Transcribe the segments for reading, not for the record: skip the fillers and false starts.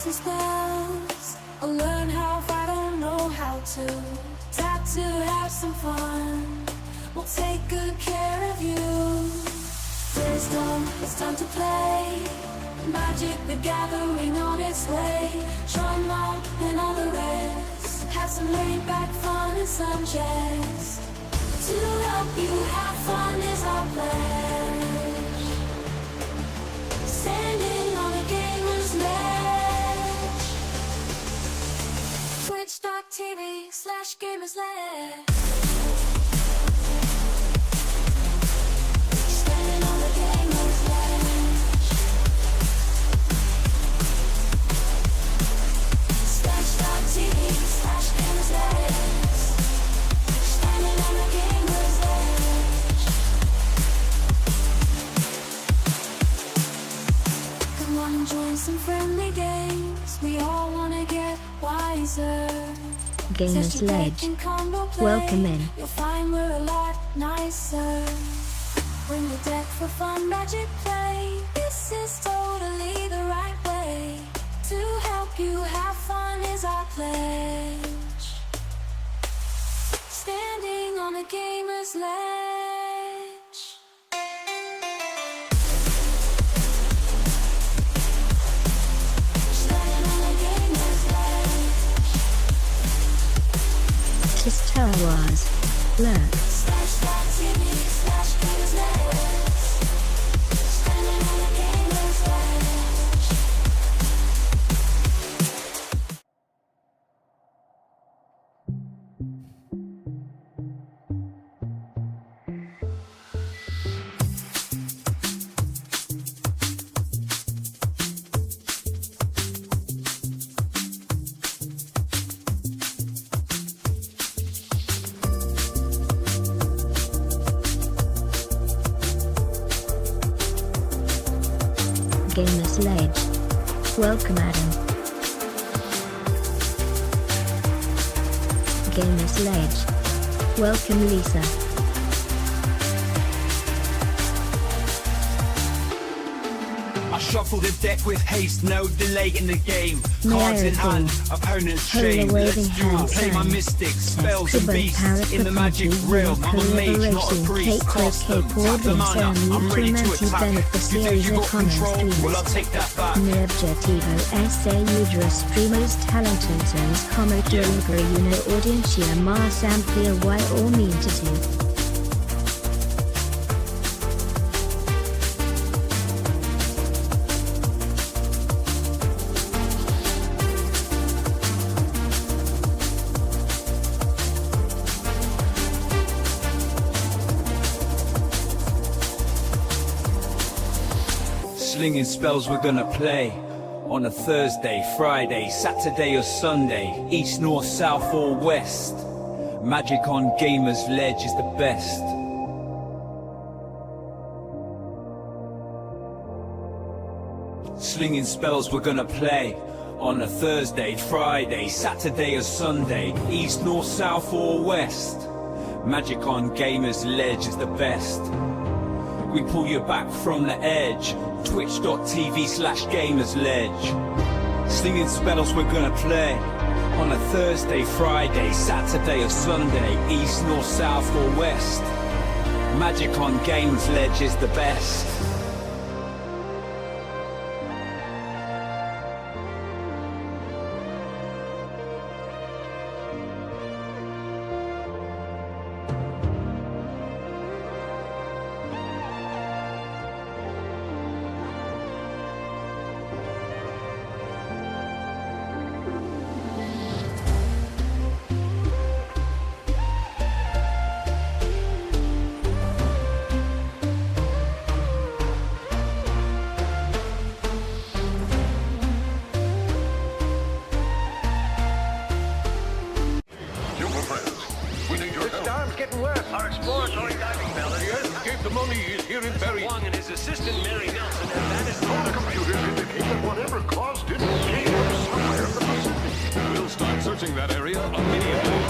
Some spells, I'll learn how if I don't know how to. Time to have some fun, we'll take good care of you. Wisdom, it's time to play. Magic, the gathering on its way. Join Mom and all the rest. Have some laid back fun and some chess. To help you have fun is our pledge. Standing on a gamer's ledge. Twitch.tv/gamersledge. Standing on the gamer's ledge. Twitch.tv/gamersledge. Standing on the gamer's ledge. Come on and join some friendly games. We all wanna get wiser. Gamersledge, welcome in. You'll find we're a lot nicer. Bring the deck for fun magic play. This is totally the right way. To help you have fun is our pledge. Standing on a gamer's ledge. Standing on a gamer's ledge. CEST was lurk. Twitch.tv/gamersledge. Standing on a gamer's ledge. Gamersledge, welcome Adam. Gamersledge, welcome Lisa. I shuffle the deck with haste, no delay in the game. May Cards I in hand, record? opponent's Hold shame. a Let's waving duel, hand play my sign. mystics, spells and Scribble beasts power in the magic property, realm. I'm a mage, not a collaboration, priest. take Cast them, cape tap the mana. I'm ready to implementi attack. You beneficiaries think you got commerce control? Well, I'll streamers. take that back. Mi objetivo es ayudar streamers talentosos como tú para una audiencia más amplia y aumentada. Slinging spells we're gonna play on a Thursday, Friday, Saturday or Sunday, east, north, south or west. Magic on Gamersledge is the best. Slinging spells we're gonna play on a Thursday, Friday, Saturday or Sunday, east, north, south or west. Magic on Gamersledge is the best. We pull you back from the edge. Twitch.tv/gamersledge. Slinging spells we're gonna play on a Thursday, Friday, Saturday or Sunday, east, north, south or west. Magic on Gamersledge is the best. getting worse. Our exploratory diving bell escape the money is here in Perry. Wong and his assistant Mary Nelson have vanished. All the computers indicate that whatever caused it came from somewhere in the Pacific. We'll start searching that area immediately.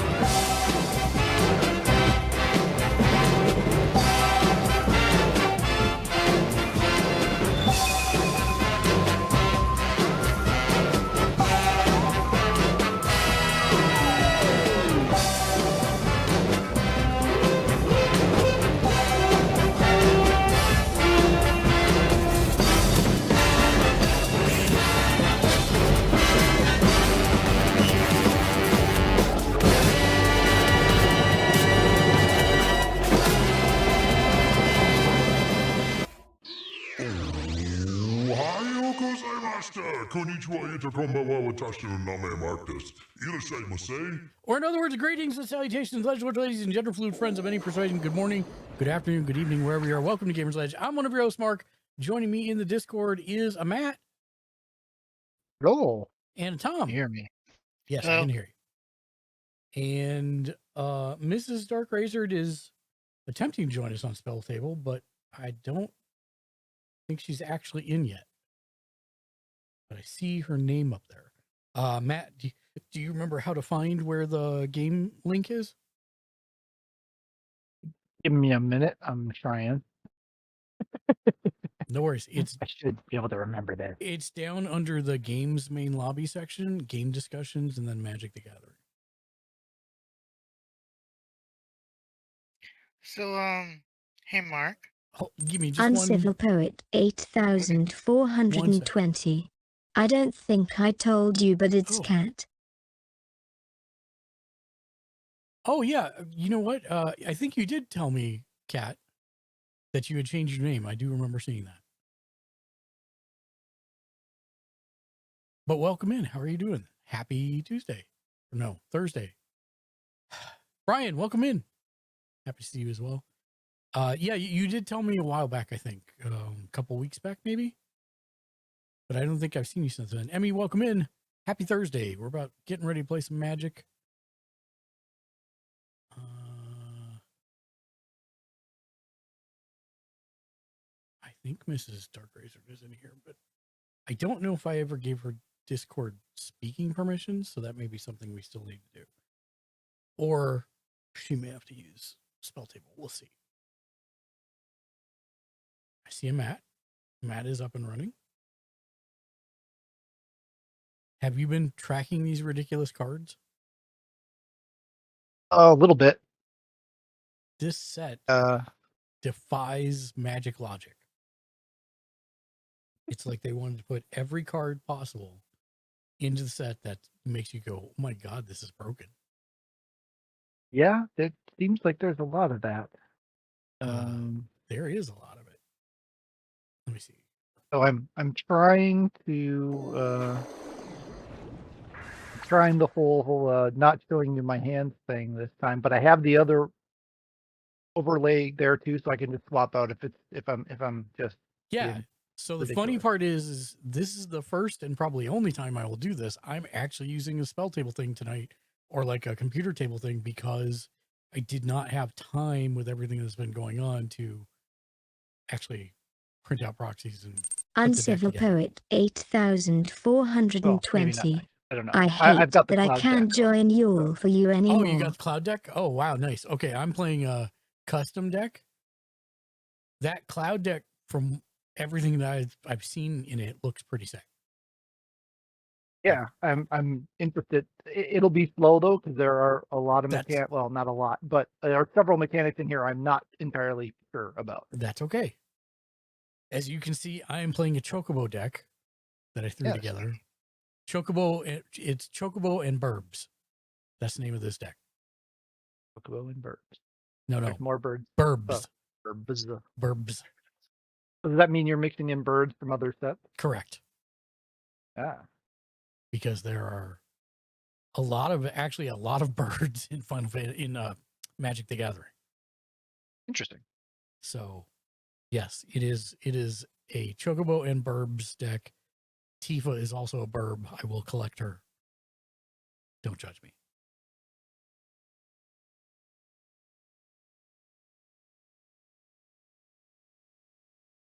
konnichiwa, itakombawa, watashi no name Mark desu. Irashaimase. Or in other words, greetings and salutations, legendary ladies and gender fluid friends of any persuasion. Good morning, good afternoon, good evening, wherever you are. Welcome to Gamersledge. I'm one of your hosts, Mark. Joining me in the Discord is a Matt. Hello. And a Tom. Can you hear me? Yes, Hello. I can hear you. And Mrs. Dark Razored is attempting to join us on Spelltable, but I don't think she's actually in yet. But I see her name up there. Matt, do you remember how to find where the game link is? Give me a minute. I'm trying. No worries. I should be able to remember that. It's down under the games main lobby section, game discussions, and then Magic the Gathering. So, hey, Mark. Oh, give me just Uncivil one. Poet 8420. I don't think I told you, but it's Oh. Cat. Oh, yeah. You know what? I think you did tell me, Kat, that you had changed your name. I do remember seeing that. But welcome in. How are you doing? Happy Tuesday. No, Thursday. Brian, welcome in. Happy to see you as well. Yeah, you did tell me a while back, I think. A couple weeks back, maybe. But I don't think I've seen you since then. Emmy, welcome in. Happy Thursday. We're about getting ready to play some Magic. I think Mrs. Dark Razor is in here, but I don't know if I ever gave her Discord speaking permissions, so that may be something we still need to do. Or she may have to use Spelltable. We'll see. I see a Matt. Matt is up and running. Have you been tracking these ridiculous cards? A little bit. This set Uh, defies Magic logic. It's like they wanted to put every card possible into the set that makes you go, oh my God, this is broken. yeah, it seems like there's a lot of that. There is a lot of it. Let me see. So I'm trying to trying the whole not showing you my hands thing this time, but I have the other overlay there too, so I can just swap out if I'm just Yeah. So the ridiculous. funny part is this is the first and probably only time I will do this. I'm actually using a spell table thing tonight, or like a computer table thing, because I did not have time with everything that's been going on to actually print out proxies and Uncivil Poet 8420. I don't know. I I've hate got the that I cloud can't deck. join you for you anymore. Oh, you got the cloud deck? Oh, wow, nice. Okay, I'm playing a custom deck. That cloud deck, from everything that I've seen in it, looks pretty sick. Yeah, I'm interested. It'll be slow though, because there are a lot of mechanics. Well, not a lot, but there are several mechanics in here I'm not entirely sure about. That's okay. As you can see, I am playing a Chocobo deck that I threw together. Chocobo, it's Chocobo and Burbs. That's the name of this deck. Chocobo and birds. No, There's more birds. Burbs. Burbs. Burbs. Does that mean you're mixing in birds from other sets? Correct. Ah. Because there are a lot of birds in Magic the Gathering. Interesting. So, yes, it is a Chocobo and Burbs deck. Tifa is also a burb. I will collect her. Don't judge me.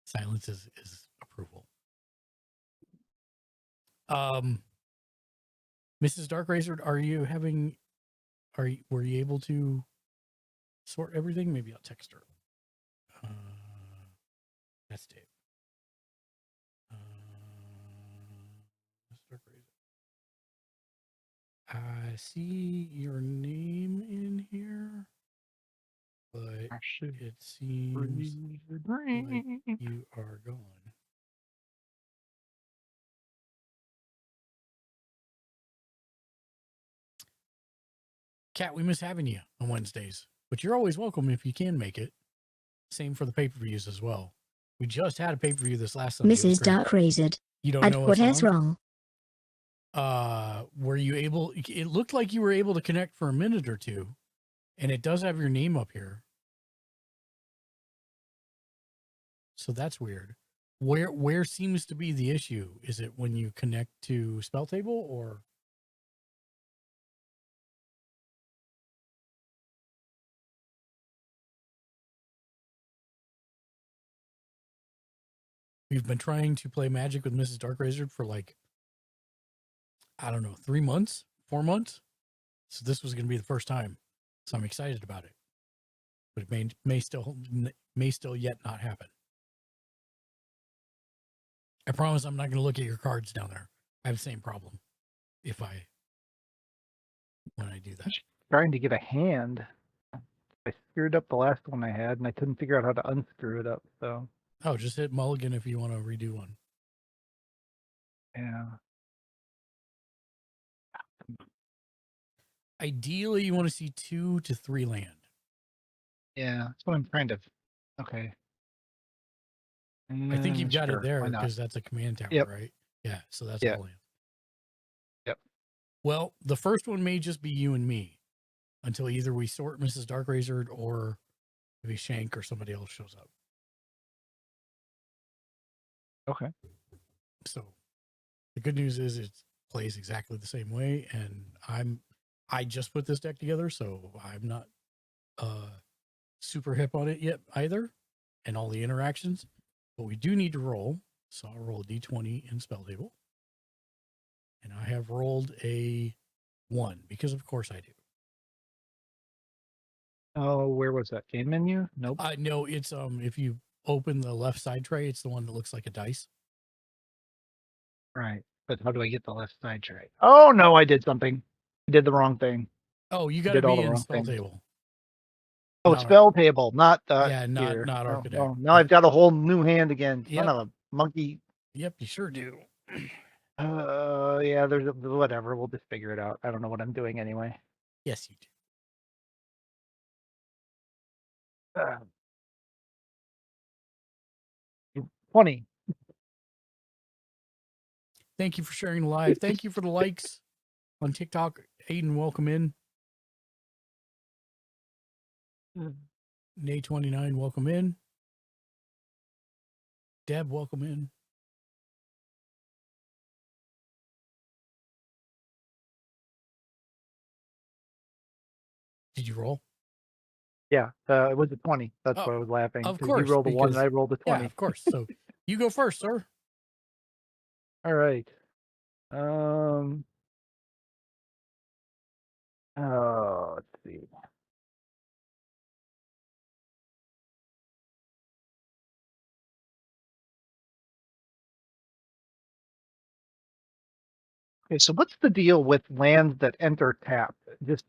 Silence is approval. Mrs. Dark Razor, were you able to sort everything? Maybe I'll text her. That's Dave. Mrs. Dark Razor. I see your name in here, but it seems like you are gone. Kat, we miss having you on Wednesdays, but you're always welcome if you can make it. Same for the pay-per-views as well. We just had a pay-per-view this last Sunday. Mrs. Dark Razored. You don't know what is wrong? were you able? It looked like you were able to connect for a minute or two, and it does have your name up here. So that's weird. Where seems to be the issue? Is it when you connect to Spelltable or? We've been trying to play Magic with Mrs. Darkrazor for like, I don't know, 3 months, 4 months. So this was going to be the first time. So I'm excited about it, but it may still yet not happen. I promise I'm not going to look at your cards down there. I have the same problem when I do that. Trying to get a hand. I screwed up the last one I had, and I couldn't figure out how to unscrew it up. So. Oh, just hit mulligan if you want to redo one. Yeah. Ideally, you want to see 2 to 3 land. Yeah, that's what I'm trying to. Okay. I think you've got Sure, it there why not? because that's a command tower, Yep. right? Yeah, so that's Yeah. all land. Yep. Well, the first one may just be you and me until either we sort Mrs. Darkrazor or maybe Shank or somebody else shows up. Okay. So the good news is it plays exactly the same way, and I just put this deck together, so I'm not super hip on it yet either, and all the interactions. But we do need to roll, so I'll roll a d20 in Spelltable, and I have rolled a 1 because of course I do. Oh, where was that? Game menu? Nope. No, it's if you open the left side tray, it's the one that looks like a dice. Right. But how do I get the left side tray? Oh no, I did something. I did the wrong thing. Oh, you I got to did all be the in wrong things. Spelltable. Oh, Not spell table, not yeah, not here. Architect. Oh, now I've got a whole new hand again. Yep. Son of a monkey. Yep, you sure do. Yeah, there's whatever. We'll just figure it out. I don't know what I'm doing anyway. Yes, you do. 20. Thank you for sharing live. Thank you for the likes on TikTok. Aiden, welcome in. Nay29, welcome in. Deb, welcome in. Did you roll? Yeah, it was a 20. That's Oh, why I was laughing. of 'cause course, you rolled a 1 and because- I rolled a 20. Yeah, of course. So you go first, sir. All right. Let's see. Okay, so what's the deal with lands that enter tap? Just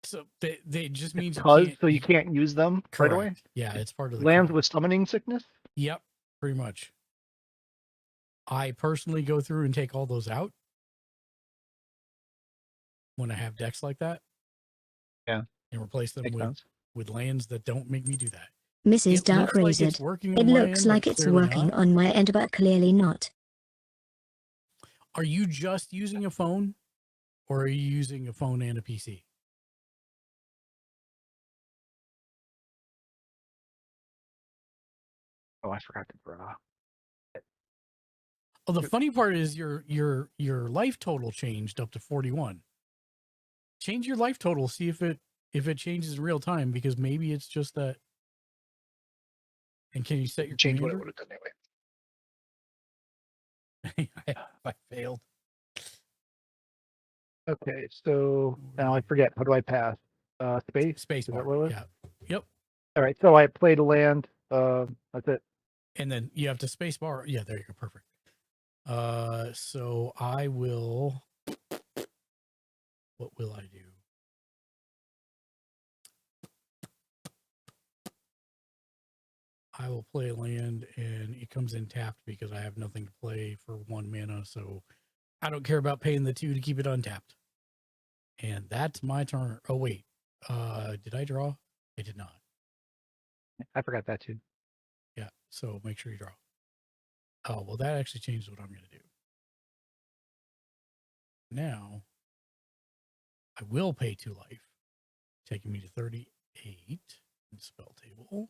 So they just means because, so you can't use them right away? correct. Yeah, it's part of the Lands con. with summoning sickness? Yep, pretty much. I personally go through and take all those out when I have decks like that. Yeah. And replace them Makes sense. with lands that don't make me do that. Mrs. It looks like it's Darkrazor. working It on my looks end, like but it's clearly working not. on my end, but clearly not. Are you just using a phone, or are you using a phone and a PC? Oh, I forgot to draw. Oh, the funny part is your life total changed up to 41. Change your life total, see if it changes in real time, because maybe it's just that. And can you set your Change what I commander? would have done anyway. I failed. Okay, so now I forget. How do I pass? Space? Space Is that bar. what it was? Yeah. Yep. All right, so I played a land. That's it. And then you have to space bar. Yeah, there you go. Perfect. So I will. What will I do? I will play a land, and it comes in tapped because I have nothing to play for 1 mana. So I don't care about paying the 2 to keep it untapped. And that's my turn. Oh wait, did I draw? I did not. I forgot that too. Yeah. So make sure you draw. Oh well, that actually changed what I'm going to do. Now, I will pay 2 life, taking me to 38 in Spelltable.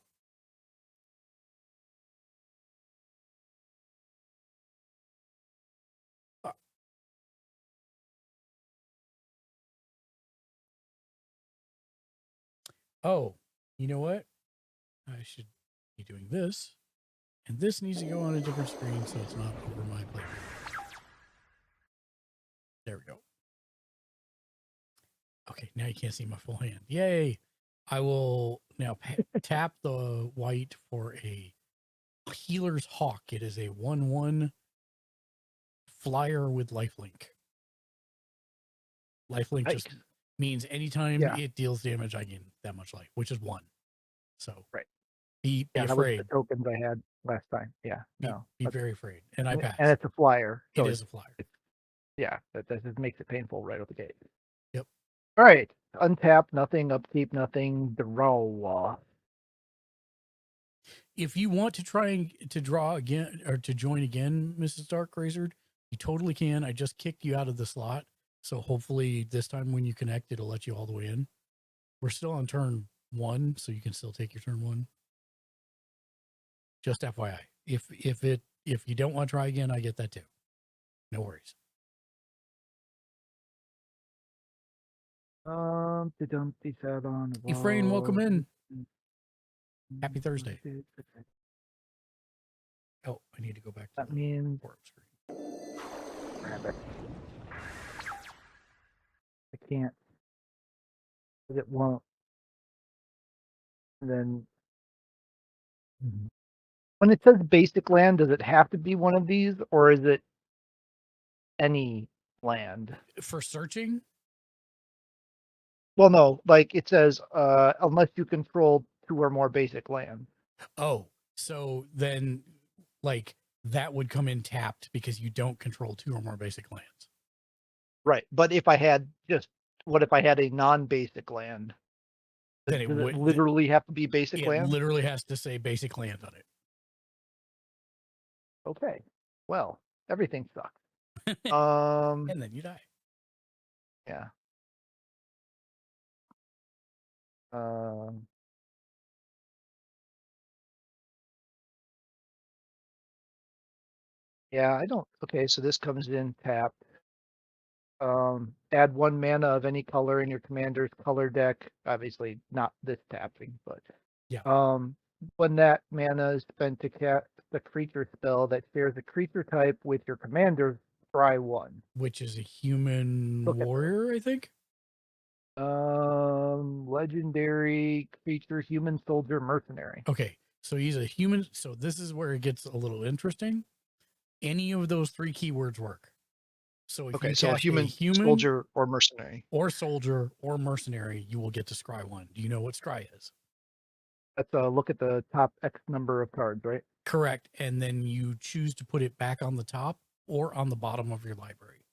Oh, you know what? I should be doing this. And this needs to go on a different screen so it's not over my playfield. There we go. Okay, now you can't see my full hand. Yay! I will now tap the white for a Healer's Hawk. It is a 1/1 flyer with lifelink. Lifelink just means anytime it deals damage, I gain that much life, which is 1. So be that afraid. was the tokens I had last time. Yeah, be very afraid. And I pass. And it's a flyer. So it is a flyer. That just makes it painful right out the gate. Yep. All right. Untap, nothing. Upkeep, nothing. Draw. If you want to try to draw again or to join again, Mrs. Dark Razor, you totally can. I just kicked you out of the slot. So hopefully this time when you connect, it'll let you all the way in. We're still on turn 1, so you can still take your turn 1. Just FYI. If you don't want to try again, I get that too. No worries. Ephraim, welcome in. Happy Thursday. Oh, I need to go back to that means screen. Grab it. I can't. It won't. And then when it says basic land, does it have to be one of these, or is it any land? For searching? Well, no, like it says, unless you control 2 or more basic land. Oh, so then like that would come in tapped because you don't control 2 or more basic lands. Right. But if I had what if I had a non-basic land? Then it would literally have to be basic land? It literally has to say basic land on it. Okay. Well, everything sucks. And then you die. Yeah. Yeah, I don't. Okay, so this comes in tapped. Add 1 mana of any color in your commander's color deck. Obviously, not this tapping, but yeah. When that mana is spent to cast the creature spell that shares a creature type with your commander, try 1. Which is a human warrior, I think. Legendary creature, human soldier, mercenary. Okay, so he's a human. So this is where it gets a little interesting. Any of those 3 keywords work. So if you so a human, soldier, or mercenary. Or soldier or mercenary, you will get to scry 1. Do you know what scry is? That's a look at the top X number of cards, right? Correct. And then you choose to put it back on the top or on the bottom of your library.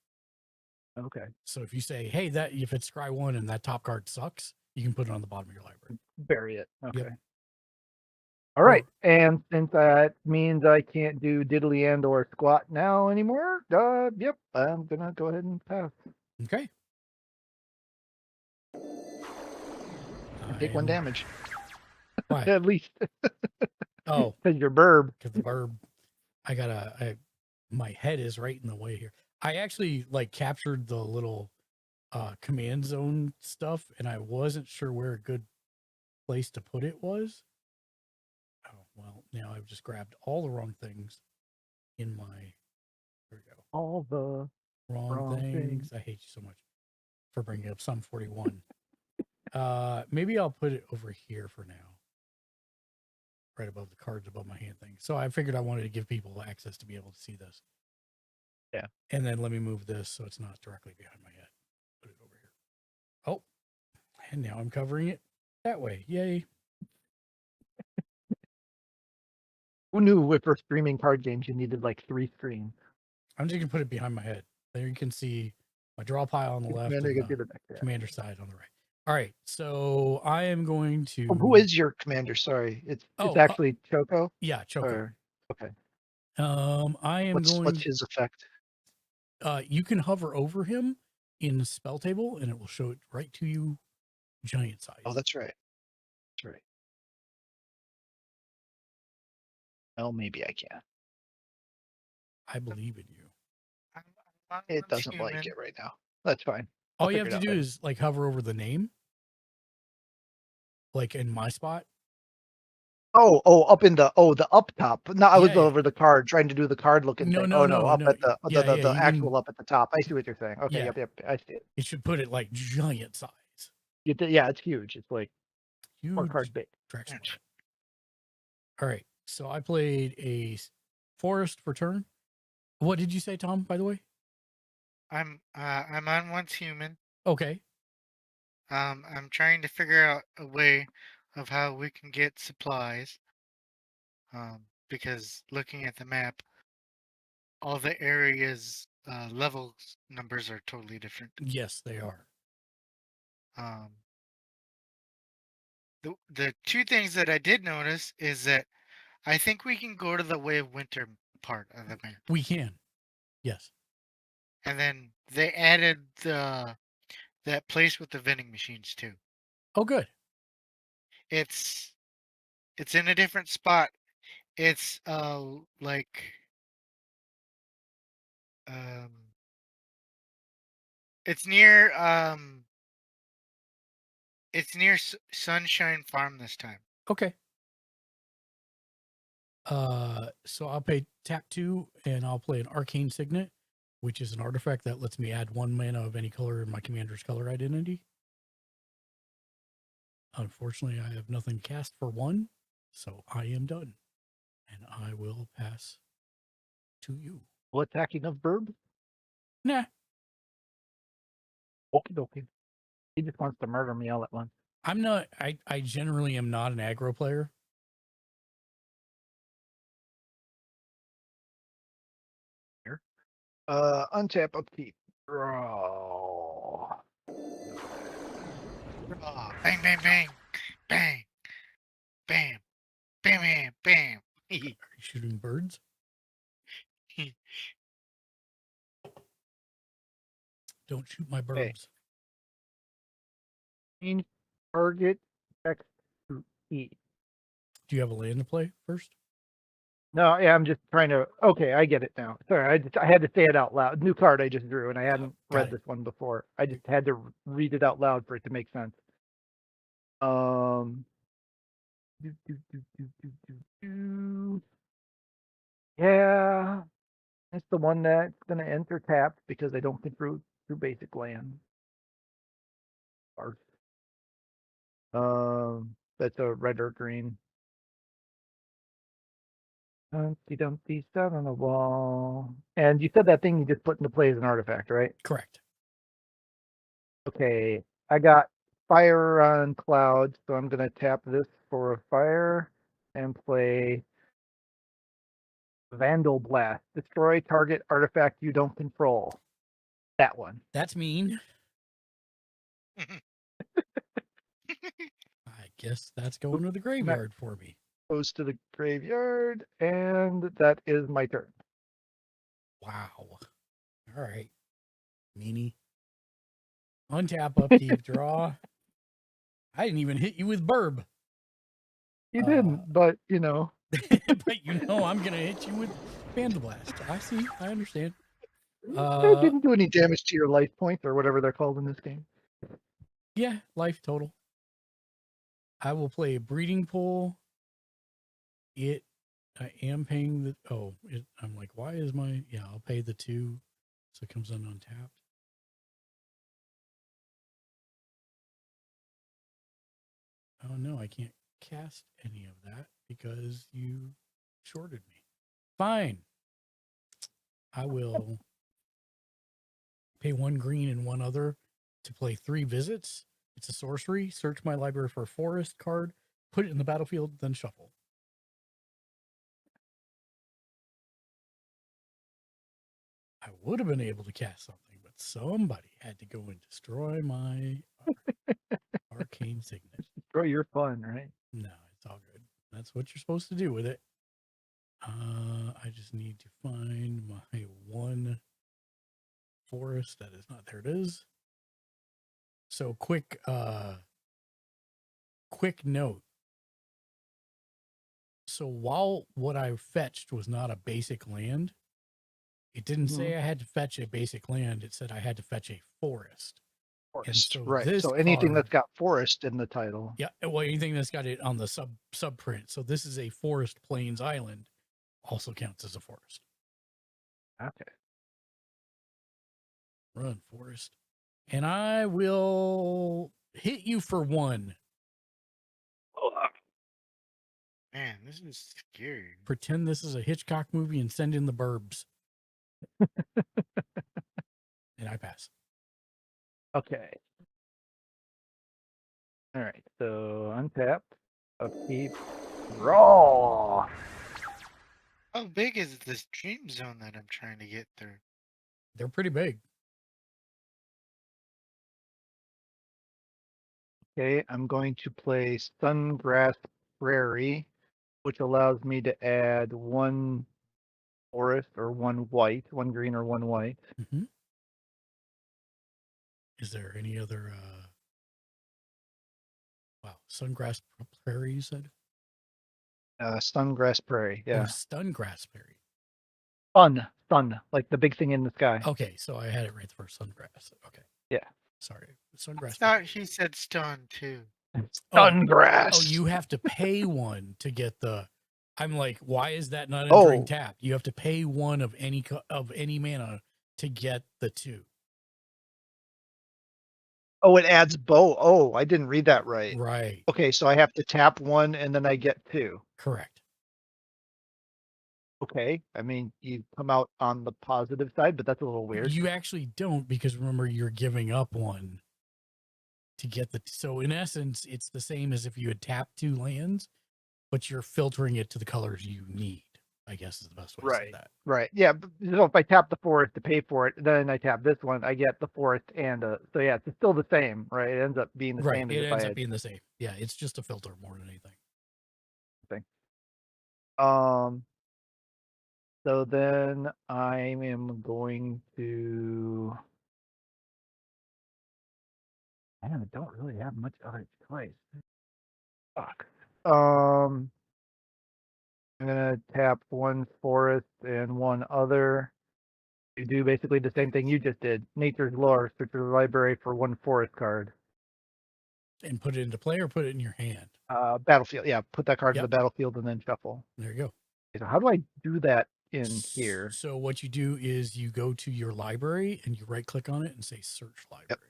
Okay. So if you say, hey, that if it's scry 1 and that top card sucks, you can put it on the bottom of your library. Bury it. Okay. Yep. All right. And since that means I can't do diddly and or squat now anymore, yep, I'm gonna go ahead and pass. Okay. And take 1 damage. Why? At least. Oh. Because you're burb. Because the burb. My head is right in the way here. I actually captured the little command zone stuff, and I wasn't sure where a good place to put it was. Oh, well, now I've just grabbed all the wrong things in my, there we go. All the wrong things. I hate you so much for bringing up Psalm 41. Maybe I'll put it over here for now. Right above the cards above my hand thing. So I figured I wanted to give people access to be able to see this. Yeah. And then let me move this so it's not directly behind my head. Put it over here. Oh, and now I'm covering it that way. Yay. Who knew if for streaming card games you needed 3 screens? I'm just going to put it behind my head. There you can see my draw pile on the left and the commander side on the right. All right. So I am going to... Oh, who is your commander? Sorry. It's actually Choco? Yeah, Choco. Okay. I am going... What's his effect? You can hover over him in Spelltable, and it will show it right to you, giant size. Oh, that's right. That's right. Well, maybe I can. I believe in you. I'm It once doesn't like human. it right now. That's fine. All I'll you have figure to it out do later. is like hover over the name, like in my spot. Oh, up in the up top. No, I was Yeah, yeah. over the card trying to do the card looking No, thing. no, Oh no, no, up no. at the Yeah, yeah, the you actual can- up at the top. I see what you're saying. Okay, Yeah. yep, I see it. It should put it like giant size. Yeah, it's huge. It's like Huge more card big. track spot. All right. So I played a forest for turn. What did you say, Tom, by the way? I'm on once human. Okay. I'm trying to figure out a way of how we can get supplies. Because looking at the map, all the areas level numbers are totally different. Yes, they are. The two things that I did notice is that I think we can go to the Way of Winter part of the map, We can. Yes. and then they added that place with the vending machines too. Oh, good. It's in a different spot. It's like it's near Sunshine Farm this time. Okay. So I'll pay tap 2 and I'll play an Arcane Signet, which is an artifact that lets me add 1 mana of any color in my commander's color identity. Unfortunately, I have nothing cast for 1, so I am done. And I will pass to you. Well, attacking of Burb? Nah, Okie dokie. He just wants to murder me all at once. I'm not, I generally am not an aggro player. Untap upkeep. Draw. Oh, bang, bang, bang, bang, bam, bam, bam, bam. Are you shooting birds? Don't shoot my Okay. birds. Change target X to E. Do you have a land to play first? No, yeah, I'm just trying to. Okay, I get it now. Sorry, I had to say it out loud. New card I just drew, and I hadn't got read it. this one before. I just had to read it out loud for it to make sense. Do, do, do, do, do, do, do. Yeah, it's the one that's gonna enter tapped because I don't control through basic land. Or, that's a red or green. Dumpty dumpty sat on the wall. And you said that thing you just put into play as an artifact, right? Correct. Okay, I got fire on cloud, so I'm gonna tap this for a fire and play Vandal Blast. Destroy target artifact you don't control. That one. That's mean. I guess that's going to the graveyard for me. Goes to the graveyard, and that is my turn. Wow. All right. Meanie. Untap, upkeep, draw. I didn't even hit you with Burb. You didn't, but you know. But you know I'm going to hit you with Vandal Blast. I see. I understand. It didn't do any damage to your life points or whatever they're called in this game. Yeah, life total. I will play a Breeding Pool. I am paying the, I'm like, why is my, I'll pay the 2. So it comes on untapped. Oh no, I can't cast any of that because you shorted me. Fine. I will pay 1 green and 1 other to play 3 visits. It's a sorcery. Search my library for a forest card, put it in the battlefield, then shuffle. I would have been able to cast something, but somebody had to go and destroy my Arcane Signet. Destroy your fun, right? No, it's all good. That's what you're supposed to do with it. I just need to find my 1 forest. That is not, there it is. So quick note. So while what I fetched was not a basic land, it didn't say I had to fetch a basic land. It said I had to fetch a forest. Forest, so right? this So anything card- that's got forest in the title. Yeah, well, anything that's got it on the sub print. So this is a forest plains island, also counts as a forest. Okay. Run, forest. And I will hit you for 1. Man, this is scary. Pretend this is a Hitchcock movie and send in the burbs. And I pass. Okay. All right. So untap, upkeep, draw. How big is this dream zone that I'm trying to get through? They're pretty big. Okay, I'm going to play Sungrass Prairie, which allows me to add 1 forest or 1 white, 1 green or 1 white. Mm-hmm. Is there any other wow, Sungrass Prairie, you said? Sungrass Prairie, Oh, yeah. Stungrass Prairie. Sun, like the big thing in the sky. Okay, so I had it right the first. Sungrass. Okay. Yeah. Sorry. I Sungrass thought Prairie. he said stun too. Sungrass. Oh, you have to pay 1 to get the. I'm like, why is that not entering Oh. tapped? You have to pay 1 of any mana to get the 2. Oh, it adds bow. Oh, I didn't read that right. Right. Okay, so I have to tap 1 and then I get 2. Correct. Okay, I mean, you come out on the positive side, but that's a little weird. You actually don't, because remember, you're giving up 1 to get the. So in essence, it's the same as if you had tapped 2 lands, but you're filtering it to the colors you need, I guess is the best way to say that. Right. Yeah. So if I tap the forest to pay for it, then I tap this one, I get the forest and so yeah, it's still the same, right? It ends up being the Right. same as It if ends I up had being the same. Yeah, it's just a filter more than anything. So then I am going to. Man, I don't really have much other choice. Fuck. I'm gonna tap 1 forest and 1 other. You do basically the same thing you just did. Nature's Lore, search your library for 1 forest card. And put it into play or put it in your hand. Battlefield. Yeah, put that card in Yep. the battlefield and then shuffle. There you go. Okay, so how do I do that in here? So what you do is you go to your library and you right click on it and say search library.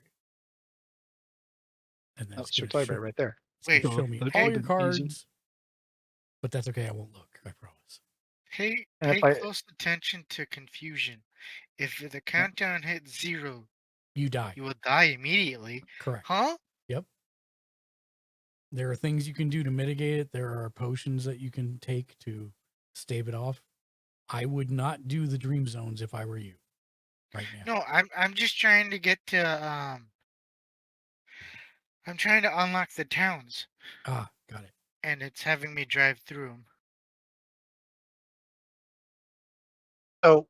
And then Oh, it's gonna search library show, right there. Wait, show me okay, all your easy. cards. But that's okay. I won't look. I promise. pay And pay if I- close attention to confusion. If the countdown hits 0, You die. you will die immediately. Correct. Huh? Yep. There are things you can do to mitigate it. There are potions that you can take to stave it off. I would not do the dream zones if I were you right now. No, I'm just trying to get to I'm trying to unlock the towns, Ah, got it. and it's having me drive through them. So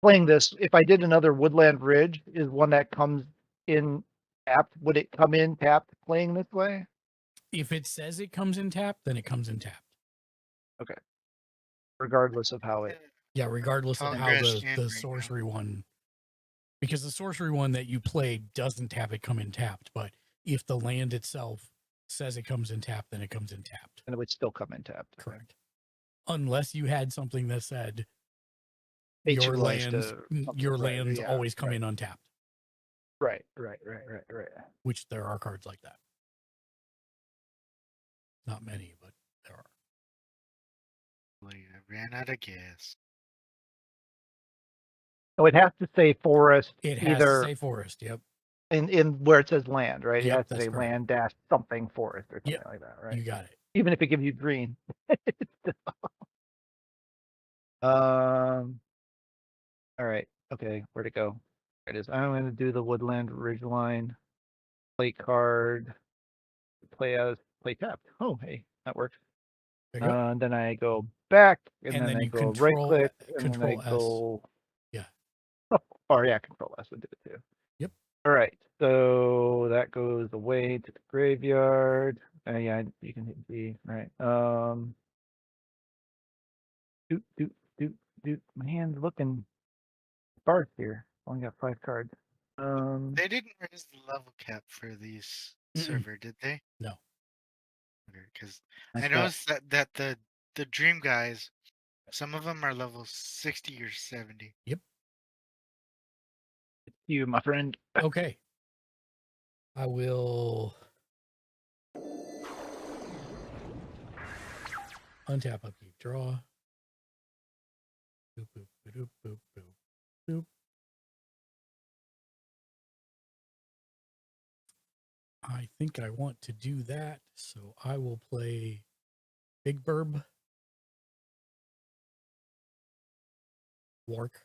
playing this, if I did another Woodland Ridge, is one that comes in tapped. Would it come in tapped playing this way? If it says it comes in tapped, then it comes in tapped. Regardless of how it. Yeah, regardless of how Progress in the right now. sorcery one, because the sorcery one that you played doesn't have it come in tapped, but if the land itself says it comes in tapped, then it comes in tapped. And it would still come in tapped. Correct. Unless you had something that said Pay your 2 life lands, to something, your right, lands yeah, always come right. in untapped, Right. which there are cards like that. Not many, but there are. I ran out of gas. So it has to say forest It has either to say forest. Yep. in where it says land, right? Yep, It has to that's say correct. land dash something forest or something Yep, like that, right? You got it. Even if it gives you green. All right. Okay, where'd it go? There it is. I'm going to do the Woodland Ridgeline. Play card. Play tapped. Oh, hey, that works. There you go. And then I go back, and And then then I you go right control- click, and then I control S. go. Yeah. Or yeah, Control S would do it too. Yep. All right, so that goes away to the graveyard. Yeah, you can hit B. Right. Doot doot doot doot. My hand's looking sparse here. Only got 5 cards. They didn't raise the level cap for these server, did they? No. Because I I thought- noticed that the Dream guys, some of them are level 60 or 70. You, my friend. Okay. I will untap, upkeep, draw. Boop, boop, boop, boop, boop, boop. I think I want to do that, so I will play Big Burb, Wark.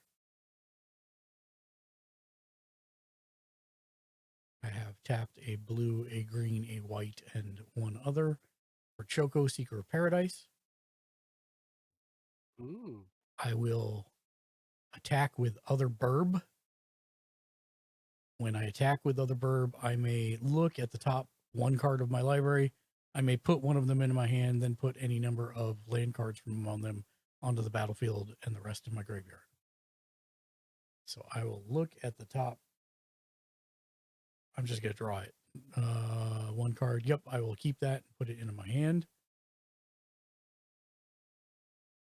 I have tapped a blue, a green, a white, and one other for Choco, Seeker of Paradise. Ooh. I will attack with other Burb. When I attack with other Burb, I may look at the top 1 card of my library. I may put one of them into my hand, then put any number of land cards from among them onto the battlefield and the rest in my graveyard. So I will look at the top. I'm just going to draw it. 1 card. Yep, I will keep that and put it into my hand.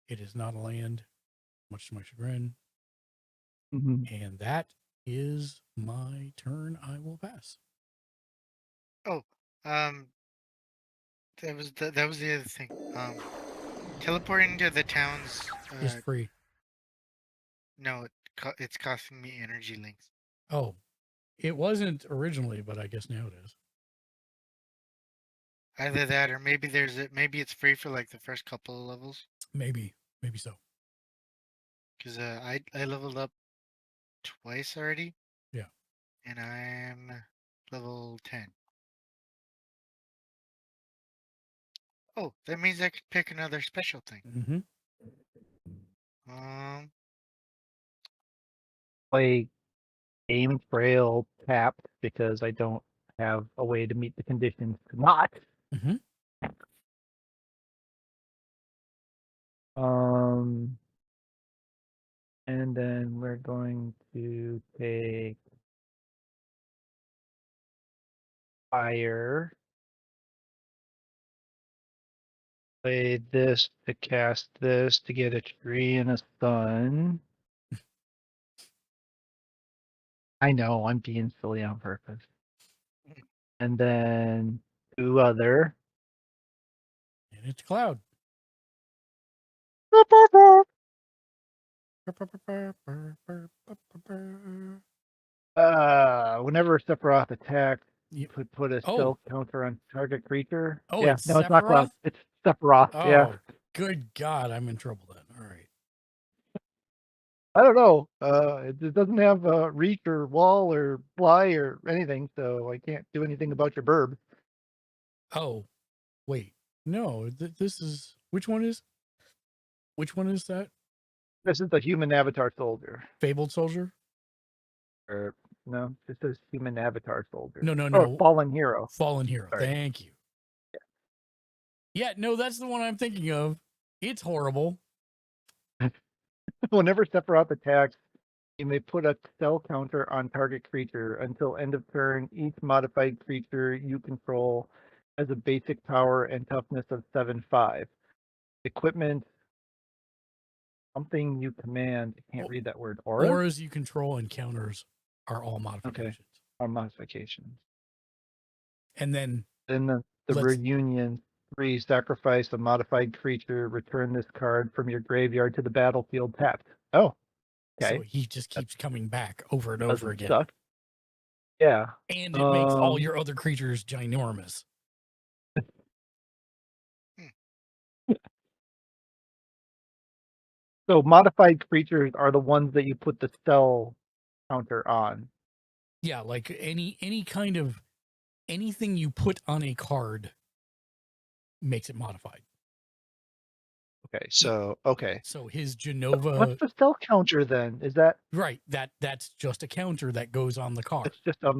It is not a land, much to my chagrin. And that is my turn. I will pass. Oh, that was the other thing. Teleporting to the towns. It's free. No, it's costing me energy links. Oh, it wasn't originally, but I guess now it is. Either that, or maybe maybe it's free for like the first couple of levels. Maybe so. Because I leveled up twice already. Yeah. And I'm level 10. Oh, that means I could pick another special thing. Mm-hmm. Play Game Trail tapped because I don't have a way to meet the conditions to not. Mm-hmm. And then we're going to take fire. Play this to cast this to get a tree and a sun. I know, I'm being silly on purpose. And then 2 other. And it's Cloud. Whenever Sephiroth attacks, You put a spell counter on target creature. Oh, yeah, it's no, it's not Cloud. Sephiroth? It's Sephiroth. Oh, Yeah. good God, I'm in trouble then. All right. I don't know. It doesn't have reach or wall or fly or anything, so I can't do anything about your burb. Oh, wait. No, this is which one is that? This is the human avatar soldier. Fabled soldier? Or no, this is human avatar soldier. No. Oh, fallen hero. Fallen hero. Sorry. Thank you. Yeah, no, that's the one I'm thinking of. It's horrible. Whenever Sephiroth attacks, you may put a spell counter on target creature until end of turn. Each modified creature you control has a basic power and toughness of 7/5. Equipment, something you command. I can't read that word. Auras you control and counters are all modifications. Are modifications. And then the reunion 3, sacrifice a modified creature, return this card from your graveyard to the battlefield tapped. Oh, okay. So he just keeps coming back over and over again. Suck. Yeah. And it makes all your other creatures ginormous. So modified creatures are the ones that you put the spell counter on. Yeah, like any kind of anything you put on a card makes it modified. Okay, so okay. So his What's Genova, the cell counter then? Is that right? That's just a counter that goes on the card. it's just a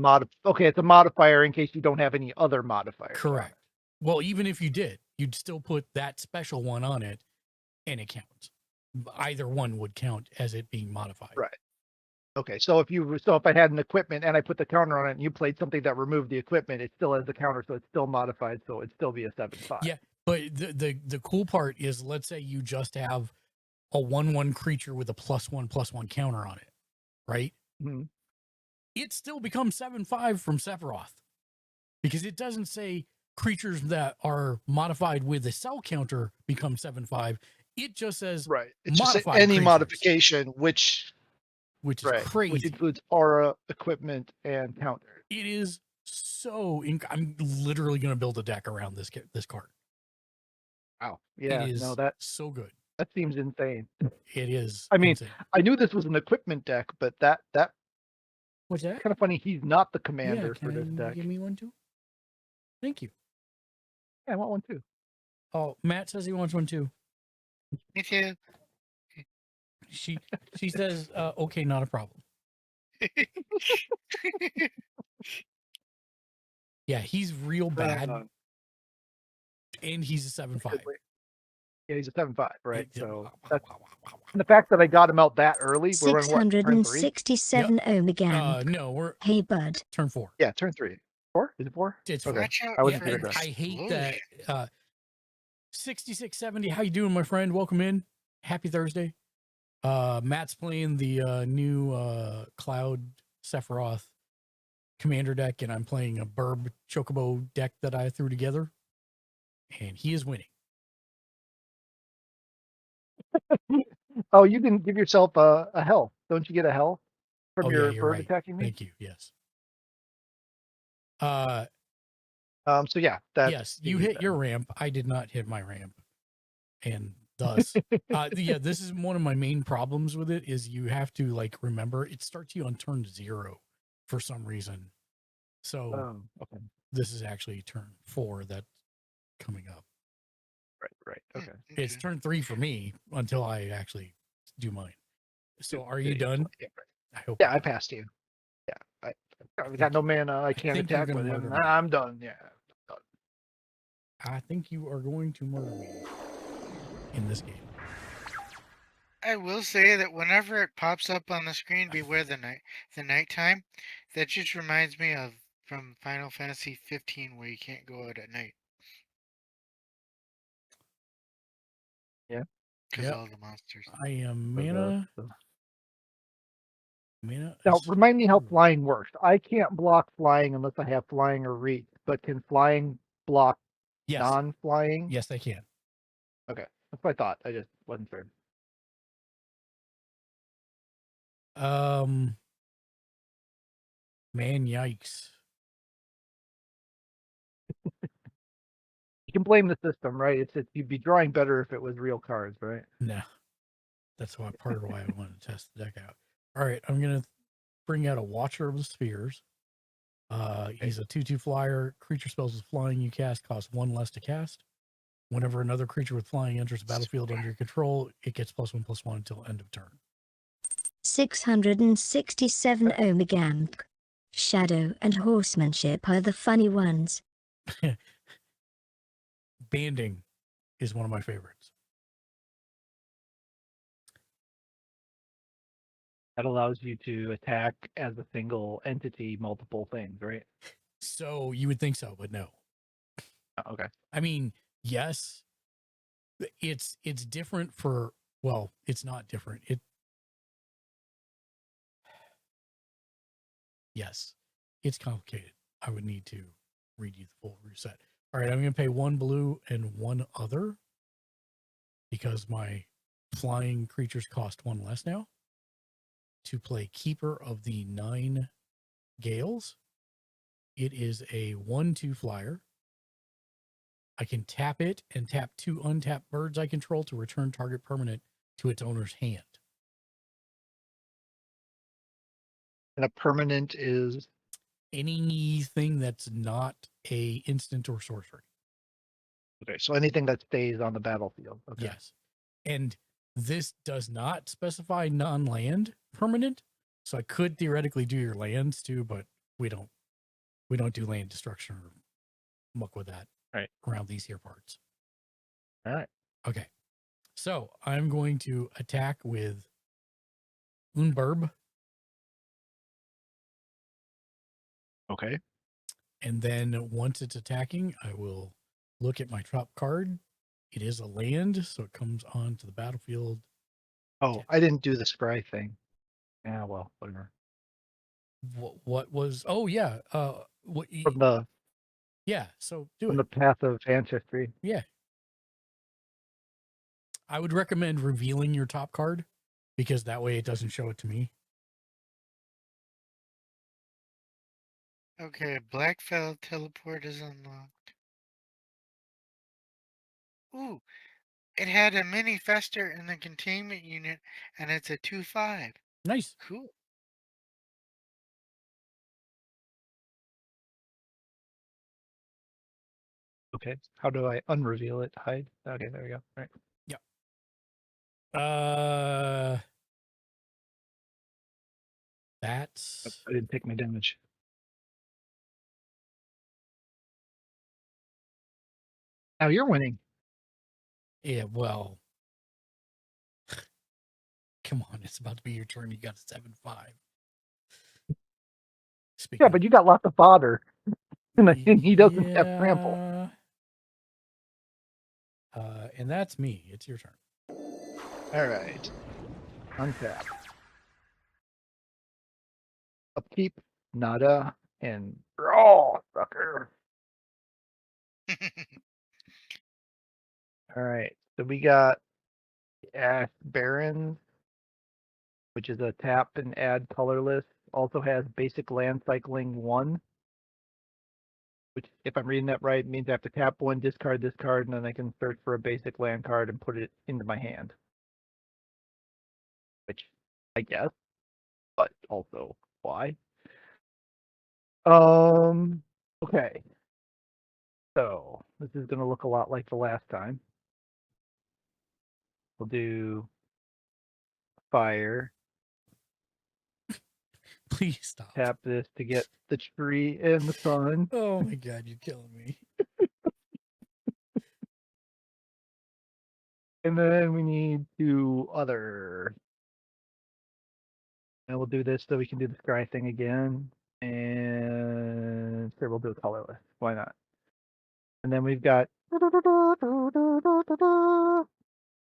okay, it's a modifier in case you don't have any other modifiers. on Correct. Well, even if you did, you'd still put that special one on it, and it counts. Either one would count as it being modified. Right. Okay, so if I had an equipment and I put the counter on it and you played something that removed the equipment, it still has the counter, so it's still modified, so it'd still be a 7/5. Yeah, but the cool part is, let's say you just have a 1/1 creature with a +1/+1 counter on it, right? Mhm. It still becomes 7/5 from Sephiroth, because it doesn't say creatures that are modified with a cell counter become 7/5. It just says Right. It's just modified any creatures, modification which which is which crazy. includes aura, equipment, and counter. It is so. I'm literally going to build a deck around this card. Wow. Yeah. It is No, that so good. seems insane. It is. I mean, insane. I knew this was an equipment deck, but that What's that? kind of funny. He's not the Yeah, commander for this can you deck. give me one too? Thank you. Yeah, I want one too. Oh, Matt says he wants one too. Me too. She says, okay, not a problem. Yeah, he's real bad, and he's a 7/5. Yeah, he's a 7/5, right? Yeah. So that's and the fact that I got him out that early. We're on what, turn 3? 667 Omegan. No, we're Hey, bud. turn 4. Yeah, turn 3. 4? Is it 4? It's Okay. 4. Watch out I wasn't for gonna the guess. I hate explosion. that. 6670, how you doing, my friend? Welcome in. Happy Thursday. Matt's playing the new Cloud Sephiroth commander deck, and I'm playing a Burb Chocobo deck that I threw together, and he is winning. Oh, you can give yourself a health. Don't you get a health from Oh, your yeah, you're bird right. attacking me? Thank you. Yes. So yeah, that's Yes, you hit your ramp. I did not hit my ramp, and thus, yeah, this is one of my main problems with it. Is you have to like remember it starts you on turn 0 for some reason. So okay. this is actually turn 4 that's coming up. Right. Okay. It's turn 3 for me until I actually do mine. So are you Yeah, done? Yeah, right. I hope. Yeah, I passed you. Yeah, I got no mana. I can't think you're attack gonna with him. murder me. I'm done. Yeah. I think you are going to murder me in this game. I will say that whenever it pops up on the screen, beware the nighttime. That just reminds me of from Final Fantasy 15, where you can't go out at night. Yeah. Because Yep. all the monsters. I am mana. Now, remind me how flying works. I can't block flying unless I have flying or reach, but can flying block Yes. non-flying? Yes, I can. Okay. That's what I thought. I just wasn't sure. Man, yikes. You can blame the system, right? It's you'd be drawing better if it was real cards, right? No. That's why part of why I wanted to test the deck out. All right, I'm gonna bring out a Watcher of the Spheres. He's a 2/2 flyer. Creature spells with flying you cast cost 1 less to cast. Whenever another creature with flying enters the battlefield under your control, it gets +1/+1 until end of turn. 667 Omegan. Shadow and horsemanship are the funny ones. Banding is one of my favorites. That allows you to attack as a single entity multiple things, right? So you would think so, but no. Oh, okay. I mean, yes, it's different for, well, it's not different. Yes, it's complicated. I would need to read you the full reset. All right, I'm going to pay 1 blue and 1 other because my flying creatures cost 1 less now to play Keeper of the 9 Gales. It is a 1/2 flyer. I can tap it and tap 2 untapped birds I control to return target permanent to its owner's hand. And a permanent is Anything that's not a instant or sorcery. okay. So anything that stays on the battlefield. Okay. Yes. And this does not specify non-land permanent. So I could theoretically do your lands too, but we don't do land destruction or muck with that Right. around these here parts. All right. Okay. So I'm going to attack with Unburb. Okay. And then once it's attacking, I will look at my top card. It is a land, so it comes onto the battlefield. Oh, I didn't do the scry thing. Yeah, well, whatever. What was? Oh yeah. What? From the Yeah. So do from it. the path of ancestry. Yeah. I would recommend revealing your top card because that way it doesn't show it to me. Okay, Blackfell teleport is unlocked. Ooh, it had a mini fester in the containment unit, and it's a 2/5. Nice. Cool. Okay. How do I unreveal it? Hide. Okay, there we go. All right. That's I didn't take my damage. Now you're winning. yeah. Well, come on, it's about to be your turn. You got a 7/5. Yeah, but you got lots of fodder, and he doesn't have trample. Yeah. And that's me. It's your turn. All right. Untap. Upkeep, nada, and draw, sucker. All right. So we got Ash Barrens, which is a tap and add colorless. Also has basic land cycling 1, which, if I'm reading that right, means I have to tap 1, discard this card, and then I can search for a basic land card and put it into my hand. Which I guess, but also why? Okay. So this is going to look a lot like the last time. We'll do fire. Please stop. Tap this to get the tree and the sun. Oh my god, you're killing me. And then we need 2 other. And we'll do this so we can do the scry thing again. And sure, we'll do a colorless. Why not? And then we've got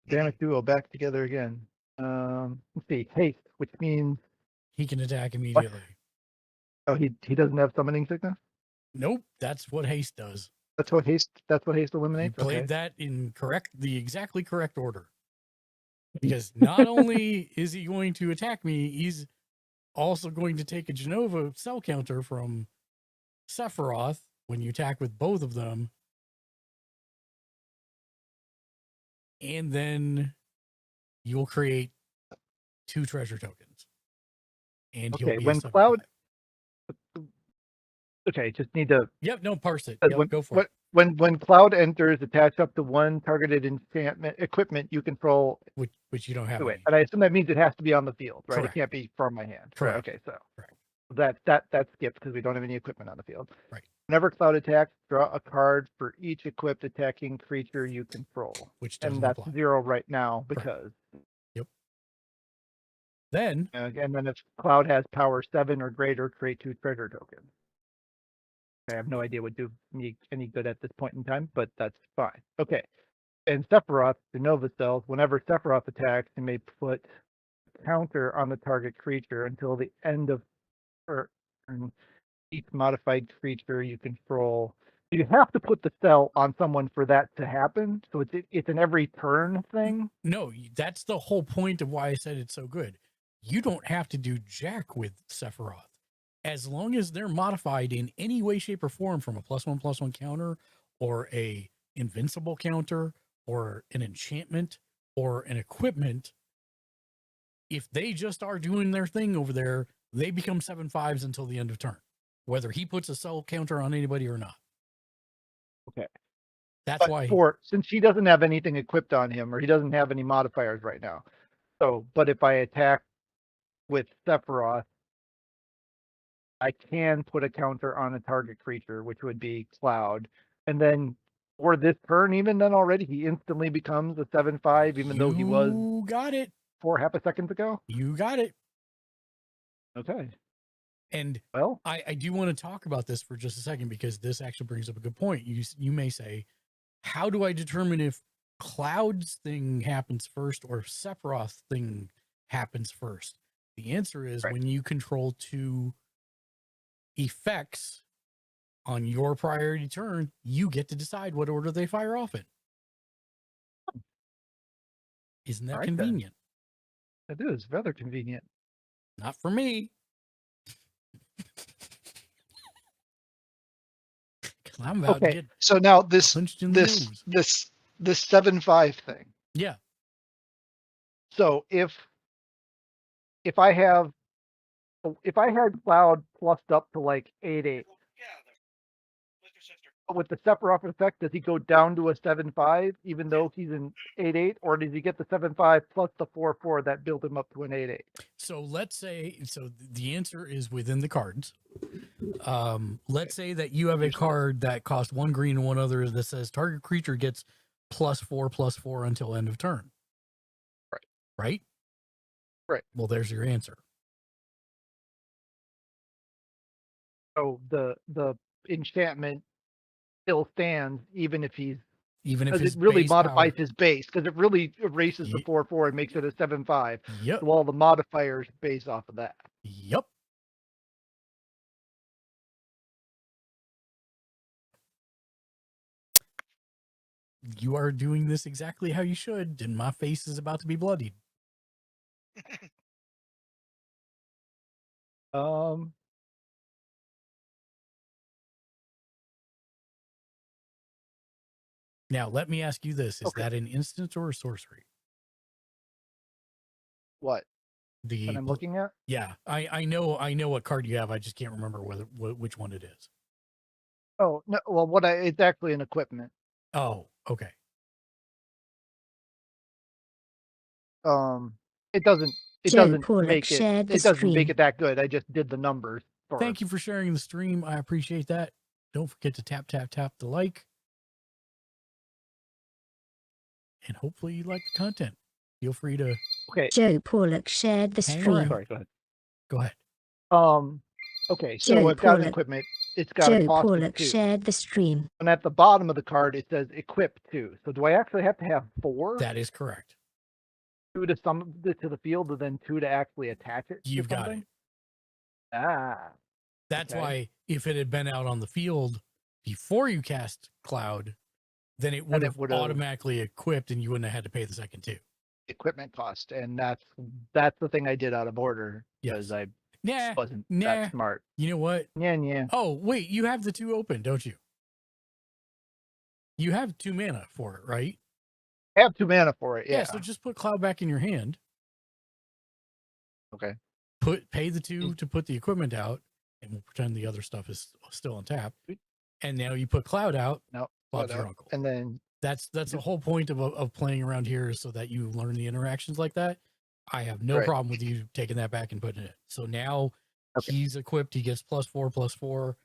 Damage Duo back together again. Let's see, haste, which means He can attack immediately. he doesn't have summoning sickness? Nope, that's what haste does. That's what haste You eliminates? played Okay. that in the exactly correct order. Because not only is he going to attack me, he's also going to take a Genova cell counter from Sephiroth when you attack with both of them. And then you'll create 2 treasure tokens. And he'll Okay, be when a 7/5. Cloud Okay, just need to Yep, no, parse it. Uh, Yep, go for it. when Cloud enters, attach up to 1 targeted enchantment equipment you control Which you don't have. to it. any. And I assume that means it has to be on the field, right? Correct. It can't be from my hand. Right, Correct. okay, so Correct. that skips because we don't have any equipment on the field. Right. Whenever Cloud attacks, draw a card for each equipped attacking creature you control. Which doesn't And that's apply. 0 right now Correct. because Then and then if Cloud has power 7 or greater, create 2 treasure tokens. I have no idea what do me any good at this point in time, but that's fine. Okay. And Sephiroth, the Nova cells, whenever Sephiroth attacks, you may put a counter on the target creature until the end of turn. Each modified creature you control. You have to put the cell on someone for that to happen. So it's an every turn thing. no, that's the whole point of why I said it's so good. You don't have to do jack with Sephiroth. As long as they're modified in any way, shape, or form from a +1/+1 counter or a invincible counter or an enchantment or an equipment, if they just are doing their thing over there, they become 7/5s until the end of turn, whether he puts a cell counter on anybody or not. Okay. That's But why since he doesn't have anything equipped on him, or he doesn't have any modifiers right now. So, but if I attack with Sephiroth, I can put a counter on a target creature, which would be Cloud. And then for this turn, even then already, he instantly becomes a 7/5, even though he was you got it. 4 half a seconds ago. You got it. Okay. And Well, I do want to talk about this for just a second, because this actually brings up a good point. You may say, how do I determine if Cloud's thing happens first or Sephiroth's thing happens first? The answer is Right. when you control 2 effects on your priority turn, you get to decide what order they fire off in. Isn't that All right, then. convenient? It is rather convenient. Not for me. 'Cause I'm about to Okay, get so now this punched in the this nose. this this 7/5 thing. Yeah. So if I had Cloud plussed up to like 8/8, with the Sephiroth effect, does he go down to a 7/5 even though he's an 8/8, or does he get the 7/5 plus the 4/4 that built him up to an 8/8? So let's say, so the answer is within the cards. Let's say that you have a card that costs 1 green and 1 other that says target creature gets +4/+4 until end of turn. Right. Right? Right. Well, there's your answer. So the enchantment still stands even if he's, Even if because his it really base modifies power, his base, because it really erases the Ye- 4/4 and makes it a 7/5. Yep. So all the modifiers base off of that. Yep. You are doing this exactly how you should, and my face is about to be bloodied. Now, let me ask you this. Is Okay. that an instant or a sorcery? What The I'm looking at? Yeah, I know what card you have. I just can't remember which one it is. Oh no, well, it's actually an equipment. Oh, okay. It doesn't Joe Pollock make it shared the it doesn't make stream. it that good. I just did the numbers for Thank you for sharing the stream. I appreciate that. Don't forget to tap the like. And hopefully you like the content. Feel free to Okay. Joe Pollock shared the hang stream. around. Sorry, go ahead. Go ahead. Okay, so Joe I've got an Pollock. equipment. It's got a Joe cost of Pollock 2. shared the stream. And at the bottom of the card, it says equip 2. So do I actually have to have 4? That is correct. 2 to summon it to the field, and then 2 to actually attach it? You've to got something? it. Ah. That's Okay. why if it had been out on the field before you cast Cloud, then it would have automatically equipped and you wouldn't have had to pay the second 2. Equipment cost, and that's the thing I did out of order because I wasn't that smart. You know what? Yeah. Oh, wait, you have the 2 open, don't you? You have 2 mana for it, right? I have 2 mana for it, yeah. So just put Cloud back in your hand. Okay. Pay the 2 to put the equipment out, and we'll pretend the other stuff is still on tap. And now you put Cloud out. No, Bob's your uncle. and then that's the whole point of playing around here, is so that you learn the interactions like that. I have no problem with you taking that back and putting it. So now he's equipped. He gets +4/+4.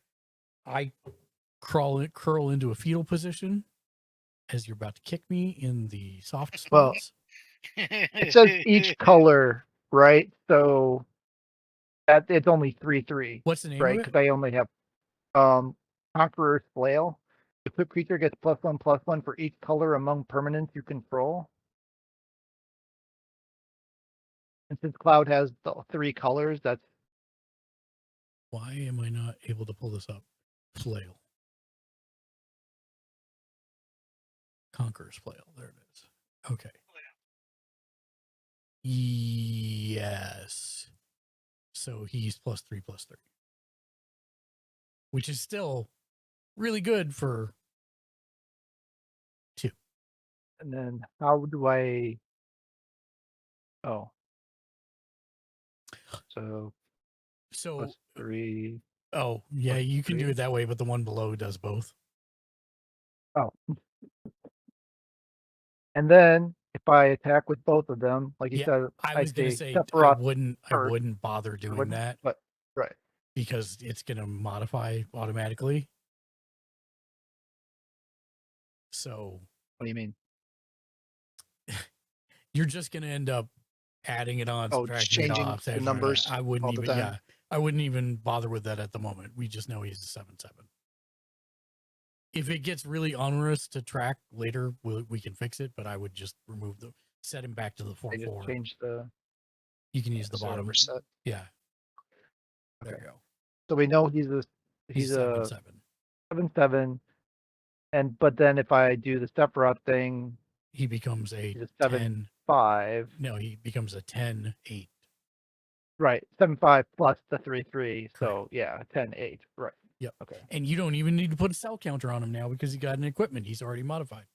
I curl into a fetal position as you're about to kick me in the soft spots. It says each color, right? So that it's only 3/3. What's the name right? of it? Because I only have Conqueror's Flail. Equipped creature gets +1/+1 for each color among permanents you control. And since Cloud has the 3 colors, that's Why am I not able to pull this up? Flail. Conqueror's Flail. There it is. Okay. Yes. So he's +3/+3. Which is still really good for 2. and then how do I so +3. Oh, yeah, you can do it that way, but the one below does both. Oh. And then if I attack with both of them, like you Yeah, said, I was gonna say say I Sephiroth wouldn't first. bother doing wouldn't, that but right. because it's gonna modify automatically. So What do you mean? you're just gonna end up adding it on, Oh, just subtracting it changing off. the subtracting it. numbers I wouldn't all the even. time. Yeah, I wouldn't even bother with that at the moment. We just know he's a 7/7. If it gets really onerous to track later, we can fix it. But I would just remove the set him back to the I just 4/4. change the You can use the bottom. reset. Yeah. There Okay. you go. So we know he's He's a 7/7. 7/7, but then if I do the Sephiroth thing, He becomes a he's a 10. 7/5. No, he becomes a 10/8. Right, 7/5 plus the 3/3. Correct. So yeah, 10/8. Right. Yep. Okay. And you don't even need to put a cell counter on him now because he got an equipment he's already modified.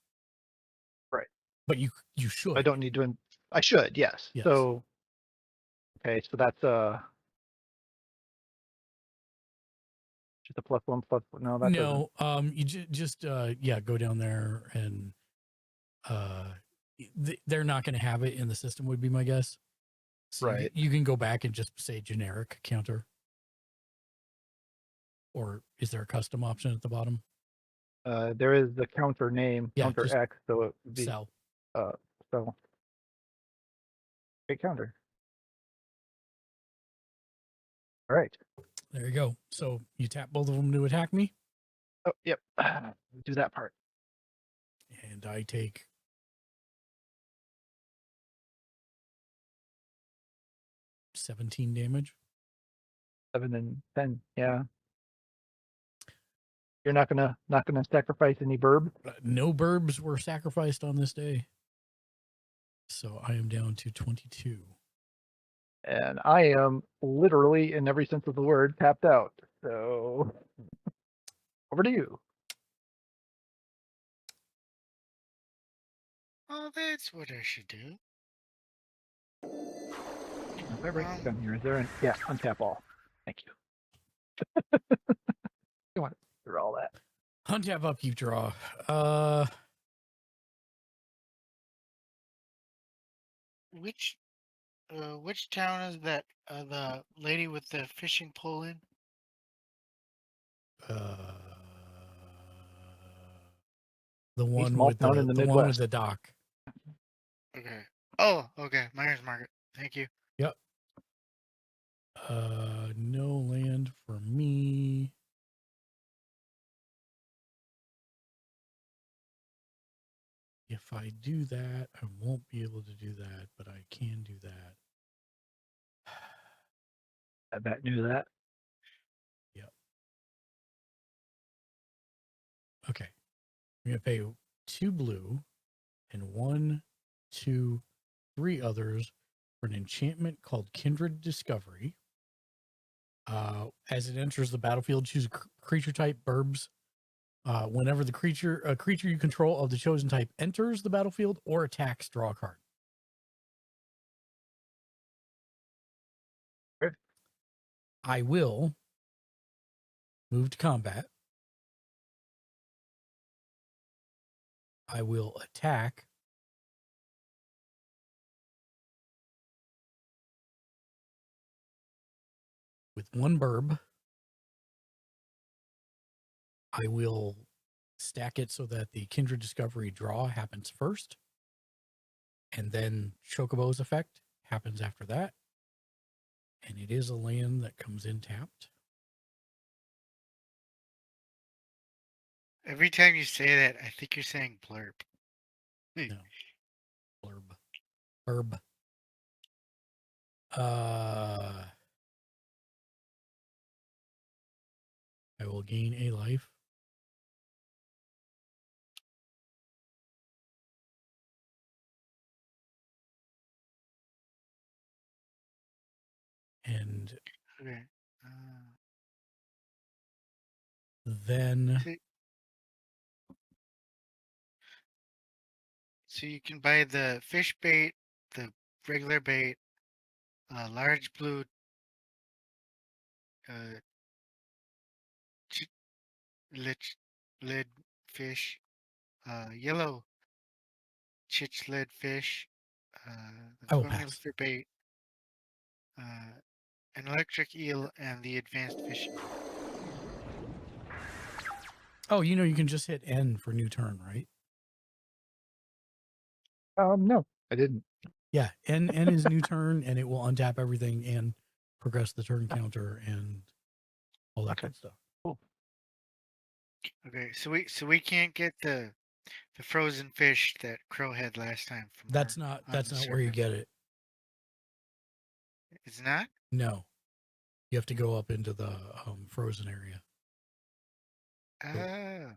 Right. But you should. I don't need to. I should. Yes. Yes. So. Okay, so that's just a +1 no, that No, you just yeah, go down there and they're not going to have it in the system would be my guess. So Right. you can go back and just say generic counter. Or is there a custom option at the bottom? there is the counter name, Yeah, counter just X, so it would be cell. so great counter. All right. There you go. So you tap both of them to attack me. Oh, yep. Do that part. And I take 17 damage. 7 and 10. Yeah. You're not gonna sacrifice any burb. No burbs were sacrificed on this day. So I am down to 22. And I am literally, in every sense of the word, tapped out. So over to you. Oh, that's what I should do. If I break this down here, is there yeah, untap all. Thank you. You want through all that. Untap, upkeep, draw. Which town is that? The lady with the fishing pole in? The one small with town in the one with Midwest. the dock. Okay. Oh, okay. Myers Market. Thank you. Yep. No land for me. If I do that, I won't be able to do that, but I can do that. I bet knew that. Yep. Okay. I'm going to pay 2 blue and 1, 2, 3 others for an enchantment called Kindred Discovery. As it enters the battlefield, choose a creature type burbs. Whenever a creature you control of the chosen type enters the battlefield or attacks, draw a card. Good. I will move to combat. I will attack with 1 burb. I will stack it so that the Kindred Discovery draw happens first. And then Chocobo's effect happens after that. And it is a land that comes in tapped. Every time you say that, I think you're saying blurb. No. Burb. I will gain a life. And Okay. then So you can buy the fish bait, the regular bait, large blue lid fish, yellow chichlid fish, the I will formula pass. for bait, an electric eel, and the advanced fishing. Oh, you can just hit N for new turn, right? No, I didn't. Yeah, N is new turn, and it will untap everything and progress the turn counter and all that Okay. good stuff. Cool. Okay, so we can't get the frozen fish that Crow had last time from That's her not on that's the not where you server. get it. It's not? No, you have to go up into the frozen area. Oh.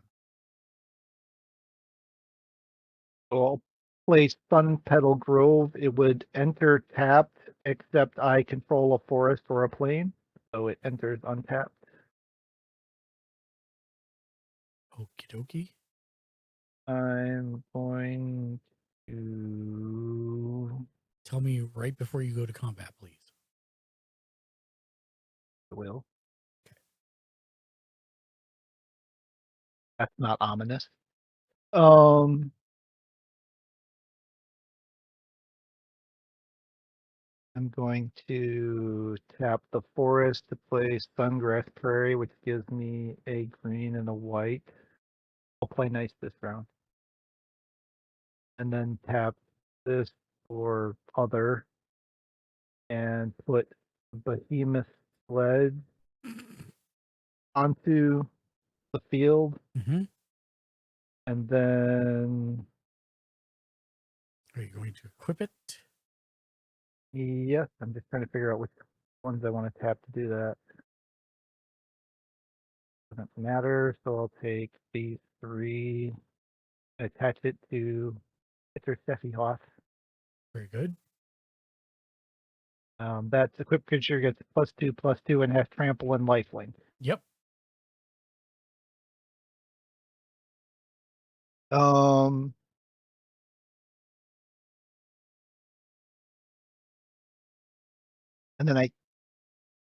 So I'll play Sun Petal Grove. It would enter tapped, except I control a forest or a plain, so it enters untapped. Okie dokie. I'm going to Tell me right before you go to combat, please. will. That's not ominous. I'm going to tap the forest to play Sungrass Prairie, which gives me a green and a white. I'll play nice this round. And then tap this for other and put Behemoth Sledge onto the field. Mm-hmm. And then, Are you going to equip it? yes, I'm just trying to figure out which ones I want to tap to do that. Doesn't matter, so I'll take these three, attach it to Steffi Hoth. Very good. That's equipped creature gets +2/+2 and has trample and lifelink. Yep. And then I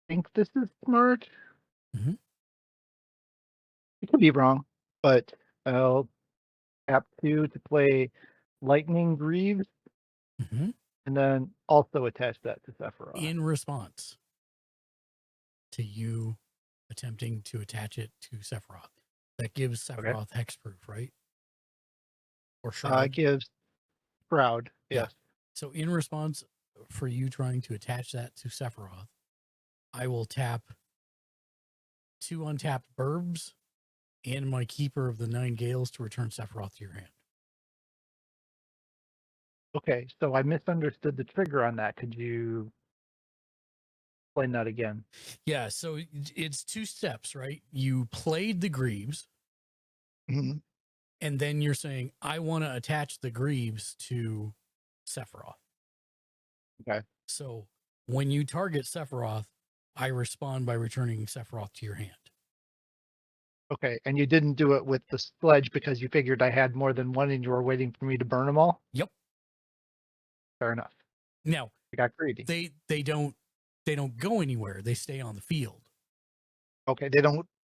think this is smart. Mhm. It could be wrong, but I'll tap 2 to play Lightning Greaves, Mm-hmm. and then also attach that to Sephiroth. In response to you attempting to attach it to Sephiroth, that gives Sephiroth hexproof, right? Or shroud. Gives Shroud, Yeah. yes. So in response for you trying to attach that to Sephiroth, I will tap 2 untapped Burbs and my Keeper of the 9 Gales to return Sephiroth to your hand. Okay, so I misunderstood the trigger on that. Could you explain that again? Yeah, so it's 2 steps, right? You played the Greaves, Mhm. and then you're saying, I want to attach the Greaves to Sephiroth. Okay. So when you target Sephiroth, I respond by returning Sephiroth to your hand. Okay, and you didn't do it with the sledge because you figured I had more than one and you were waiting for me to burn them all? Yep. Fair enough. Now, I got greedy. they don't go anywhere. They stay on the field. Okay,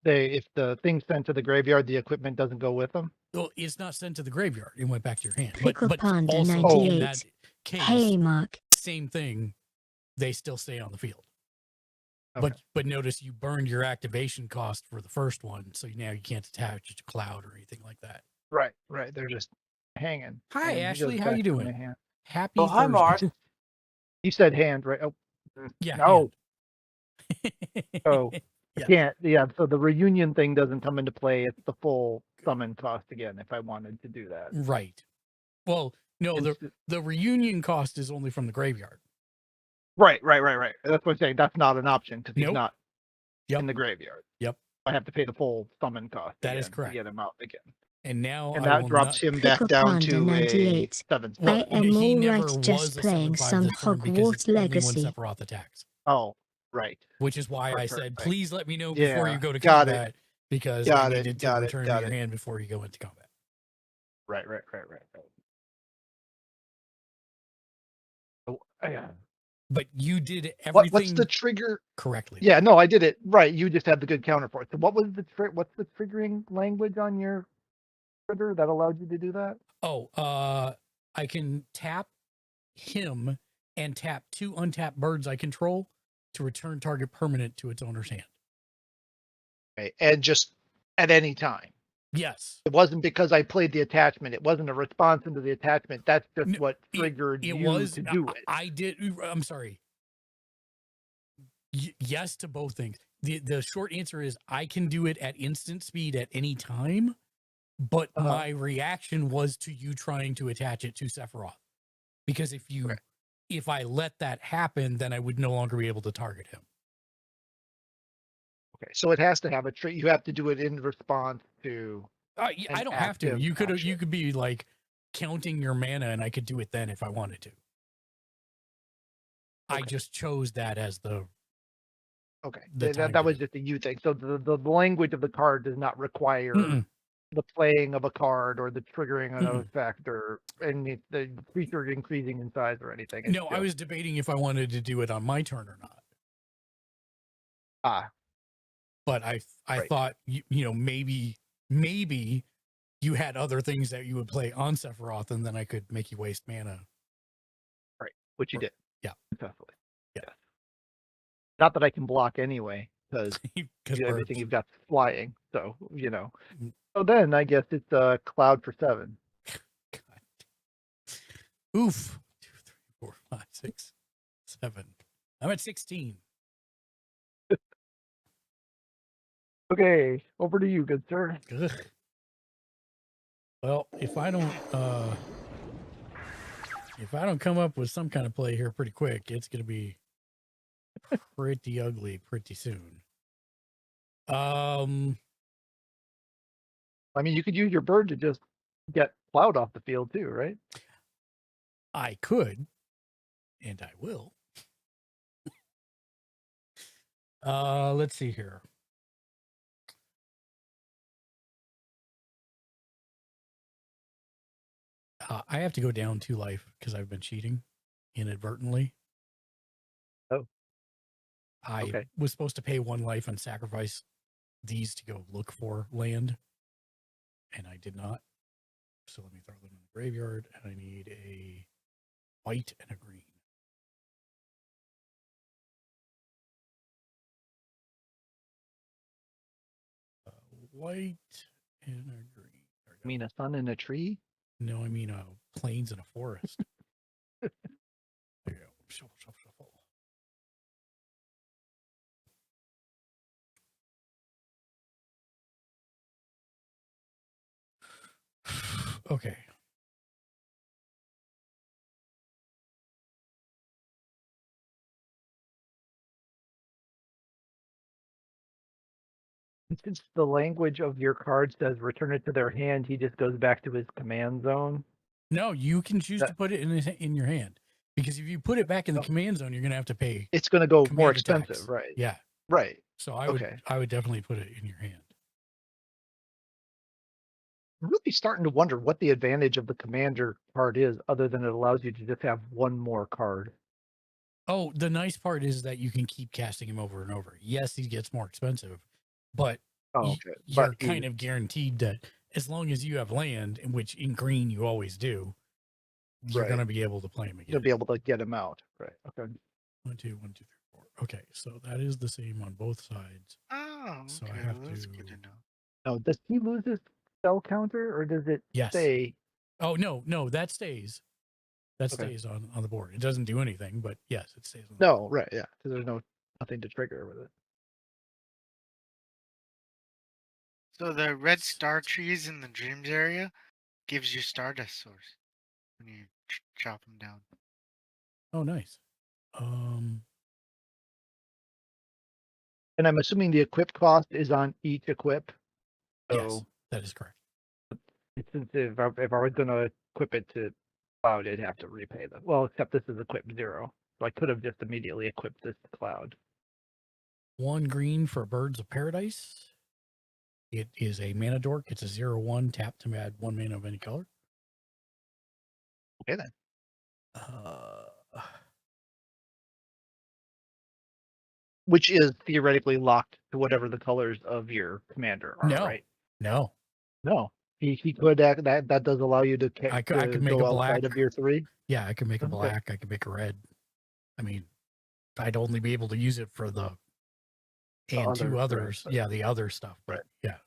if the thing's sent to the graveyard, the equipment doesn't go with them? Well, it's not sent to the graveyard. It went back to your hand. Pickle But Panda also 98. in that case, Hey, Mark. same thing. They still stay on the field. Okay. But notice you burned your activation cost for the first one, so now you can't attach it to Cloud or anything like that. Right. They're just hanging. Hi, And he Ashley. goes How back you to my doing? hand. Happy Oh, hi, Mark. Thursday. You said hand, right? Oh, Yeah. no. hand. Oh, Yeah. I can't. Yeah, so the reunion thing doesn't come into play. It's the full summon cost again if I wanted to do that. Right. Well, no, the reunion cost is only from the graveyard. Right. That's what I'm saying. That's not an option because he's Nope. not Yep. in the graveyard. Yep. I have to pay the full summon cost. That is again correct. To get him out again. And now And I that will drops not, him back Pickle down Panda to a 98. 7. Well, I am he all never right was just a playing 7/5 some this turn because Hogwarts it's only when Legacy. Sephiroth attacks. Oh, right. Which is why I Perfect, said, right. please let me know before Yeah, you go to got it. combat because Got I it, needed to got it, return got to your it. hand before you go into combat. Right. Oh, yeah. But you did everything What's the trigger? correctly. Yeah, no, I did it right. You just had the good counter for it. So what's the triggering language on your trigger that allowed you to do that? Oh, I can tap him and tap 2 untapped birds I control to return target permanent to its owner's hand. Okay. And just at any time. Yes. It wasn't because I played the attachment. It wasn't a response into the attachment. That's just what triggered it you was, to do it. I did. I'm sorry. Yes to both things. The short answer is I can do it at instant speed at any time, but my reaction was to you trying to attach it to Sephiroth. Because if I let that happen, then I would no longer be able to target him. Okay, so it has to have a trait. You have to do it in response to. I don't have to. You could be like counting your mana, and I could do it then if I wanted to. I just chose that as the. Okay, that was just a you thing. So the language of the card does not require the playing of a card or the triggering of an effect or any the creature increasing in size or anything. No, I was debating if I wanted to do it on my turn or not. But I thought maybe you had other things that you would play on Sephiroth, and then I could make you waste mana. Right, which you did. Yeah, successfully. Yeah. Yes. Not that I can block anyway, because everything you've got flying. So So then I guess it's a cloud for 7. Oof. 2, 3, 4, 5, 6, 7. I'm at 16. Okay, over to you, good sir. Ugh. Well, if I don't come up with some kind of play here pretty quick, it's gonna be pretty ugly pretty soon. I mean, you could use your bird to just get plowed off the field too, right? I could, and I will. Let's see here. I have to go down 2 life because I've been cheating inadvertently. Oh. I was supposed to pay 1 life and sacrifice these to go look for land, and I did not. So let me throw them in the graveyard, and I need a white and a green. White and a green. You mean a sun in a tree? No, I mean plains and a forest. There you go. Shuffle, shuffle, shuffle. Okay. Since the language of your card says return it to their hand, he just goes back to his command zone. No, you can choose to put it in your hand, because if you put it back in the command zone, you're going to have to pay. It's going to go more attacks. expensive, right? Yeah. Right. So I would definitely put it in your hand. I'm really starting to wonder what the advantage of the commander card is, other than it allows you to just have 1 more card. Oh, the nice part is that you can keep casting him over and over. Yes, he gets more expensive, but you're kind of guaranteed that as long as you have land, in which in green you always do, you're going to be able to play him again. You'll be able to get him out. Right. Okay. 1, 2, 1, 2, 3, 4. Okay, so that is the same on both sides. Oh, okay. So I have That's to. good to know. Now, does he lose his spell counter, or does it stay? Oh no, that stays. That stays on the board. It doesn't do anything, but yes, it stays on the board. Right, yeah, because there's nothing to trigger with it. So the red star trees in the dreams area gives you stardust source when you chop them down. Oh, nice. And I'm assuming the equip cost is on each equip. So yes, that is correct. Since if I was going to equip it to cloud, I'd have to repay them. Well, except this is equip 0, so I could have just immediately equipped this to cloud. 1 green for Birds of Paradise. It is a mana dork. It's a 0/1 tap to add 1 mana of any color. Okay then. Which is theoretically locked to whatever the colors of your commander are, right? No. he could that does allow you to, I could make go a black. outside of your 3. Yeah, I can make a Okay. black. I can make a red. I mean, I'd only be able to use it for the and two others. Right. Yeah, the other stuff. But Right. yeah.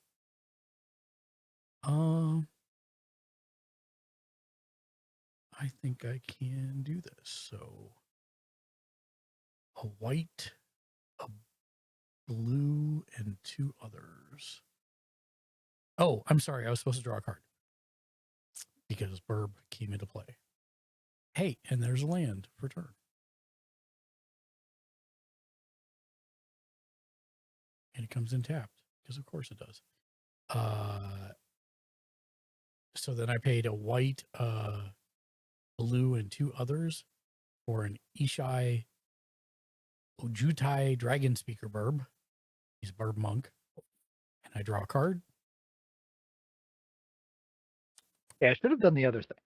I think I can do this. So a white, a blue, and 2 others. Oh, I'm sorry. I was supposed to draw a card because Burb came into play. Hey, and there's a land for turn. And it comes in tapped because of course it does. So then I paid a white, blue, and 2 others for an Ishai Ojutai Dragon Speaker Burb. He's a Burb Monk. And I draw a card. Yeah, I should have done the other thing.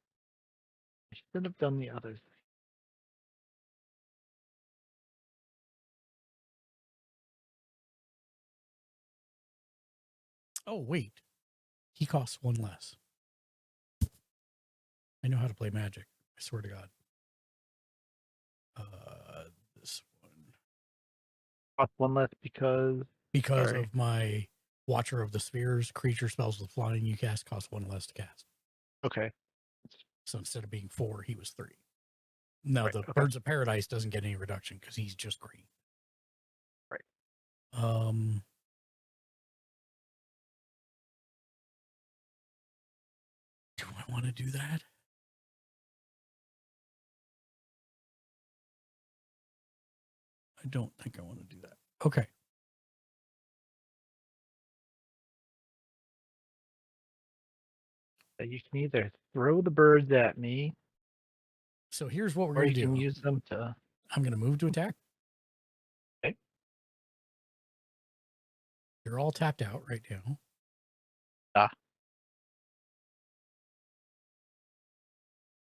I should have done the other thing. Oh, wait. He costs 1 less. I know how to play Magic. I swear to God. This one. Cost 1 less because sorry. of my Watcher of the Spheres, creature spells with flying you cast cost 1 less to cast. Okay. So instead of being 4, he was 3. No, Right, the okay. Birds of Paradise doesn't get any reduction because he's just green. Right. Do I want to do that? I don't think I want to do that. Okay. You can either throw the birds at me, So here's what we're or going you to do. can use them to. I'm going to move to attack. Okay. You're all tapped out right now.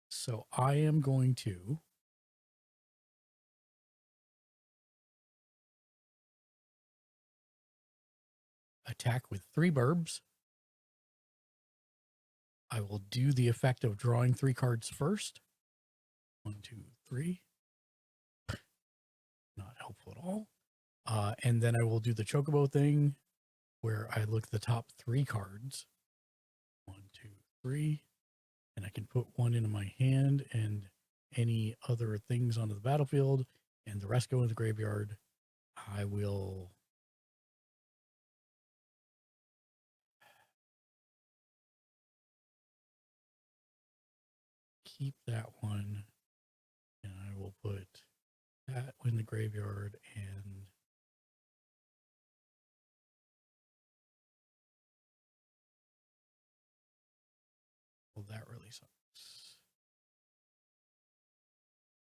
So I am going to attack with 3 burbs. I will do the effect of drawing 3 cards first. 1, 2, 3. Not helpful at all. And then I will do the chocobo thing where I look at the top 3 cards. 1, 2, 3. And I can put 1 into my hand and any other things onto the battlefield, and the rest go into the graveyard. I will keep that one, and I will put that in the graveyard, and well, that really sucks.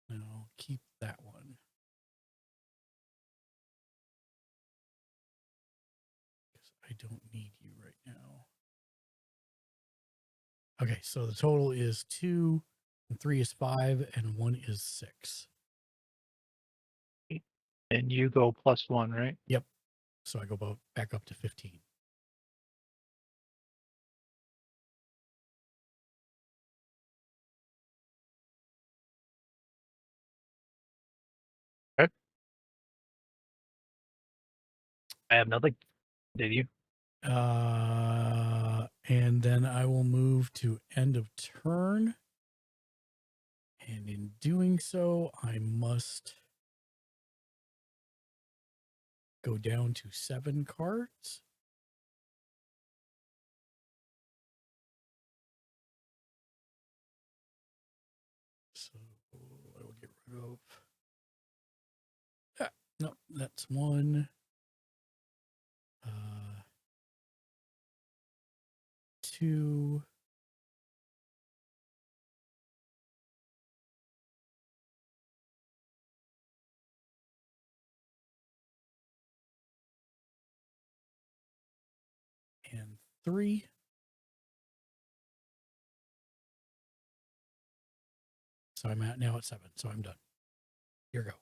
No, keep that one. Because I don't need you right now. Okay, so the total is 2, and 3 is 5, and 1 is 6. And you go +1, right? Yep. So I go back up to 15. Okay. I have nothing. Did you? And then I will move to end of turn. And in doing so, I must go down to 7 cards. So I will get rid of. No, that's 1. 2. And 3. So I'm now at 7. So I'm done. Here we go.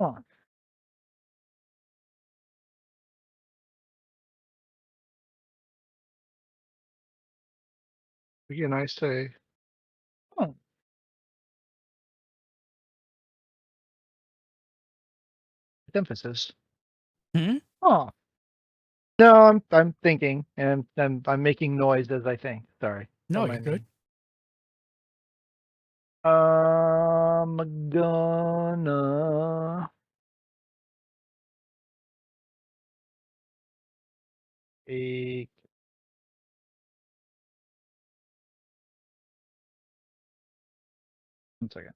Huh. Again, I say, huh. With emphasis. Hmm? Huh. No, I'm thinking, and I'm making noise as I think. Sorry. No, Don't you're mind good. me. I'm gonna take 1 second.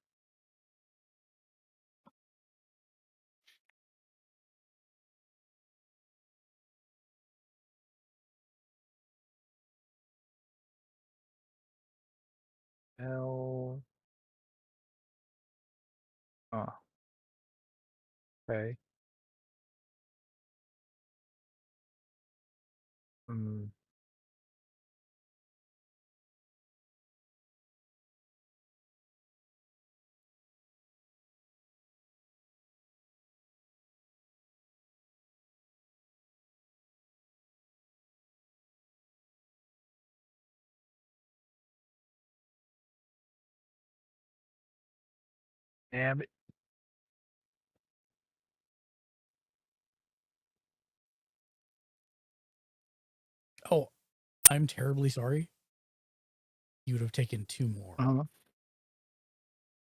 L. Oh, okay. Hmm. Damn it. Oh, I'm terribly sorry. You would have taken 2 more Uh-huh.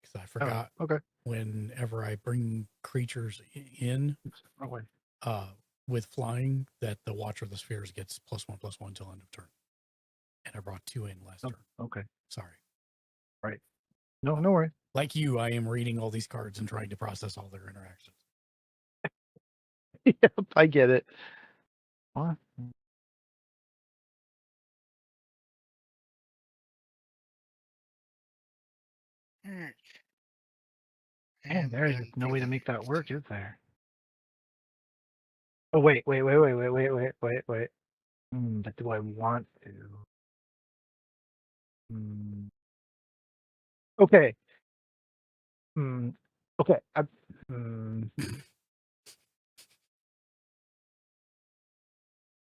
because I Oh, forgot okay. whenever I bring creatures in Oh, wait. with flying that the Watcher of the Spheres gets +1/+1 until end of turn. And I brought 2 in last Oh, turn. okay. Sorry. Right. No, no worries. Like you, I am reading all these cards and trying to process all their interactions. Yep, I get it. What? Alright. Man, And there's done just no for way to the make that night. work, is there? Oh, wait. But do I want to? Hmm. Okay. Hmm. Okay. I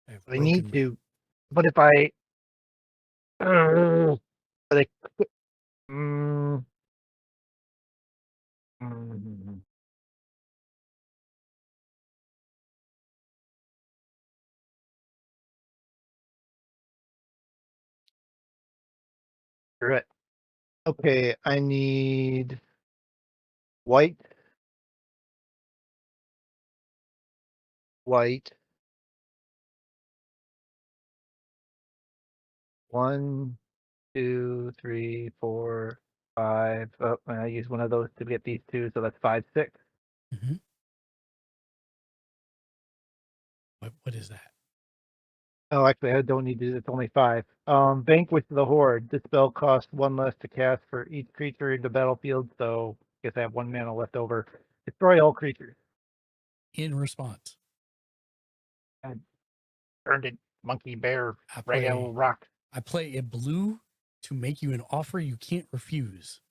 have I need broken to, but if I, but I, mm, mm, right. Okay, I need white, white, 1, 2, 3, 4, 5. Oh, and I use one of those to get these 2, so that's 5, 6. Mm-hmm. What is that? Oh, actually, I don't need to. It's only 5. Vanquish the Horde. This spell costs 1 less to cast for each creature in the battlefield, so I guess I have 1 mana left over. Destroy all creatures. In response, I earned it. Monkey, bear, I rail, rock. play a blue to make you an offer you can't refuse.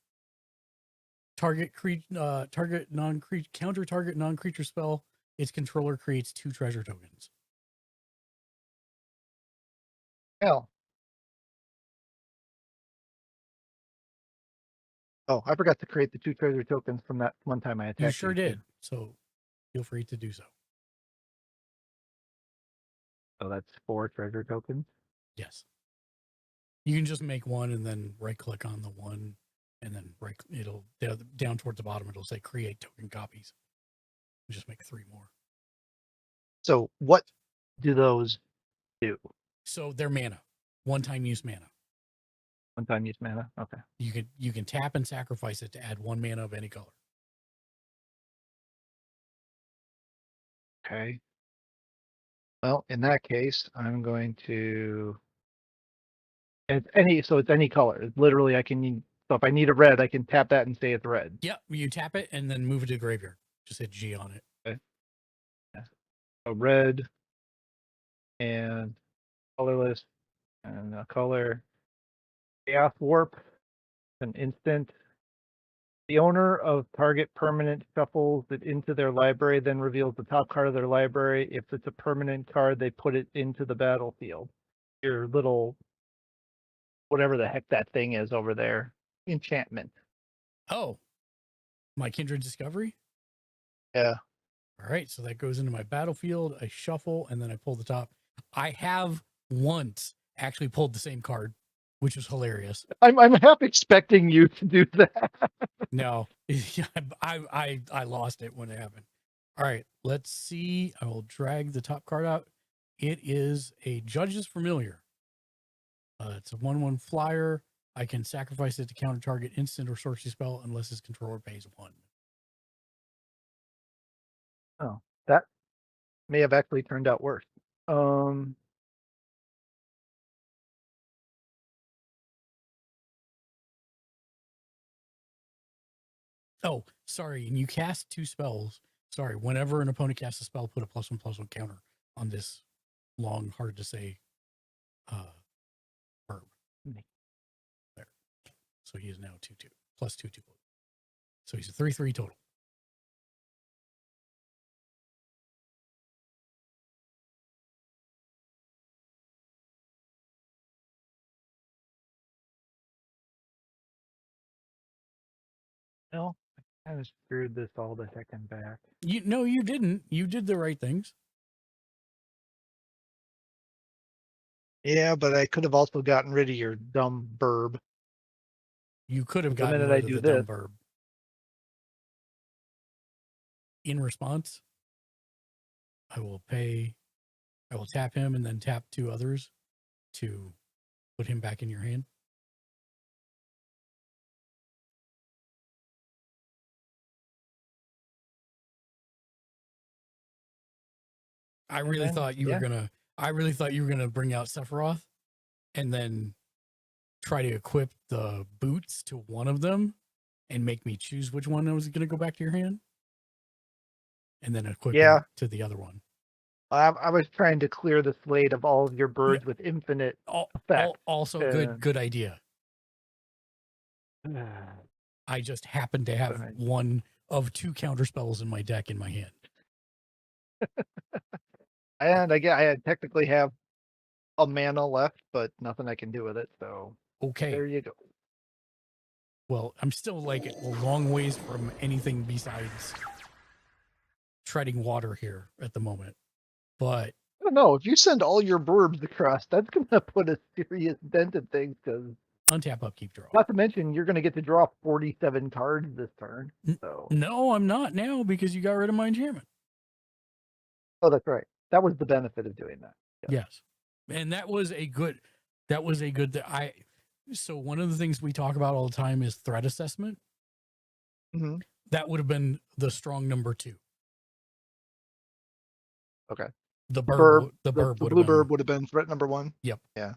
Target counter target non-creature spell. Its controller creates 2 treasure tokens. Hell. Oh, I forgot to create the 2 treasure tokens from that one time I attacked. You sure these two. did. So feel free to do so. So that's 4 treasure tokens. Yes. You can just make one and then right click on the one and then it'll down towards the bottom. It'll say create token copies. You just make 3 more. So what do those do? So they're mana, one-time use mana. One time use mana. Okay. You can tap and sacrifice it to add 1 mana of any color. Okay. Well, in that case, I'm going to. It's any color. It's literally I can. So if I need a red, I can tap that and say it's red. Yep, you tap it and then move it to the graveyard. Just hit G on it. Okay. Yeah. A red and colorless and a color. Chaos Warp, an instant. The owner of target permanent shuffles it into their library, then reveals the top card of their library. If it's a permanent card, they put it into the battlefield. Your little, whatever the heck that thing is over there, enchantment. Oh, my Kindred Discovery? Yeah. All right, so that goes into my battlefield. I shuffle, and then I pull the top. I have once actually pulled the same card, which was hilarious. I'm half expecting you to do that. No, I lost it when it happened. All right, let's see. I will drag the top card out. It is a Judge's Familiar. It's a 1/1 flyer. I can sacrifice it to counter target instant or sorcery spell unless his controller pays 1. Oh, that may have actually turned out worse. Oh, sorry. And you cast 2 spells. Sorry. Whenever an opponent casts a spell, put a +1/+1 counter on this long, hard to say verb. There. So he is now 2/2 +2/2. So he's a 3/3 total. No, I kind of screwed this all the heck and back. No, you didn't. You did the right things. Yeah, but I could have also gotten rid of your dumb burb. You could have The gotten minute I rid of do the dumb this. verb. In response, I will tap him and then tap 2 others to put him back in your hand. I really thought you were gonna bring out Sephiroth and then try to equip the boots to one of them and make me choose which one was gonna go back to your hand. And then equip him to the other one. I was trying to clear the slate of all of your birds with infinite effect. Also, good idea. I just happen to have one of 2 counter spells in my deck in my hand. And I technically have a mana left, but nothing I can do with it. So okay, there you go. Well, I'm still like a long ways from anything besides treading water here at the moment. But I don't know. If you send all your burbs across, that's going to put a serious dent in things. Because untap, upkeep, draw. Not to mention, you're going to get to draw 47 cards this turn. So no, I'm not now because you got rid of my enchantment. Oh, that's right. That was the benefit of doing that. Yes. And that was a good. So one of the things we talk about all the time is threat assessment. Mm-hmm. That would have been the strong number 2. Okay. The blue burb would have been threat number 1. Yep. Yeah.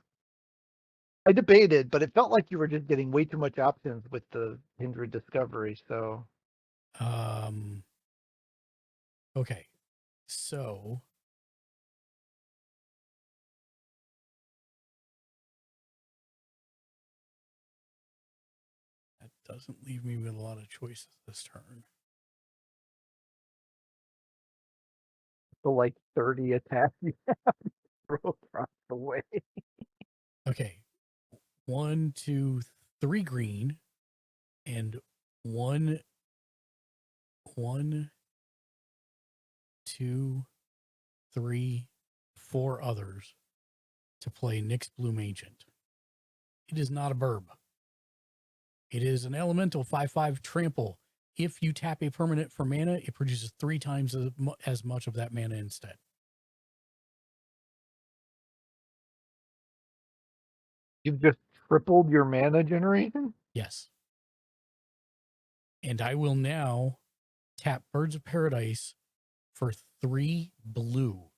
I debated, but it felt like you were just getting way too much options with the Kindred Discovery. So. Okay. So. That doesn't leave me with a lot of choices this turn. The like 30 attacks you have throw across the way. Okay. 1, 2, 3 green and 1, 2, 3, 4 others to play Nyx Bloom Ancient. It is not a burb. It is an elemental 5/5 trample. If you tap a permanent for mana, it produces 3 times as much of that mana instead. You've just tripled your mana generation? Yes. And I will now tap Birds of Paradise for 3 blue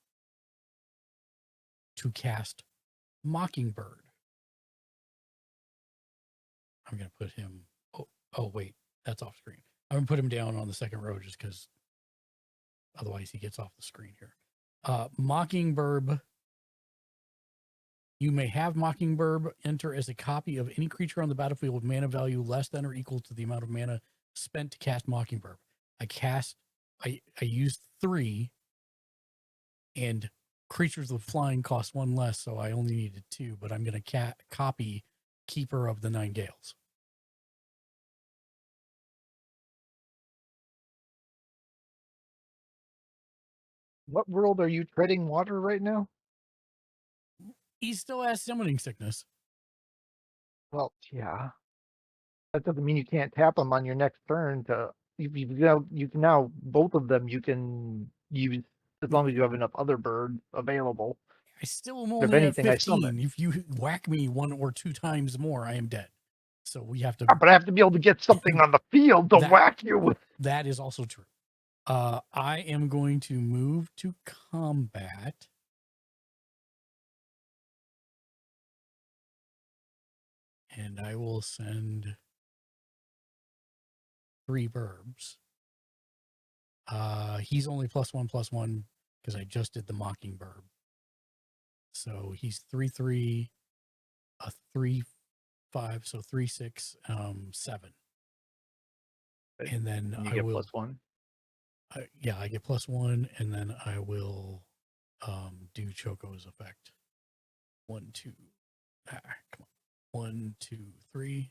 to cast Mockingbird. I'm going to put him... Oh, wait. That's off screen. I'm going to put him down on the second row just because otherwise he gets off the screen here. Mockingbird. You may have Mockingbird enter as a copy of any creature on the battlefield with mana value less than or equal to the amount of mana spent to cast Mockingbird. I used 3, and creatures with flying cost 1 less, so I only needed 2, but I'm going to copy Keeper of the Nine Gales. What world are you treading water right now? He still has summoning sickness. Well, yeah. That doesn't mean you can't tap them on your next turn to you can now both of them you can use as long as you have enough other birds available. I still am If only at anything, I 15. summon. If you whack me 1 or 2 times more, I am dead. So we have to. But I have to be able to get something on the field to whack you with. That is also true. I am going to move to combat. And I will send 3 burbs. He's only +1/+1 because I just did the Mockingbird. So he's 3/3, a 3/5, so 3/6, 7. And then You I get will +1. Yeah, I get +1, and then I will do Choco's effect. 1, 2. Come on. 1, 2, 3.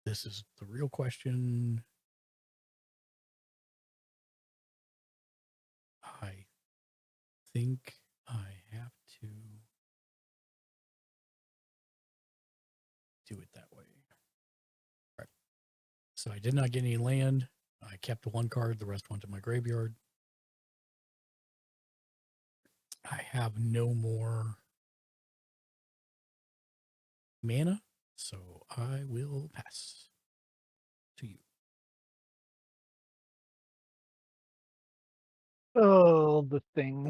This is the real question. I think I have to do it that way. All right. So I did not get any land. I kept 1 card. The rest went to my graveyard. I have no more mana, so I will pass to you. Oh, the thing.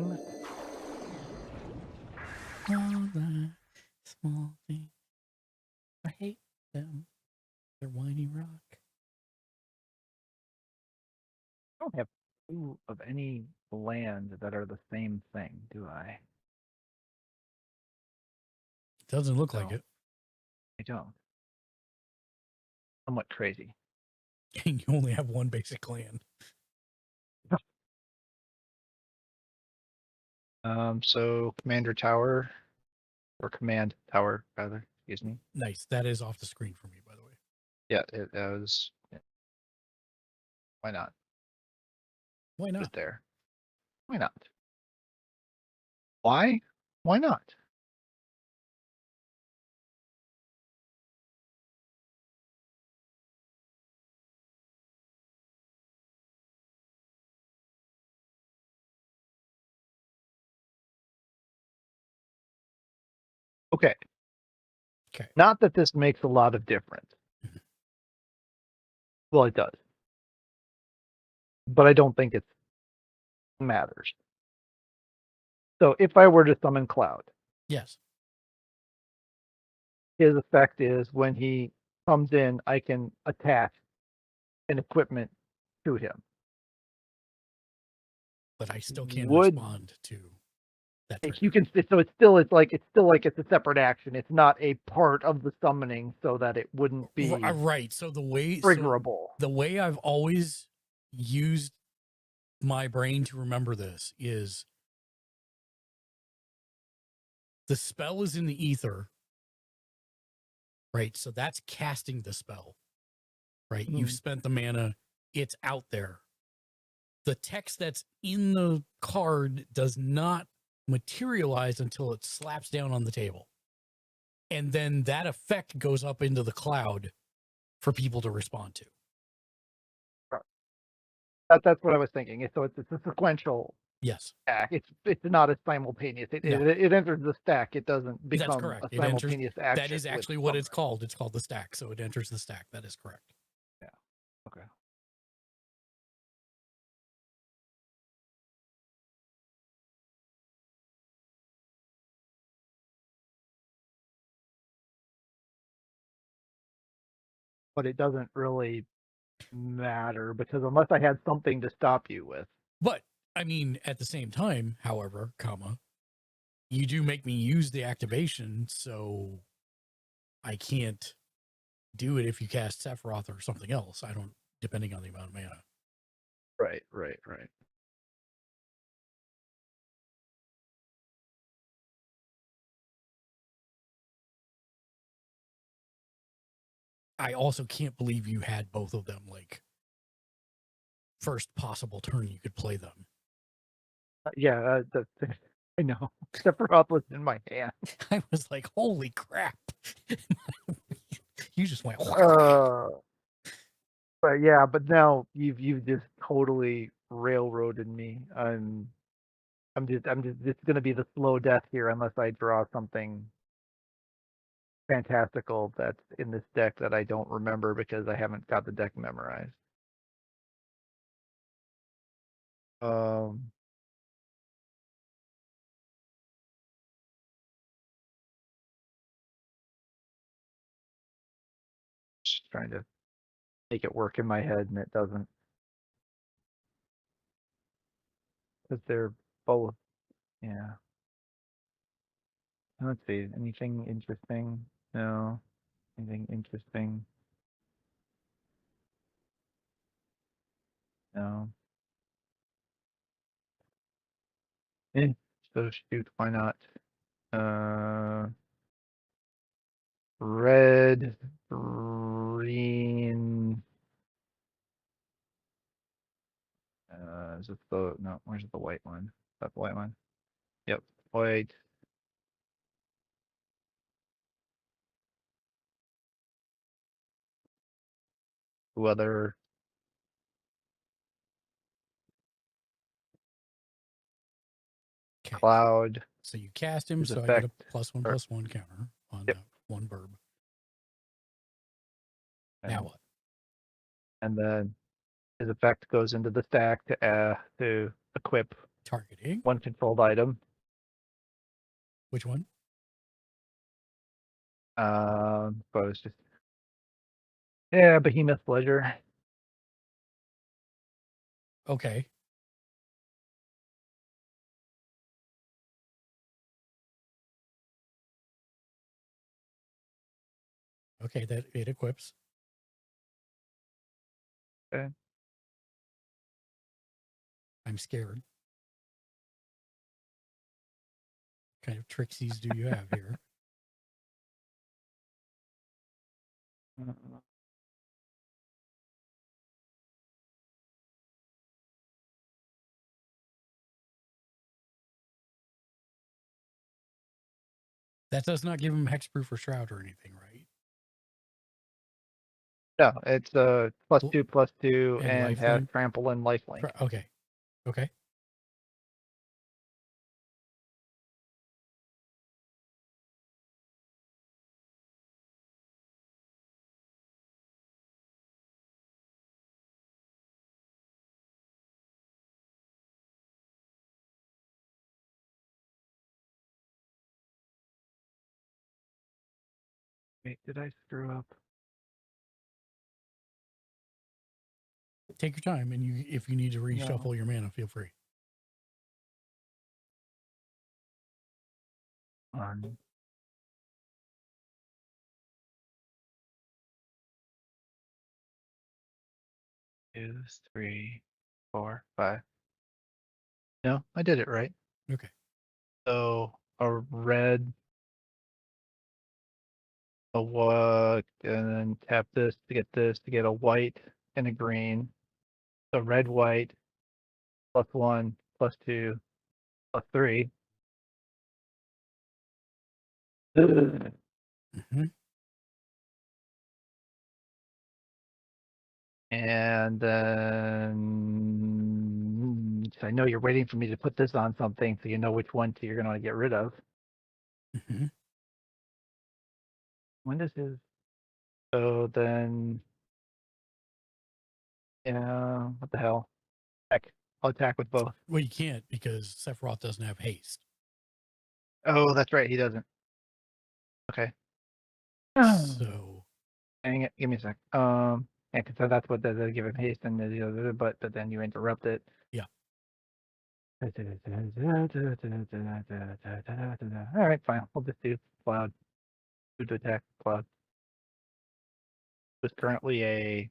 All the small things, I hate them. They're whiny rock. I don't have 2 of any land that are the same thing, do I? Doesn't look like No. it. I don't. Somewhat crazy. And you only have 1 basic land. So Commander Tower, or Command Tower, rather, excuse me. Nice. That is off the screen for me, by the way. Yeah, it was. Yeah. Why not? Why Put not? it there. Why not? Why? Why not? Okay. Okay. Not that this makes a lot of difference. Well, it does. But I don't think it matters. So if I were to summon Cloud, Yes. his effect is when he comes in, I can attach an equipment to him. But I still can't Would respond to that trigger. you can so it's still like it's a separate action. It's not a part of the summoning, so that it wouldn't be Right. So the way triggerable. The way I've always used my brain to remember this is the spell is in the ether, right? So that's casting the spell, right? You've spent the mana, it's out there. The text that's in the card does not materialize until it slaps down on the table. And then that effect goes up into the cloud for people to respond to. That's what I was thinking. So it's a sequential Yes. stack. It's not a simultaneous. It enters the stack. It doesn't become That's correct. a simultaneous action. That is actually what it's called. It's called the stack. So it enters the stack. That is correct. Yeah. Okay. But it doesn't really matter because unless I had something to stop you with. But I mean, at the same time, however, you do make me use the activation, so I can't do it if you cast Sephiroth or something else. I don't, depending on the amount of mana. Right. I also can't believe you had both of them like first possible turn you could play them. Yeah, I know. Sephiroth was in my hand. I was like, holy crap. You just went. But yeah, but now you've just totally railroaded me. I'm just it's gonna be the slow death here unless I draw something fantastical that's in this deck that I don't remember because I haven't got the deck memorized. Just trying to make it work in my head and it doesn't. Because they're both, yeah. Let's see, anything interesting? No. Anything interesting? No. So shoot, why not? Red, green. Is it the no? Where's the white one? That white one. Yep, white. Weather. Okay. Cloud. So you cast him, His so I get a effect, +1/+1 counter on Yep. that one burb. And, Now what? and then his effect goes into the stack to equip Targeting. one controlled item. Which one? But it's just Behemoth Pleasure. Okay. Okay, that it equips. Okay. I'm scared. What kind of trixies do you have here? That does not give him hexproof or shroud or anything, right? No, it's +2/+2 And and has lifelink? trample and lifelink. Okay. Okay. Wait, did I screw up? Take your time, and if you need to reshuffle your mana, feel free. 1, 2, 3, 4, 5. No, I did it right. Okay. So a red, a what, and then tap this to get a white and a green. So red, white, +1, +2, +3. Mm-hmm. And then I know you're waiting for me to put this on something so you know which one you're going to get rid of. Mm-hmm. When does his? So then, yeah, what the hell? Heck, I'll attack with both. Well, you can't because Sephiroth doesn't have haste. Oh, that's right, he doesn't. Okay. So Hang it, give me a sec. Yeah, because that's what they give him haste and but then you interrupt it. Yeah. All right, fine. We'll just do cloud. To attack cloud. It's currently a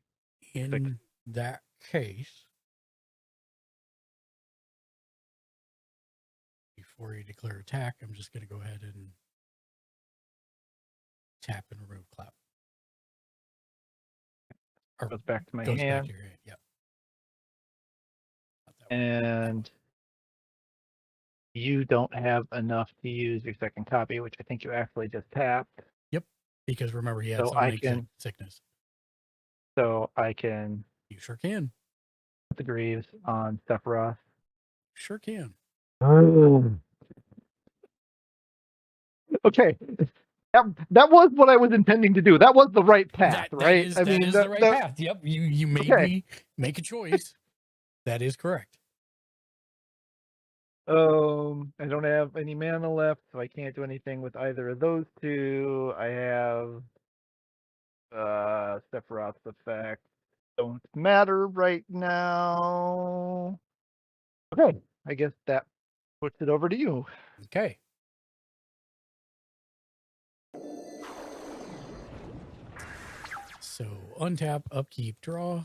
In that case, before you declare attack, I'm just going to go ahead and tap and remove cloud. Or goes back to my goes back hand. to your hand. Yep. And you don't have enough to use your second copy, which I think you actually just tapped. Yep. Because remember, he had So I summoning can- sickness. So I can You sure can. put the Greaves on Sephiroth. Sure can. Okay. That was what I was intending to do. That was the right path, right? That is the right path. Yep. You made Okay. me make a choice. That is correct. I don't have any mana left, so I can't do anything with either of those two. I have Sephiroth's effect. Don't matter right now. Okay, I guess that puts it over to you. Okay. So untap, upkeep, draw.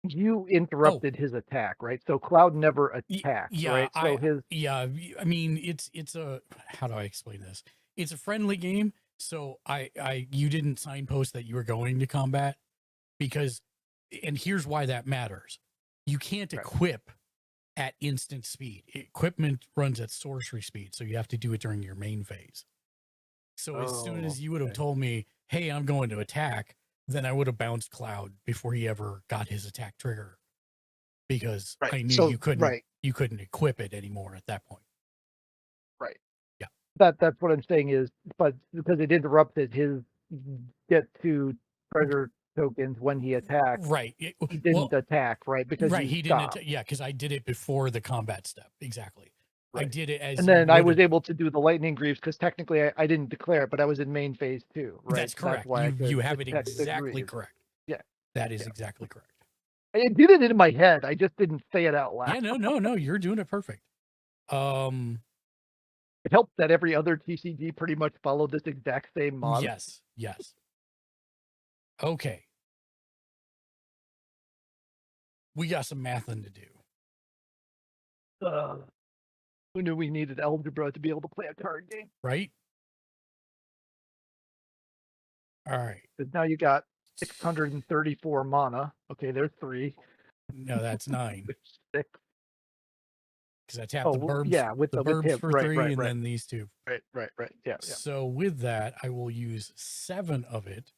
You interrupted his attack, right? So Cloud never attacked, Yeah, right? So I mean, it's a, how do I explain this? It's a friendly game, so you didn't signpost that you were going to combat because, and here's why that matters. You can't equip at instant speed. Equipment runs at sorcery speed, so you have to do it during your main phase. So as soon as you would have told me, "Hey, I'm going to attack," then I would have bounced Cloud before he ever got his attack trigger, because I knew you couldn't equip it anymore at that point. Right. Yeah. That's what I'm saying is, but because it interrupted his get to treasure tokens when he attacked. Right. He didn't attack, right? Because he didn't. Yeah, because I did it before the combat step. Exactly. Right. I did it as, and then I was able to do the lightning greaves because technically I didn't declare it, but I was in main phase too, right? That's correct. You have it exactly correct. Yeah. That is exactly correct. I did it in my head. I just didn't say it out loud. Yeah, no, you're doing it perfect. It helped that every other TCG pretty much followed this exact same model. Yes. Okay. We got some mathing to do. Who knew we needed algebra to be able to play a card game? Right? All right. Because now you got 634 mana. Okay, there's 3. No, that's 9. 6. Because I tapped the burbs. Yeah, with the burbs for 3, and then these 2. Right. Yeah. So with that, I will use 7 of it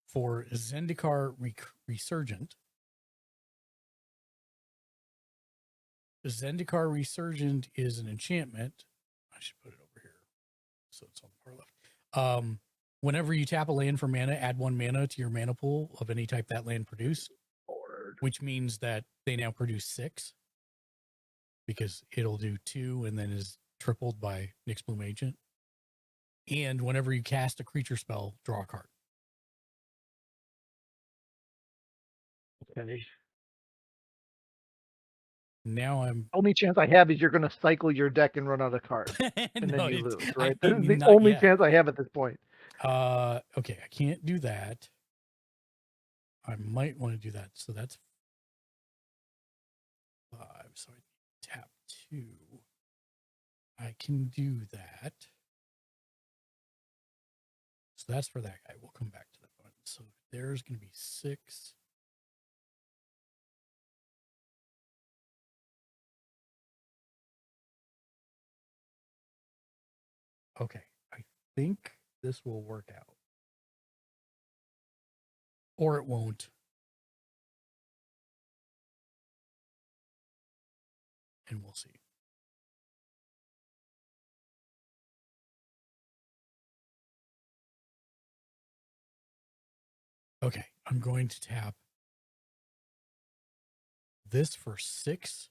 for Zendikar Resurgent. Zendikar Resurgent is an enchantment. I should put it over here so it's on the far left. Whenever you tap a land for mana, add 1 mana to your mana pool of any type that land produced, which means that they now produce 6 because it'll do 2 and then is tripled by Nyx Bloom Agent. And whenever you cast a creature spell, draw a card. Okay. Now only chance I have is you're going to cycle your deck and run out of cards, and No, then you lose. Right? This is the not only yet. chance I have at this point. Okay, I can't do that. I might want to do that. So that's 5. So I tap 2. I can do that. So that's for that guy. We'll come back to that one. So there's going to be 6. Okay, I think this will work out. Or it won't. And we'll see. Okay, I'm going to tap this for 6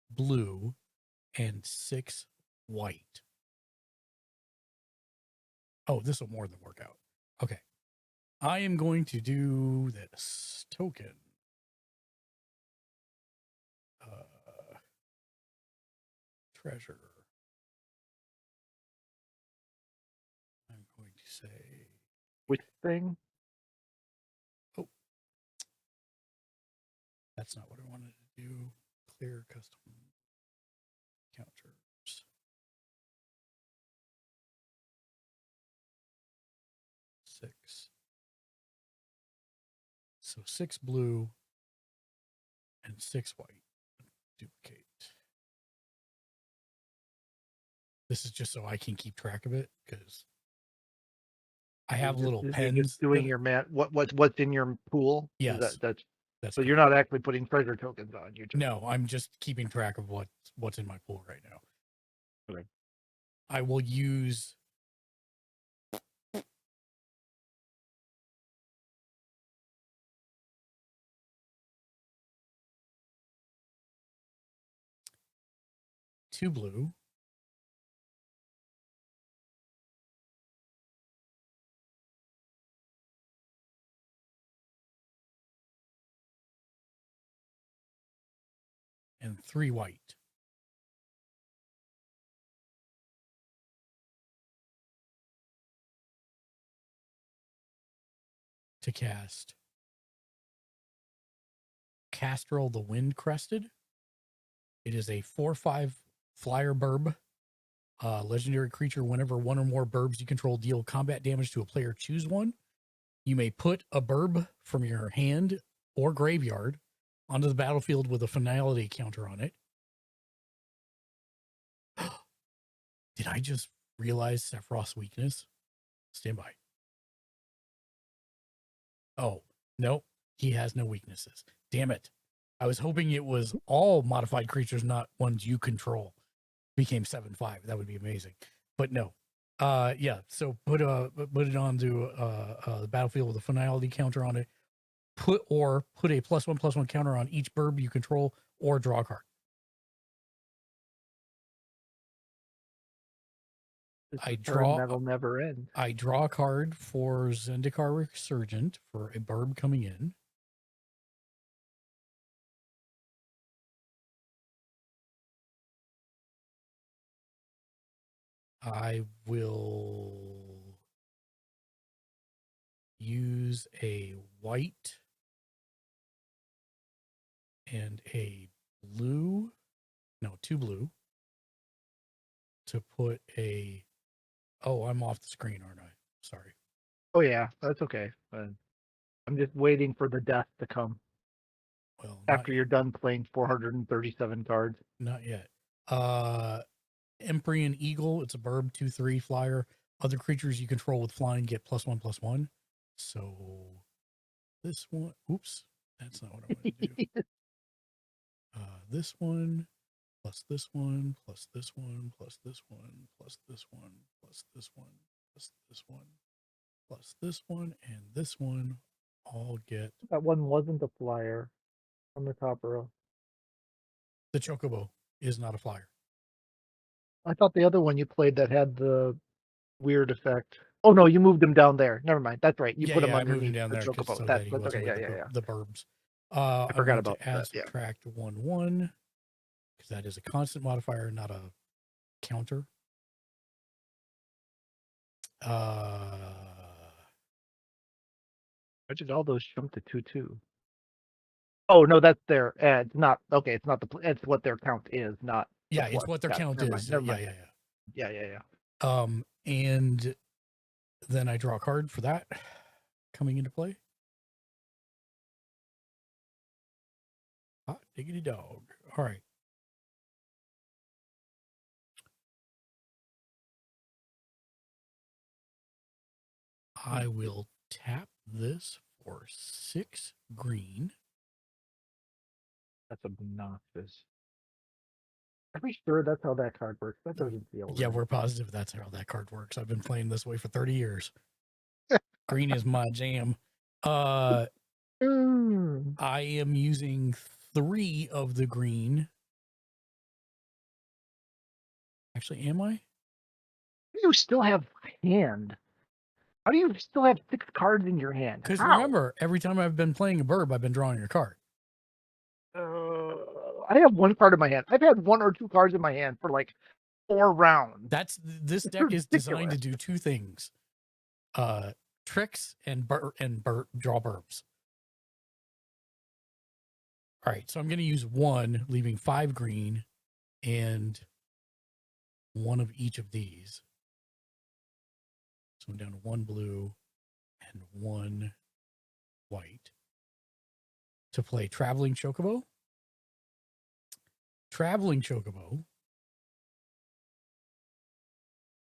blue and 6 white. Oh, this will more than work out. Okay. I am going to do this token. Treasure. I'm going to say, Which thing? oh, that's not what I wanted to do. Clear custom counters. 6. So 6 blue and 6 white. Duplicate. This is just so I can keep track of it because I have little You're pens. just doing your what's in your pool. Yes, That's that's so you're not actually putting treasure tokens on. You're just, no, I'm just keeping track of what's in my pool right now. Okay. I will use two blue. And 3 white. To cast Castrel the Wind Crested. It is a 4/5 flyer burb. Legendary creature. Whenever one or more burbs you control deal combat damage to a player, choose one. You may put a burb from your hand or graveyard onto the battlefield with a finality counter on it. Did I just realize Sephiroth's weakness? Stand by. Oh, no, he has no weaknesses. Damn it. I was hoping it was all modified creatures, not ones you control. Became 7/5. That would be amazing. But no. Yeah, so put it onto the battlefield with a finality counter on it. Put a +1/+1 counter on each burb you control, or draw a card. that'll never end. I draw a card for Zendikar Resurgent for a burb coming in. I will use a white and a blue, no, 2 blue, to put a, oh, I'm off the screen, aren't I? Sorry. Oh yeah, that's okay. I'm just waiting for the death to come. Well, after you're done playing 437 cards. Not yet. Empryon Eagle, it's a burb 2/3 flyer. Other creatures you control with flying get +1/+1. So this one, oops, that's not what I want to do. This one, plus this one, plus this one, plus this one, plus this one, plus this one, plus this one, plus this one, and this one all get. That one wasn't a flyer on the top row. The Chocobo is not a flyer. I thought the other one you played that had the weird effect. Oh no, you moved him down there. Never mind. That's right. You put him underneath moving down the there Chocobo. so That's that he wasn't okay. with the burbs. I forgot about that. Subtract 1/1 because that is a constant modifier, not a counter. Why did all those jump to 2/2? Oh no, that's their. It's not okay. It's not the. It's what their count is, not. Yeah, it's what their count is. Yeah. And then I draw a card for that coming into play. Hot diggity dog. All right. I will tap this for 6 green. That's obnoxious. Are we sure that's how that card works? That doesn't feel Yeah, right. we're positive that's how that card works. I've been playing this way for 30 years. Green is my jam. I am using 3 of the green. Actually, am I? You still have hand. How do you still have 6 cards in your hand? Because How? remember, every time I've been playing a burb, I've been drawing a card. I have 1 card in my hand. I've had 1 or 2 cards in my hand for like 4 rounds. This deck is designed to do 2 things: tricks and draw burbs. All right, so I'm going to use 1, leaving 5 green and 1 of each of these. So I'm down to 1 blue and 1 white to play Traveling Chocobo. Traveling Chocobo.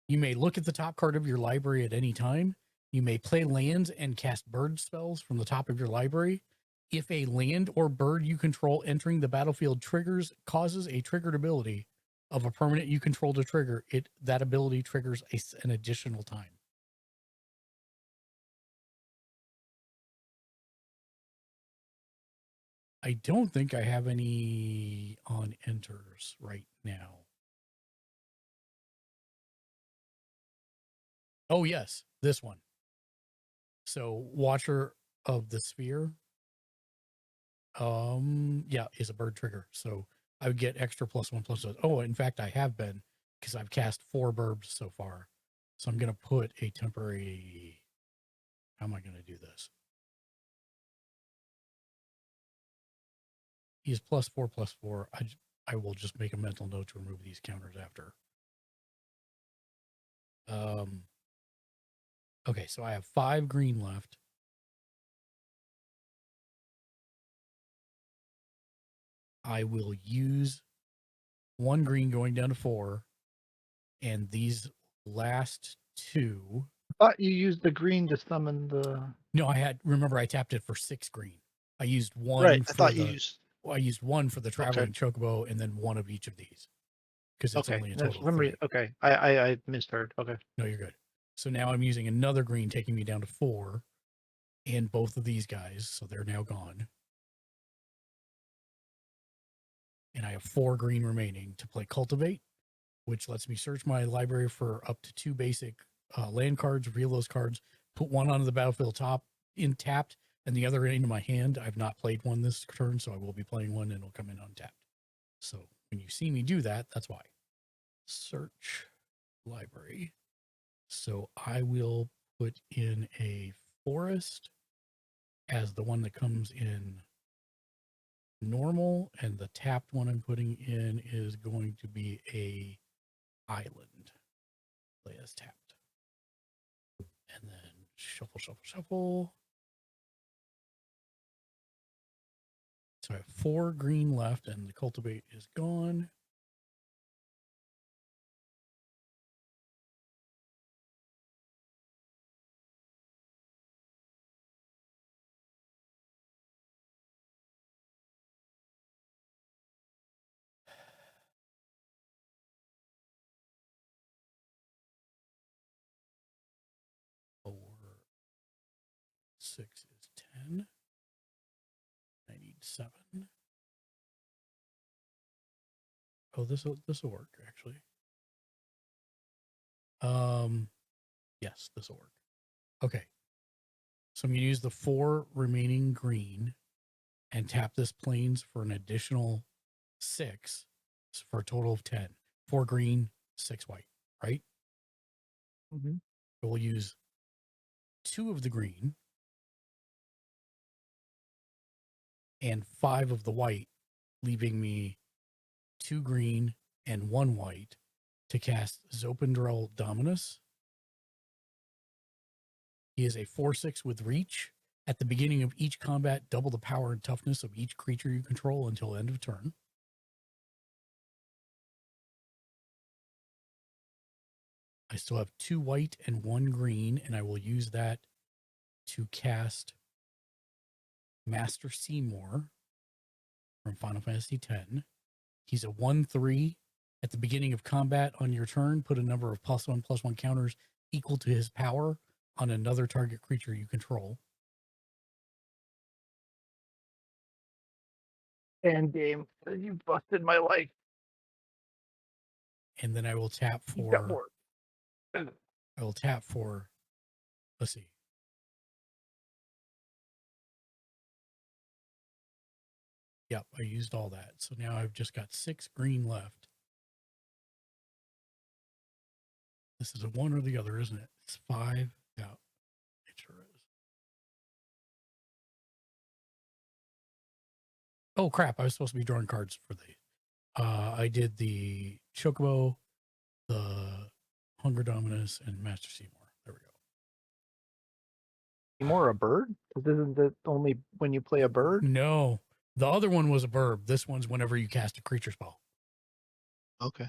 You may look at the top card of your library at any time. You may play lands and cast bird spells from the top of your library. If a land or bird you control entering the battlefield causes a triggered ability of a permanent you control to trigger, that ability triggers an additional time. I don't think I have any on enters right now. Oh, yes, this one. So Watcher of the Sphere. Yeah, is a bird trigger. So I would get extra +1/+1. Oh, in fact, I have been, because I've cast 4 burbs so far. So I'm going to put a temporary. How am I going to do this? He's +4/+4. I will just make a mental note to remove these counters after. Okay, so I have 5 green left. I will use 1 green going down to 4, and these last 2. I thought you used the green to summon the. No, remember I tapped it for 6 green. I used 1 Right. I for thought the. you used. I used 1 for the Traveling Chocobo, and then 1 of each of these, because it's Okay. only a That's total of 3. okay. I misheard. Okay. No, you're good. So now I'm using another green, taking me down to 4, and both of these guys, so they're now gone. And I have 4 green remaining to play Cultivate, which lets me search my library for up to 2 basic land cards, reveal those cards, put 1 onto the battlefield top in tapped, and the other into my hand. I've not played 1 this turn, so I will be playing 1, and it'll come in untapped. So when you see me do that, that's why. Search library. So I will put in a forest as the one that comes in normal, and the tapped one I'm putting in is going to be a island. Play as tapped. And then shuffle, shuffle, shuffle. So I have 4 green left, and the cultivate is gone. Four, 6 is 10. I need 7. Oh, this will work actually. Yes, this will work. Okay. So I'm going to use the 4 remaining green and tap this plains for an additional 6 for a total of 10. 4 green, 6 white, right? Mm-hmm. So we'll use 2 of the green and 5 of the white, leaving me 2 green and 1 white to cast Zopendrel Dominus. He is a 4/6 with reach. At the beginning of each combat, double the power and toughness of each creature you control until end of turn. I still have 2 white and 1 green, and I will use that to cast Master Seymour from Final Fantasy X. He's a 1/3. At the beginning of combat on your turn, put a number of +1/+1 counters equal to his power on another target creature you control. End game. You busted my life. And then I will tap You got for. more. I will tap for. Let's see. Yep, I used all that. So now I've just got 6 green left. This is a 1 or the other, isn't it? It's 5. Yeah, it sure is. Oh crap! I was supposed to be drawing cards for the. I did the Chocobo, the Hunger Dominus, and Master Seymour. There we go. More a bird? This isn't the only when you play a bird. No, the other one was a burb. This one's whenever you cast a creature spell. Okay.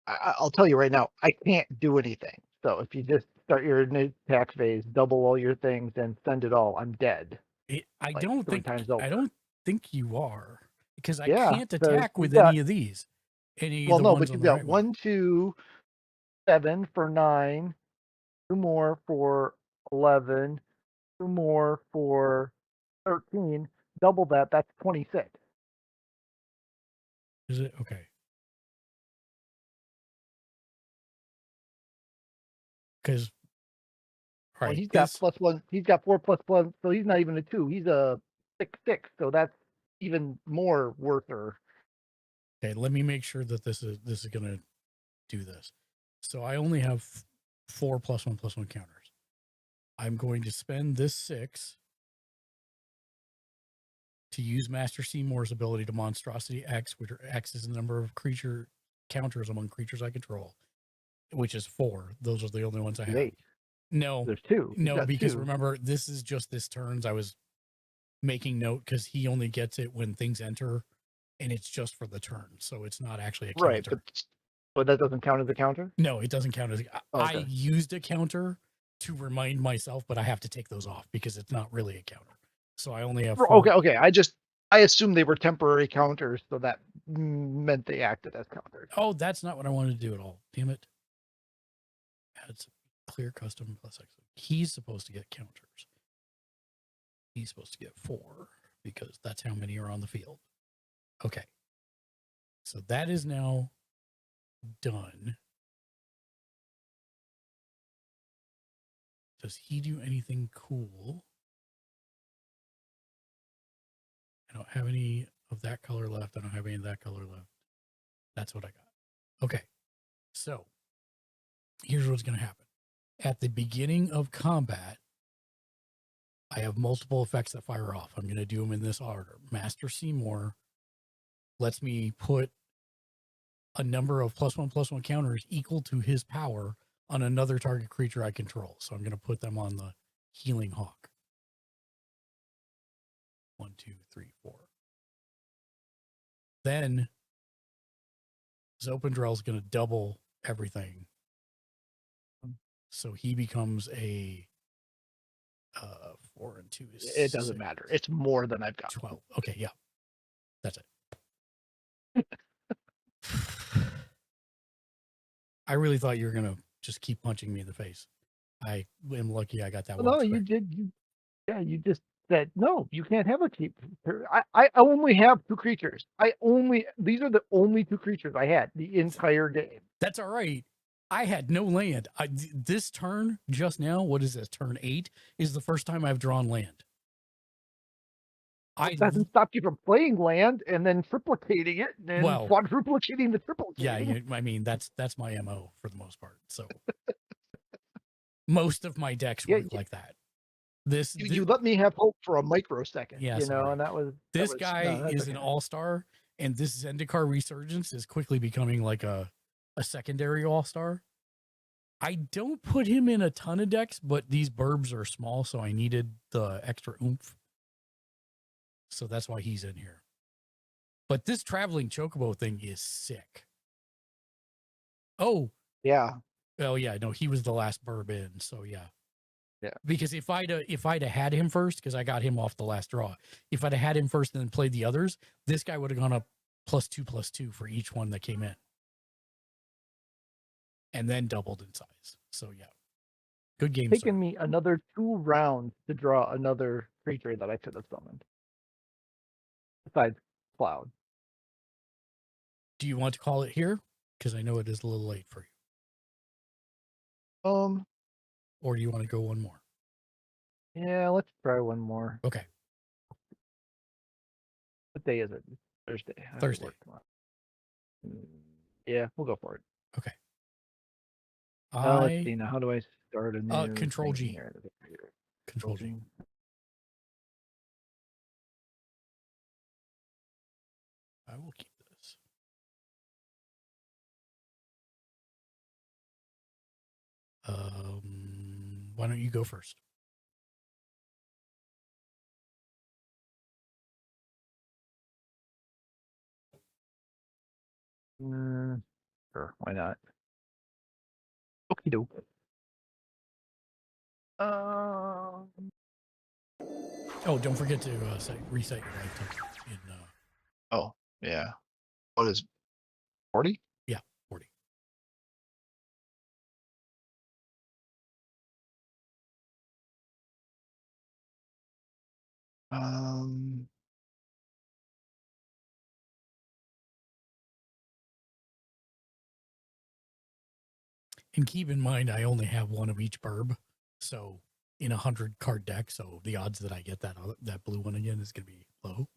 I'll tell you right now, I can't do anything. So if you just start your new attack phase, double all your things, and send it all, I'm dead. I Like, don't 3 think times over. I don't think you are, because I Yeah, can't 'cause attack you with got- any of these. Any Well, of the no, ones but on you've the got right one. 1, 2, 7 for 9, 2 more for 11, 2 more for 13. Double that, that's 26. Is it okay? Because Well, right, he's got this +1. He's got 4+1, so he's not even a 2. He's a 6/6. So that's even more worther. okay. Let me make sure that this is gonna do this. So I only have 4 +1/+1 counters. I'm going to spend this 6 to use Master Seymour's ability to Monstrosity X, which X is the number of creature counters among creatures I control, which is 4. Those are the only ones I have. 8. No, There's 2. He's no, got because 2. remember, this is just this turns. I was making note because he only gets it when things enter, and it's just for the turn, so it's not actually a Right, counter. but that doesn't count as a counter. No, it doesn't count as. I Okay. used a counter to remind myself, but I have to take those off because it's not really a counter. So I only have 4. Okay. I assumed they were temporary counters, so that meant they acted as counters. Oh, that's not what I wanted to do at all. Damn it. Add clear custom +X. He's supposed to get counters. He's supposed to get 4 because that's how many are on the field. Okay. So that is now done. Does he do anything cool? I don't have any of that color left. I don't have any of that color left. That's what I got. Okay. So here's what's going to happen. At the beginning of combat, I have multiple effects that fire off. I'm going to do them in this order. Master Seymour lets me put a number of +1/+1 counters equal to his power on another target creature I control. So I'm going to put them on the Healing Hawk. 1, 2, 3, 4. Then Zopandrel is going to double everything. So he becomes a 4 and 2 is It doesn't 6, matter. It's more than I've got. 12. Okay, yeah. That's it. I really thought you were going to just keep punching me in the face. I am lucky I got that one. No, you did. You just said, no, you can't have a keep. I only have 2 creatures. These are the only 2 creatures I had the entire game. That's all right. I had no land. This turn just now, what is this? Turn 8 is the first time I've drawn land. It doesn't stop you from playing land and then triplicating it and Well, quadruplicating the triplicating. Yeah, I mean that's my MO for the most part. So most of my decks work like that. You let me have hope for a microsecond. Yeah, and that was this guy is an all-star, and this Zendikar Resurgence is quickly becoming like a secondary all-star. I don't put him in a ton of decks, but these burbs are small, so I needed the extra oomph. So that's why he's in here. But this traveling chocobo thing is sick. Oh. Yeah. Oh yeah, no, he was the last burb in, so yeah. Yeah. Because if I'd had him first, because I got him off the last draw, if I'd had him first and then played the others, this guy would have gone up +2/+2 for each one that came in. And then doubled in size. So yeah. Good game, taken sir. me another 2 rounds to draw another creature that I could have summoned. Besides Cloud. Do you want to call it here? Because I know it is a little late for you. Or do you want to go one more? Yeah, let's try one more. Okay. What day is it? Thursday. I have to Thursday. work tomorrow. Yeah, we'll go for it. Okay. Let's see now. How do I start a new Control thing G. here? Control G. I will keep this. Why don't you go first? Sure, why not? Okie doke. Oh, don't forget to reset your life token in Oh, yeah. What is 40? Yeah, 40. And keep in mind, I only have one of each burb, so in a 100 card deck, so the odds that I get that blue one again is going to be low.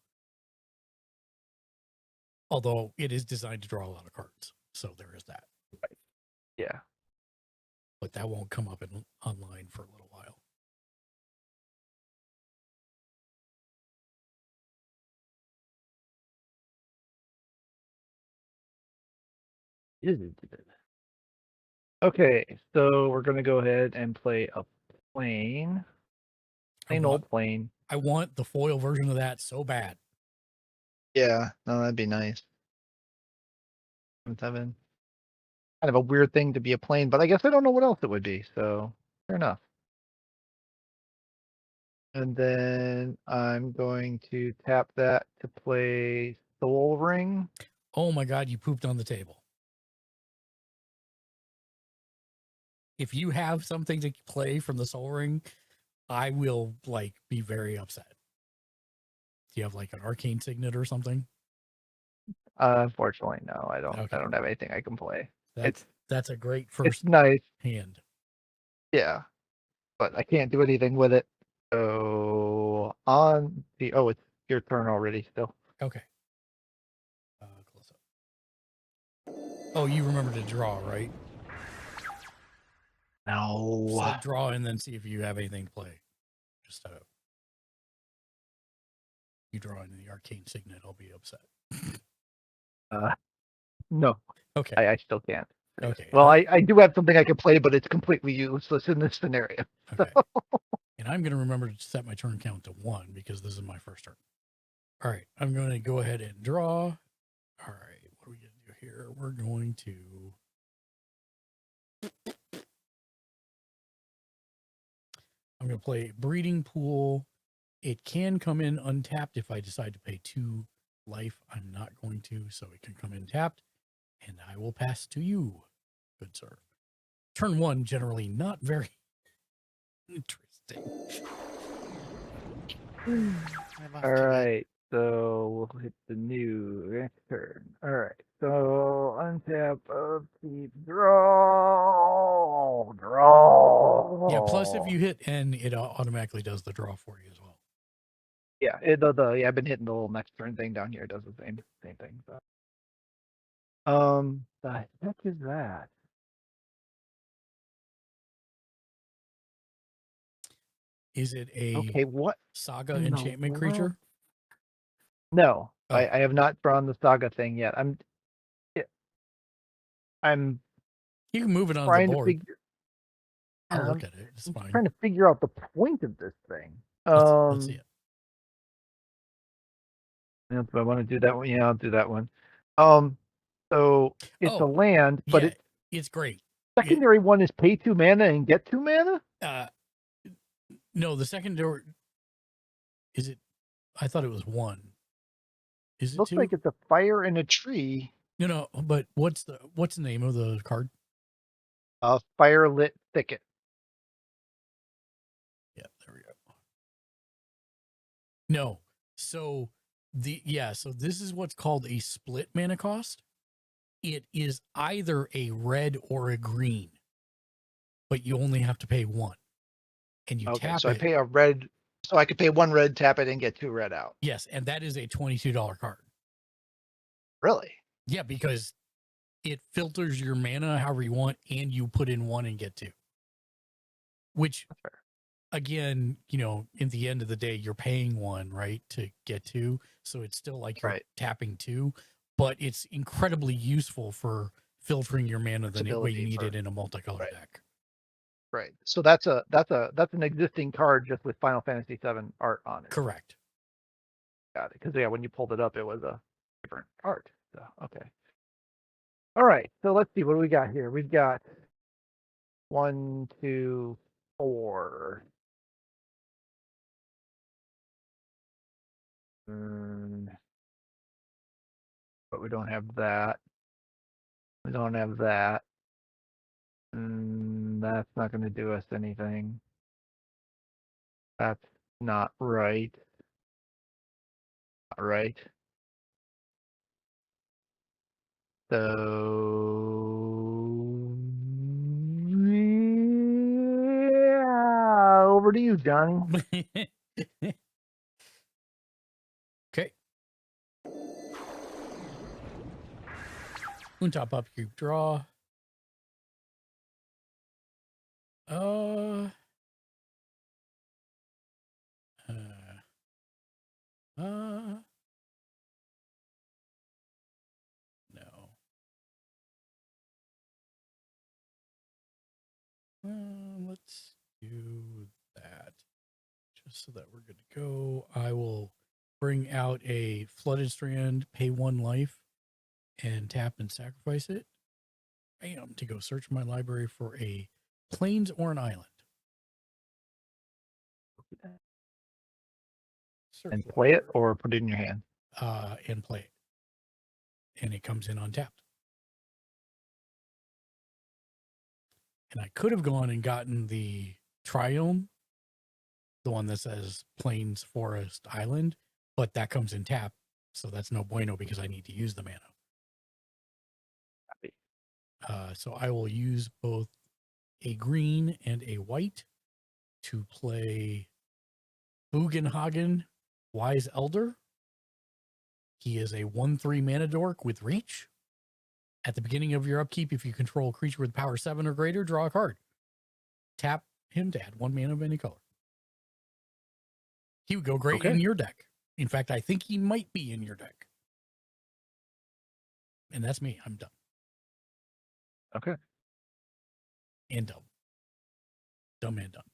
Although it is designed to draw a lot of cards, so there is that. Right. Yeah. But that won't come up online for a little while. Okay, so we're gonna go ahead and play a plain old plane. I want the foil version of that so bad. Yeah, no, that'd be nice. 7. Kind of a weird thing to be a plane, but I guess I don't know what else it would be, so fair enough. And then I'm going to tap that to play Soul Ring. Oh my god, you pooped on the table. If you have something to play from the Soul Ring, I will be very upset. Do you have an arcane signet or something? Unfortunately, no, I don't. Okay. I don't have anything I can play. That's a great first. It's nice hand. Yeah, but I can't do anything with it. So it's your turn already. Still. Okay. Close up. Oh, you remember to draw, right? No. So draw and then see if you have anything to play. Just you draw into the arcane signet, I'll be upset. No. Okay. I still can't. Okay. Well, I do have something I can play, but it's completely useless in this scenario. Okay. And I'm going to remember to set my turn count to 1 because this is my first turn. All right. I'm going to go ahead and draw. All right. What are we going to do here? We're going to... I'm going to play Breeding Pool. It can come in untapped if I decide to pay 2 life. I'm not going to, so it can come in tapped. And I will pass to you, good sir. Turn 1, generally not very interesting. All right, so we'll hit the new turn. All right, so untap, upkeep, draw. Yeah, plus if you hit N, it automatically does the draw for you as well. Yeah, I've been hitting the little next turn thing down here. It does the same thing. So. The heck is that? Is it a what saga enchantment creature? No, Oh. I have not drawn the saga thing yet. You can move it on the board. I'll look at it. It's fine. Trying to figure out the point of this thing. Let's see it. If I want to do that one, yeah, I'll do that one. So it's a land, but it's great. Secondary one is pay 2 mana and get 2 mana. No, the secondary is it? I thought it was 1. Is it Looks 2? like it's a fire in a tree. No, but what's the name of the card? Fire lit thicket. No. So so this is what's called a split mana cost. It is either a red or a green, but you only have to pay one. And you Okay, tap so I it. pay a red, so I could pay 1 red, tap it, and get 2 red out. Yes, and that is a $22 card. Really? Yeah, because it filters your mana however you want, and you put in 1 and get 2. Which, That's fair. again, in the end of the day, you're paying 1, right, to get 2. So it's still like you're Right. tapping 2, but it's incredibly useful for filtering your mana the way you Flexibility need for- it in a multicolor right. deck. Right. So that's an existing card just with Final Fantasy VII art on it. Correct. Got it. Because when you pulled it up, it was a different art. So okay. All right. So let's see what do we got here. We've got 1, 2, 4. But we don't have that. We don't have that. That's not going to do us anything. That's not right. Not right. So yeah, over to you, Johnny. Okay. Moon top up, you draw. No. Let's do that. Just so that we're good to go. I will bring out a Flooded Strand, pay 1 life, and tap and sacrifice it. Bam, to go search my library for a plains or an island. And play it or put it in your hand. And play it. And it comes in untapped. And I could have gone and gotten the Triome, the one that says Plains, Forest, Island, but that comes in tap, so that's no bueno because I need to use the mana. So I will use both a green and a white to play Bugenhagen, Wise Elder. He is a 1/3 mana dork with reach. At the beginning of your upkeep, if you control a creature with power 7 or greater, draw a card. Tap him to add 1 mana of any color. He would go great in your deck. In fact, I think he might be in your deck. And that's me. I'm done. Okay. And dumb. Dumb and dumb.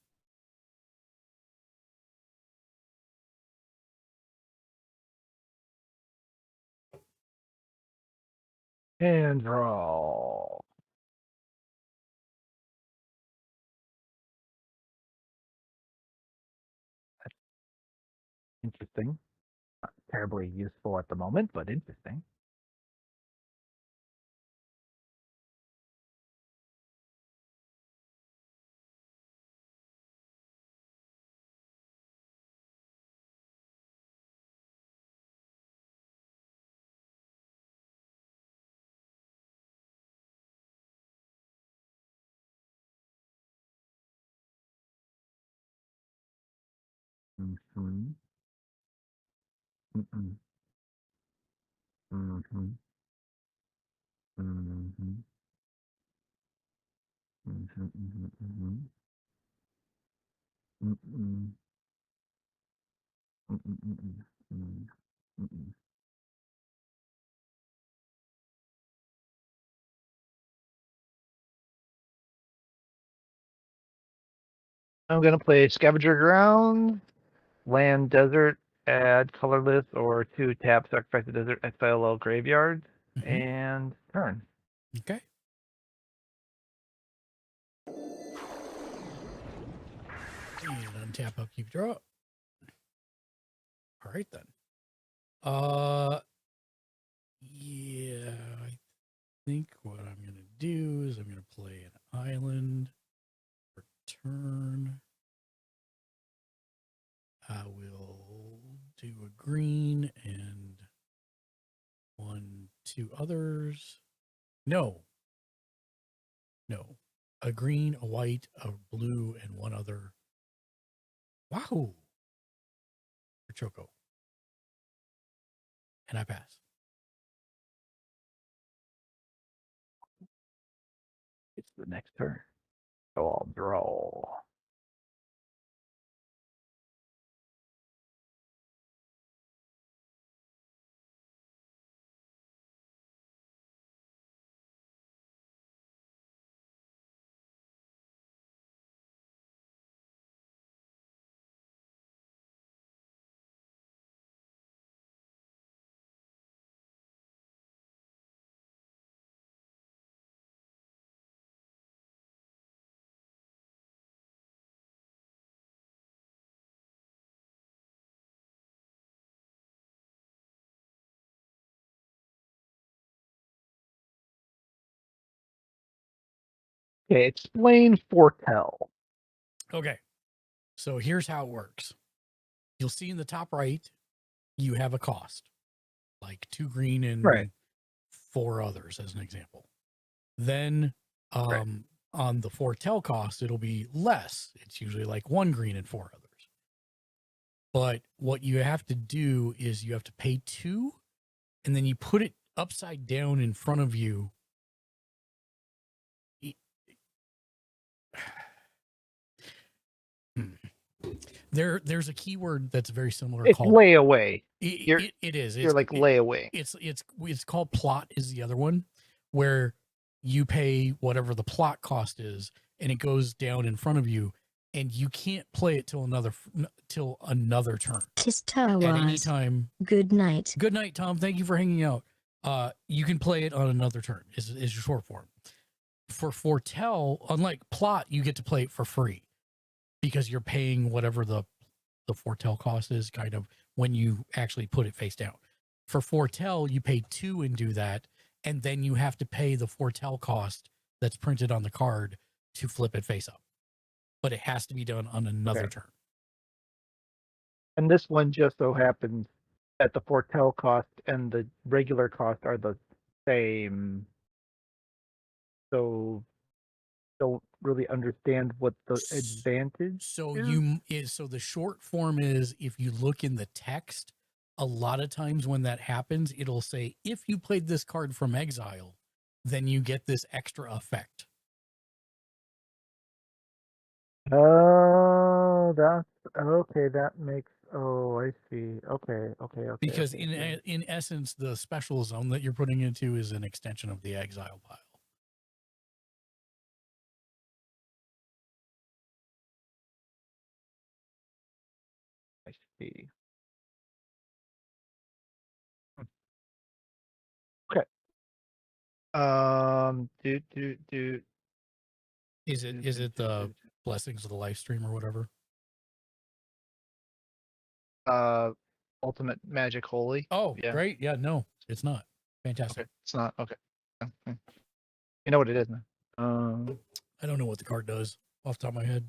And draw. That's interesting. Not terribly useful at the moment, but interesting. Mm-hmm. Mm-mm. Mm-hmm. Mm-hmm. Mm-hmm. Mm-hmm. Mm-mm. Mm-mm. Mm-mm. Mm-mm. I'm going to play Scavenger Ground, Land Desert, add colorless, or 2 tap, sacrifice the desert, exile all graveyards, and turn. Okay. And untap, upkeep, draw. All right then. Yeah, I think what I'm gonna do is I'm gonna play an island for turn. I will 2 others. No. A green, a white, a blue, and 1 other. Wahoo! For Choco. And I pass. It's the next turn. So I'll draw. Okay, explain foretell. Okay. So here's how it works. You'll see in the top right, you have a cost, like 2 green and Right. 4 others, as an example. Then on the foretell cost, it'll be less. It's usually like 1 green and 4 others. But what you have to do is you have to pay 2, and then you put it upside down in front of you. There's a keyword that's very similar. It's called layaway. It is. You're like layaway. It's called plot is the other one, where you pay whatever the plot cost is, and it goes down in front of you, and you can't play it till another turn. At any time. Good night. Good night, Tom. Thank you for hanging out. You can play it on another turn. Is your short form. For foretell, unlike plot, you get to play it for free, because you're paying whatever the foretell cost is, kind of, when you actually put it face down. For foretell, you pay 2 and do that, and then you have to pay the foretell cost that's printed on the card to flip it face up. But it has to be done on another turn. And this one just so happens that the foretell cost and the regular cost are the same. So don't really understand what the advantage. So is. So the short form is, if you look in the text, a lot of times when that happens, it'll say, if you played this card from exile, then you get this extra effect. Oh, that's okay. That makes. Oh, I see. Okay. Because in essence, the special zone that you're putting into is an extension of the exile pile. I see. Okay. Is it the blessings of the live stream or whatever? Ultimate Magic Holy. Oh, yeah. Great. Yeah, no, it's not. Fantastic. Okay, it's not. Okay. You know what it is now. I don't know what the card does off the top of my head.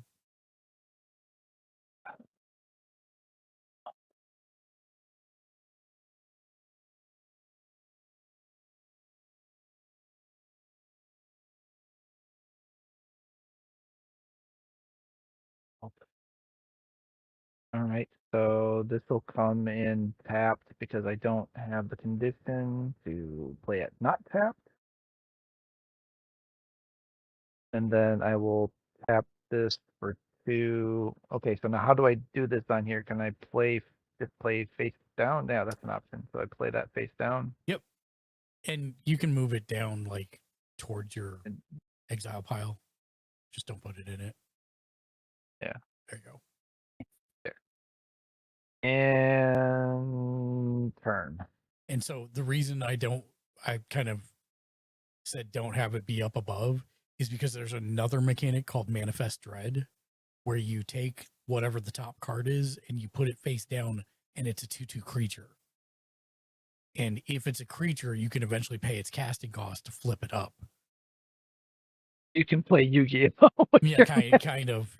All right, so this will come in tapped because I don't have the condition to play it not tapped. And then I will tap this for 2. Okay, so now how do I do this on here? Can I just play face down? Yeah, that's an option. So I play that face down. Yep. And you can move it down like towards your exile pile. Just don't put it in it. Yeah. There you go. And turn. And so the reason I kind of said don't have it be up above is because there's another mechanic called Manifest Dread, where you take whatever the top card is and you put it face down, and it's a 2/2 creature. And if it's a creature, you can eventually pay its casting cost to flip it up. You can play Yu-Gi-Oh! Yeah, kind of.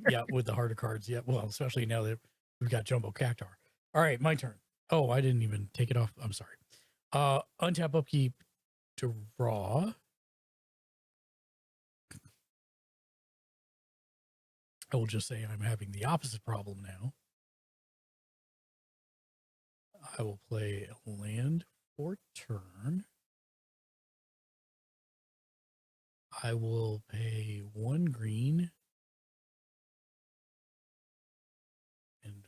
Yeah, with the harder cards. Yeah, well, especially now that we've got Jumbo Cactar. All right, my turn. Oh, I didn't even take it off. I'm sorry. Untap, upkeep, draw. I will just say I'm having the opposite problem now. I will play a land for turn. I will pay 1 green and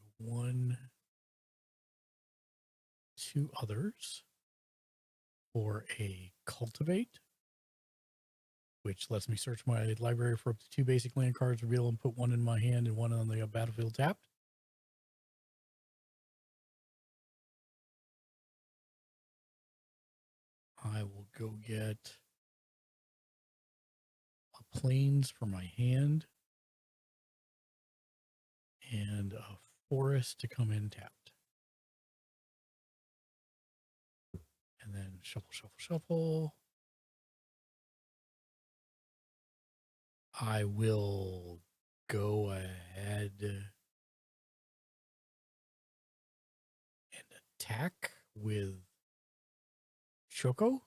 2 others for a cultivate, which lets me search my library for up to 2 basic land cards, reveal them, put 1 in my hand and 1 on the battlefield tapped. I will go get a plains for my hand and a forest to come in tapped. And then shuffle, shuffle, shuffle. I will go ahead and attack with Choco.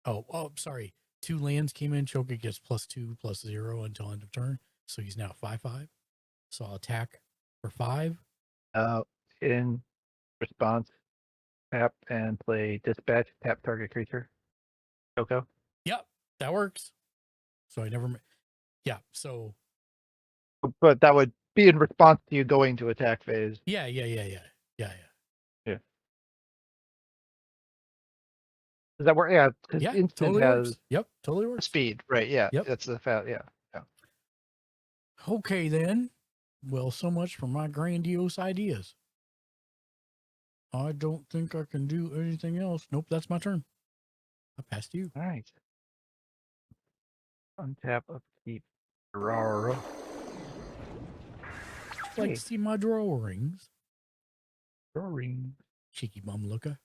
Oh, sorry. 2 lands came in. Choco gets +2/+0 until end of turn. So he's now 5/5. So I'll attack for 5. In response, tap and play dispatch, tap target creature. Coco. Yep, that works. So I never. Yeah, so. But that would be in response to you going to attack phase. Yeah. Does that work? Yeah, because Yeah, instant totally has works. Yep, totally works. speed, right? Yeah, Yep. that's the fact. Yeah. Okay, then. Well, so much for my grandiose ideas. I don't think I can do anything else. Nope, that's my turn. I passed you. All right. Untap, upkeep, draw. Like to see my drawings. Drawing. Cheeky bum looker.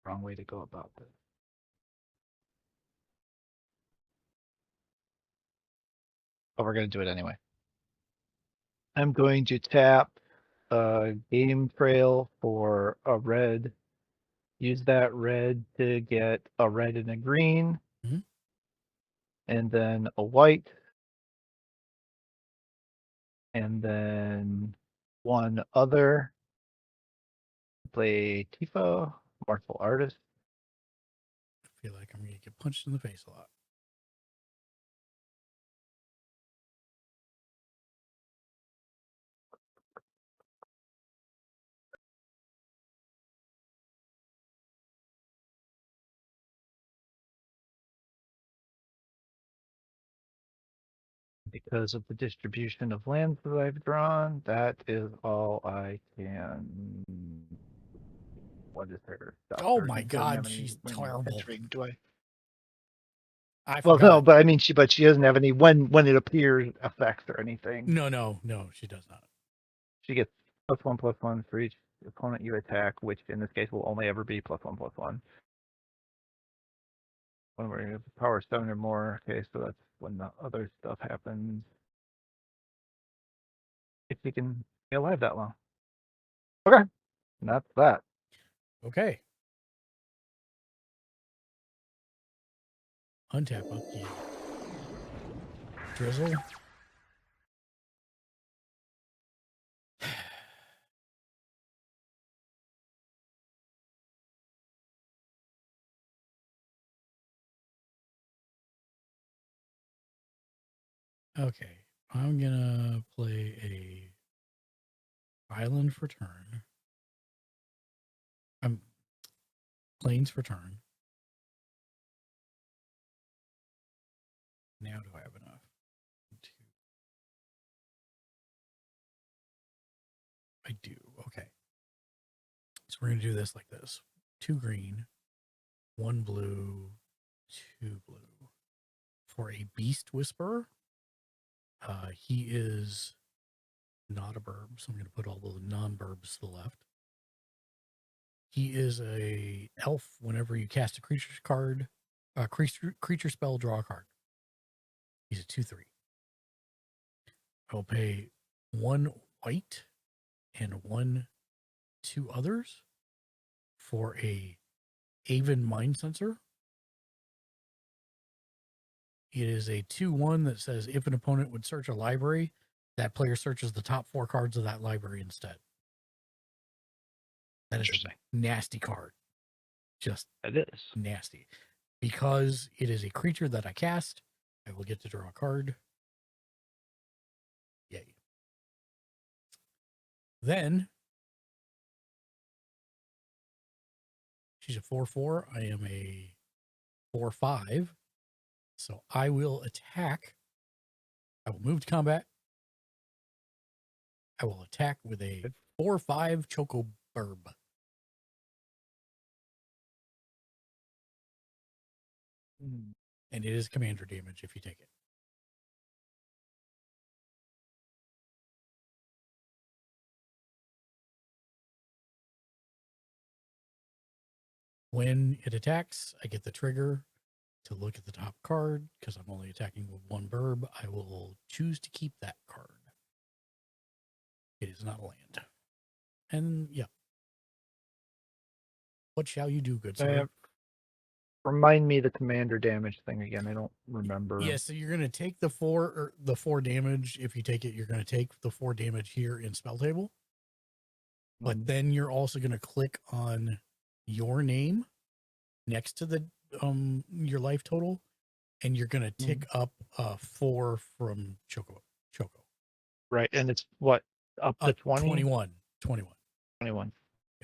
Wrong way to go about this. But we're going to do it anyway. I'm going to tap game trail for a red. Use that red to get a red and a green. Mhm. And then a white. And then 1 other. Play Tifa, Martial Artist. I feel like I'm going to get punched in the face a lot. Because of the distribution of lands that I've drawn, that is all I can. What is her stuff? Oh Or my doesn't have God, any she's when terrible. entering, do I? I Well, forgot. no, but I mean, she doesn't have any when it appears effects or anything. No, she does not. She gets +1/+1 for each opponent you attack, which in this case will only ever be +1/+1. When we're at power 7 or more, okay, so that's when the other stuff happens. If you can stay alive that long. Okay, and that's that. Okay. Untap, upkeep. Drizzle. Okay. I'm gonna play a island for turn. I'm planes for turn. Now do I have enough? I do. Okay. So we're gonna do this like this: 2 green, 1 blue, 2 blue. For a beast whisperer, he is not a burb, so I'm going to put all the non-burbs to the left. He is a elf. Whenever you cast a creature card, creature spell, draw a card. He's a 2/3. I'll pay 1 white and 2 others for a Aven Mind Sensor. It is a 2/1 that says if an opponent would search a library, that player searches the top 4 cards of that library instead. That is a nasty card. Just It is. nasty. Because it is a creature that I cast, I will get to draw a card. Yay. Then, she's a 4/4. I am a 4/5. So I will attack. I will move to combat. I will attack with a 4/5 Choco Burb. And it is commander damage if you take it. When it attacks, I get the trigger to look at the top card. Because I'm only attacking with 1 burb, I will choose to keep that card. It is not a land. And yeah. What shall you do, good sir? Remind me the commander damage thing again. I don't remember. Yeah, so you're going to take the 4 damage. If you take it, you're going to take the 4 damage here in Spelltable. But then you're also going to click on your name next to the your life total, and you're going to tick up 4 from Choco. Right, and it's what, up to 20? 21. 21.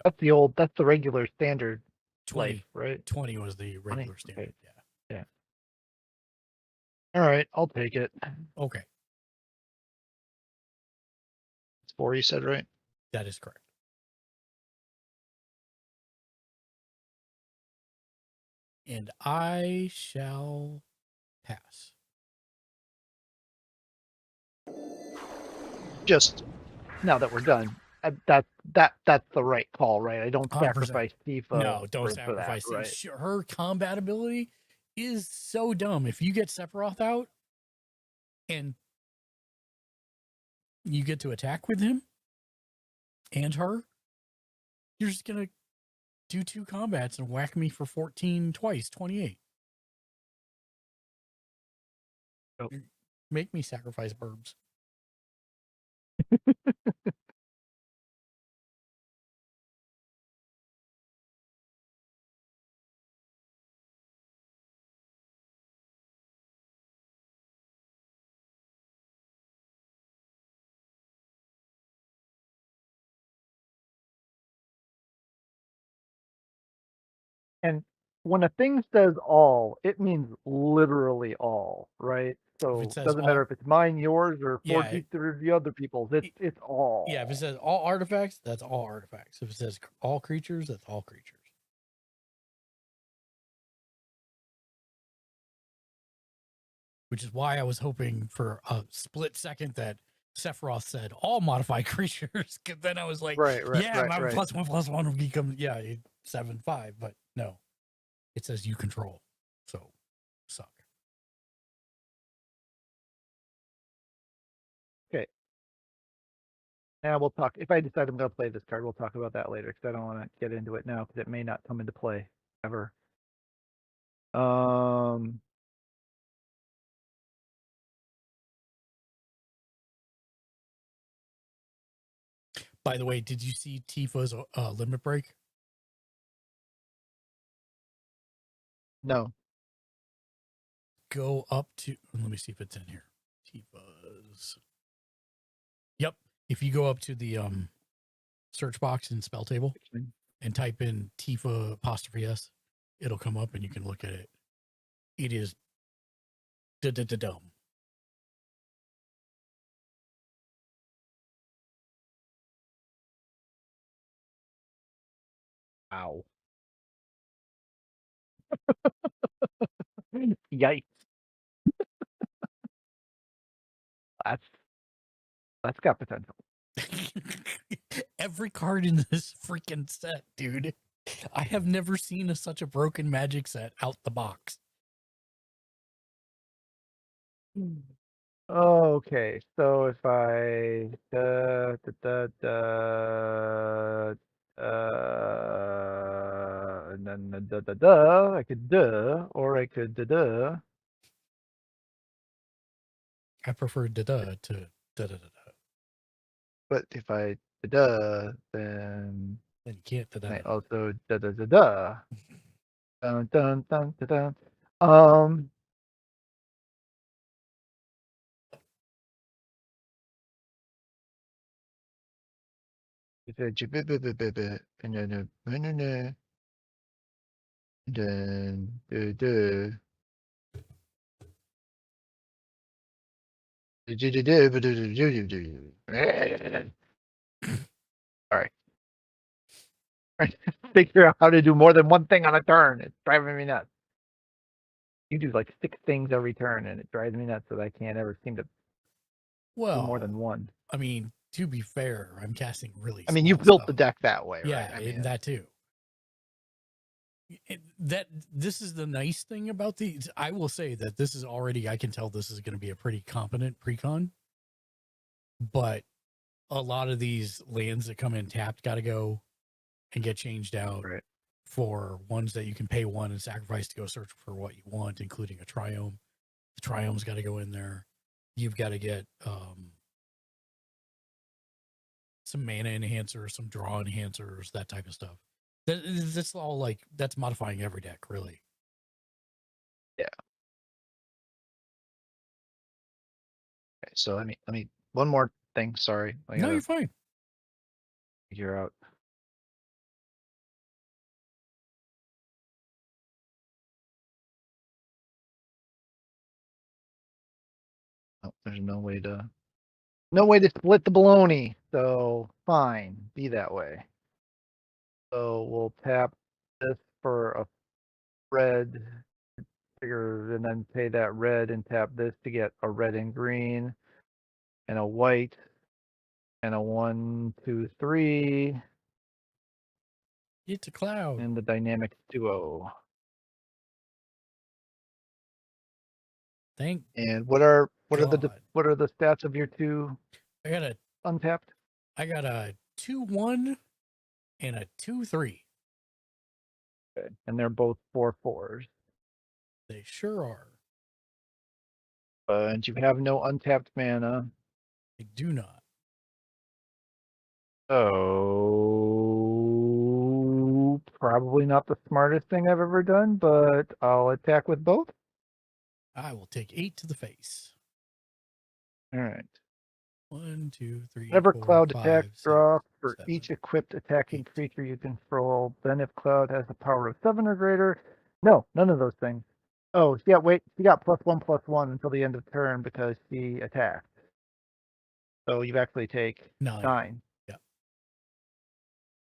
Yep. That's the regular standard 20, life, right? 20 was the regular 20? standard. Okay. Yeah. All right, I'll take it. Okay. It's 4, you said, right? That is correct. And I shall pass. Just now that we're done, that's the right call, right? I don't 100%. sacrifice Tifa. No, don't sacrifice that, right? Tifa. Her combat ability is so dumb. If you get Sephiroth out and you get to attack with him and her, you're just going to do 2 combats and whack me for 14 twice, 28. Oh. Make me sacrifice burbs. And when a thing says all, it means literally all, right? So If it it says doesn't all- matter if it's mine, yours, or Yeah, 43 other people's. It's all. Yeah, if it says all artifacts, that's all artifacts. If it says all creatures, that's all creatures. Which is why I was hoping for a split second that Sephiroth said all modified creatures. Cause then I was like, Right, yeah, my right. +1/+1 will become 7/5, but no. It says you control. So suck. Okay. Now we'll talk. If I decide I'm going to play this card, we'll talk about that later because I don't want to get into it now because it may not come into play ever. By the way, did you see Tifa's limit break? No. Go up to, let me see if it's in here. Tifa's those. Yep. If you go up to the search box in Spelltable and type in Tifa 'S, it'll come up and you can look at it. It is dumb. Ow. Yikes. That's got potential. Every card in this freaking set, dude. I have never seen such a broken Magic set out the box. Okay, so if I and then I could or I could I prefer to da. but if I then Then you can't da. I also dun dun dun dun dun. And then all right. Figure out how to do more than one thing on a turn. It's driving me nuts. You do like 6 things every turn, and it drives me nuts that I can't ever seem to do more than one. I mean, to be fair, I'm casting really. I mean, you built the deck that way, yeah, right? I mean, that too. This is the nice thing about these. I will say that this is already. I can tell this is going to be a pretty competent precon. But a lot of these lands that come in tapped got to go and get changed out for ones that you can pay 1 and sacrifice to go search for what you want, including a Triome. The Triome's got to go in there. You've got to get some mana enhancers, some draw enhancers, that type of stuff. That's all like, that's modifying every deck, really. Yeah. Okay, so let me one more thing. Sorry. No, you're fine. Figure out. Oh, there's no way to split the baloney. So fine, be that way. So we'll tap this for a red figure, and then pay that red and tap this to get a red and green, and a white, and a 1, 2, 3. It's a cloud. And the dynamic duo. And what are the stats of your 2? I got a untapped. I got a 2/1 and a 2/3. Okay. And they're both 4/4s. They sure are. And you have no untapped mana. I do not. Oh, probably not the smartest thing I've ever done, but I'll attack with both. I will take 8 to the face. All right. 1, 2, 3. Whenever 4, Cloud 5, attacks, 6, draw for 7, each equipped attacking 8. creature you control. Then if Cloud has a power of 7 or greater. No, none of those things. Oh, yeah, wait. She got +1/+1 until the end of turn because she attacked. So you actually take 9. Yeah.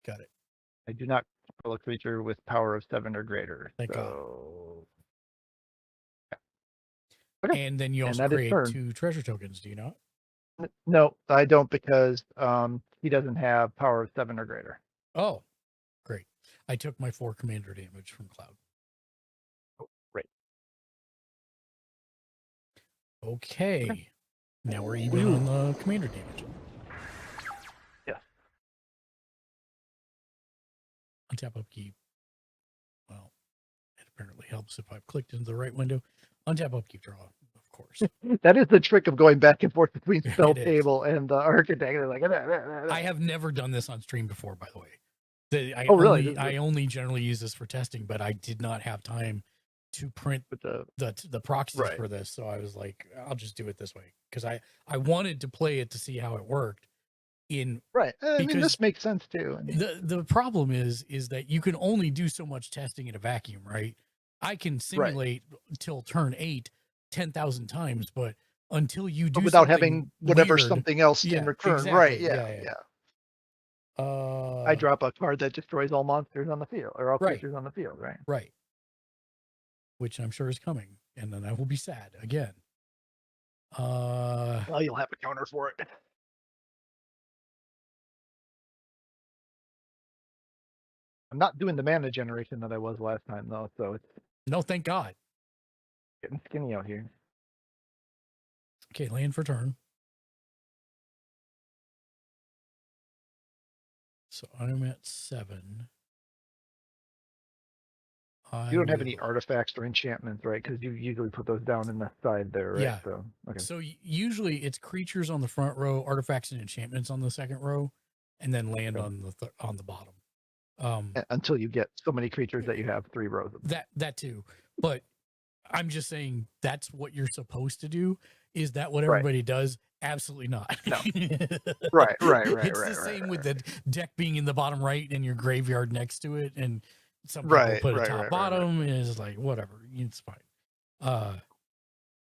Got it. I do not control a creature with power of 7 or greater. Thank God. Okay. And then you also create 2 treasure tokens, do you not? No, I don't, because he doesn't have power of 7 or greater. Oh, great. I took my 4 commander damage from Cloud. Oh, great. Okay. Now we're even on the commander damage. Yeah. Untap upkeep. Well, it apparently helps if I've clicked into the right window. Untap upkeep draw, of course. That is the trick of going back and forth between Spelltable and the Architect. They're like, I have never done this on stream before, by the way. Really? I only generally use this for testing, but I did not have time to print With the the proxies Right. for this, so I was like, I'll just do it this way because I wanted to play it to see how it worked. right. I mean, Because this makes sense too. I mean, the problem is that you can only do so much testing in a vacuum, right? I can simulate till turn 8 10,000 times, but until you do but without something having whatever weird, something else in yeah, return. exactly, Right. Yeah. yeah. Yeah. I drop a card that destroys all monsters on the field or all Right. creatures on the field. Right. Right. Which I'm sure is coming, and then I will be sad again. Well, you'll have a counter for it. I'm not doing the mana generation that I was last time though, so it's No, thank God. getting skinny out here. Okay, land for turn. So I'm at 7. You don't have any artifacts or enchantments, right? Because you usually put those down in the side there, right? Yeah. So okay. So usually it's creatures on the front row, artifacts and enchantments on the second row, and then land Okay. on the bottom. Until you get so many creatures that you have 3 rows of them. That too. But I'm just saying that's what you're supposed to do. Is that what Right. everybody does? Absolutely not. No. Right. It's the same with the deck being in the bottom right and your graveyard next to it, and some people Right, put a right, top right, bottom, and it's like whatever, it's fine.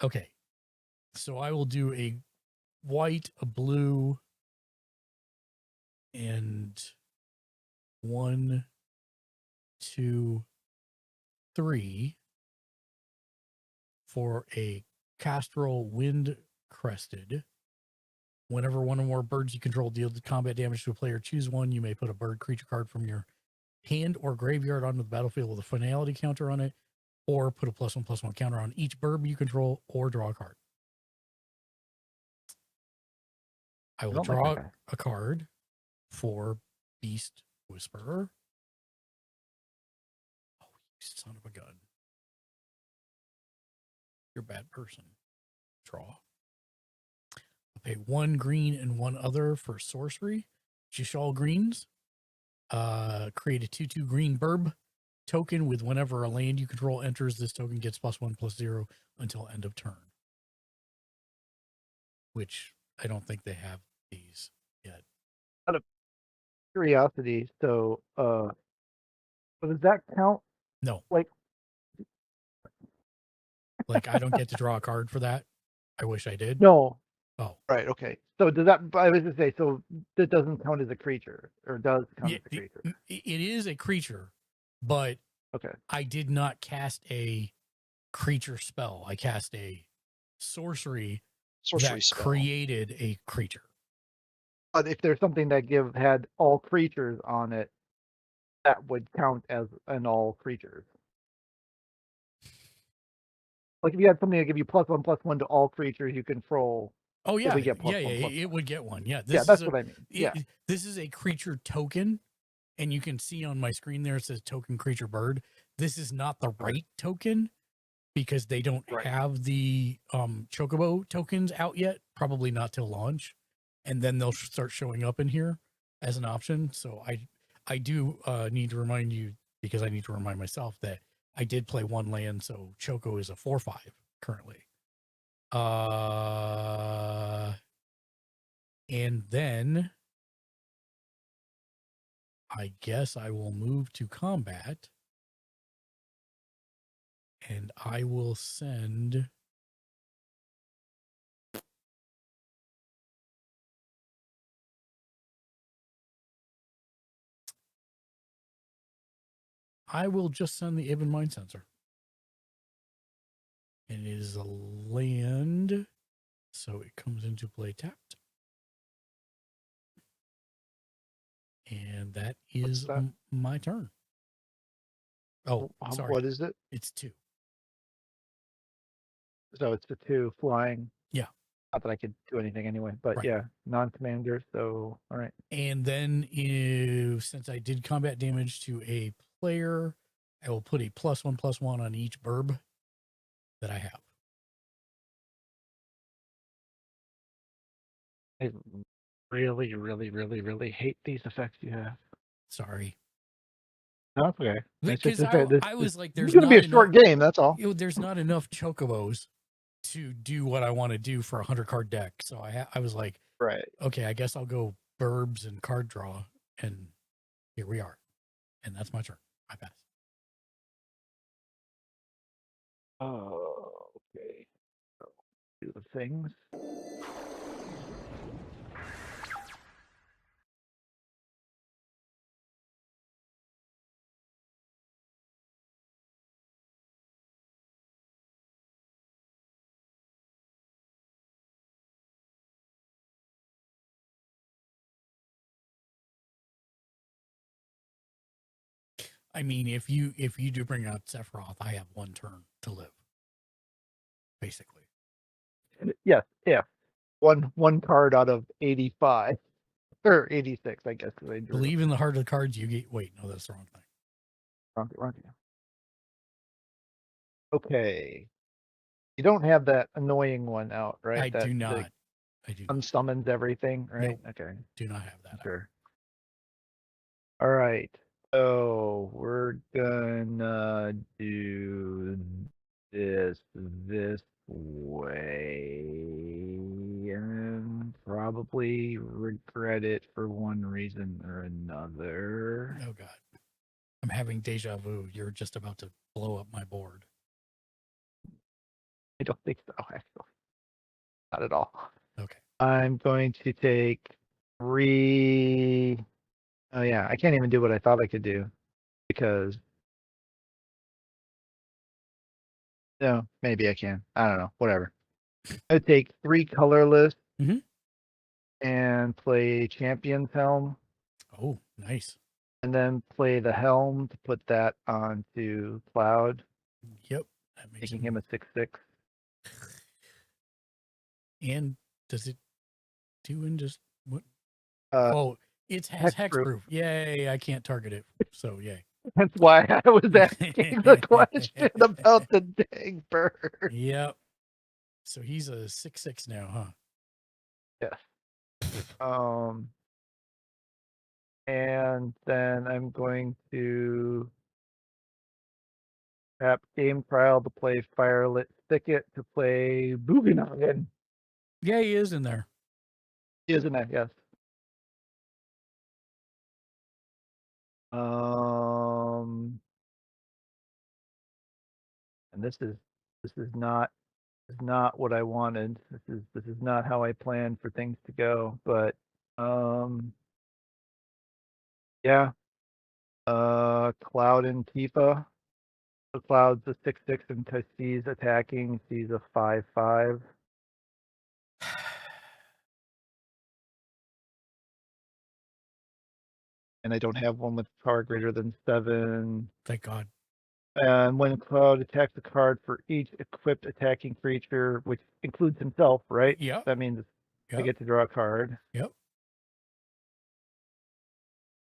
Okay, so I will do a white, a blue, and 1, 2, 3 for a Castrol Wind Crested. Whenever one or more birds you control deal combat damage to a player, choose one. You may put a bird creature card from your hand or graveyard onto the battlefield with a finality counter on it, or put a +1/+1 counter on each bird you control, or draw a card. I will draw a card for Beast Whisperer. Oh, you son of a gun. You're a bad person. Draw. I'll pay 1 green and 1 other for sorcery. Jishal greens. Create a 2/2 green burb token with whenever a land you control enters, this token gets +1/+0 until end of turn. Which I don't think they have these yet. Out of curiosity, so does that count? No. Like I don't get to draw a card for that. I wish I did. No. Oh. Right, okay. So does that, I was gonna say, so that doesn't count as a creature, or does count as a creature? It is a creature, but okay. I did not cast a creature spell. I cast a sorcery that spell. created a creature. But if there's something that had all creatures on it, that would count as an all creatures. Like if you had something that give you +1/+1 to all creatures you control. Oh yeah, it would get it would get one. Yeah, that's what I mean. Yeah, this is a creature token, and you can see on my screen there it says token creature bird. This is not the right token because they don't have the chocobo tokens out yet. Probably not till launch, and then they'll start showing up in here as an option. So I do need to remind you, because I need to remind myself that I did play 1 land, so Choco is a 4/5 currently. And then I guess I will move to combat, and I will send I will just send the Ibn Mind Sensor. And it is a land, so it comes into play tapped. And that is my turn. Oh, sorry. What is it? It's 2. So it's the 2 flying. Yeah. Not that I could do anything anyway, but yeah, non-commander. So all right. And then since I did combat damage to a player, I will put a +1/+1 on each burb that I have. I really, really, really, really hate these effects you have. Sorry. No, it's okay. It's Because just, I was like, it's there's going to not be a enough, short game. That's all. there's not enough chocobos to do what I want to do for a 100-card deck. So I was like, Right. okay, I guess I'll go burbs and card draw, and here we are. And that's my turn. I pass. Oh, okay. So, do the things. I mean, if you do bring out Sephiroth, I have one turn to live, basically. Yes, yeah. One card out of 85 or 86, I guess. They drew. Believe in the heart of the cards you get. Wait, no, that's the wrong thing. Wrong. Okay. You don't have that annoying one out, right? I That do not. I do not. unsummons everything, right? Nope. Okay. Do not have that. Sure. All right. So we're gonna do this way and probably regret it for one reason or another. Oh God, I'm having deja vu. You're just about to blow up my board. I don't think so, actually. Not at all. Okay. I'm going to take 3. Oh yeah, I can't even do what I thought I could do because no, maybe I can. I don't know. Whatever. I would take 3 colorless Mhm. and play Champion's Helm, Oh, nice. and then play the Helm to put that onto Cloud, Yep. That makes making him a 6/6. And does it do in just what? Oh, it's hexproof. hexproof. Yay! I can't target it. So yay. That's why I was asking the question about the dang bird. Yep. So he's a 6/6 now, huh? Yes. And then I'm going to tap Game Trial to play Firelit Thicket to play Booganoggin. Yeah, he is in there. Isn't it? Yes. And this is not what I wanted. This is not how I planned for things to go. But yeah. Cloud and Tifa. So Cloud's a 6/6 and C's attacking. C's a 5/5. And I don't have one with power greater than 7. Thank God. And when Cloud attacks a card for each equipped attacking creature, which includes himself, right? Yep. That means I Yep. get to draw a card. Yep.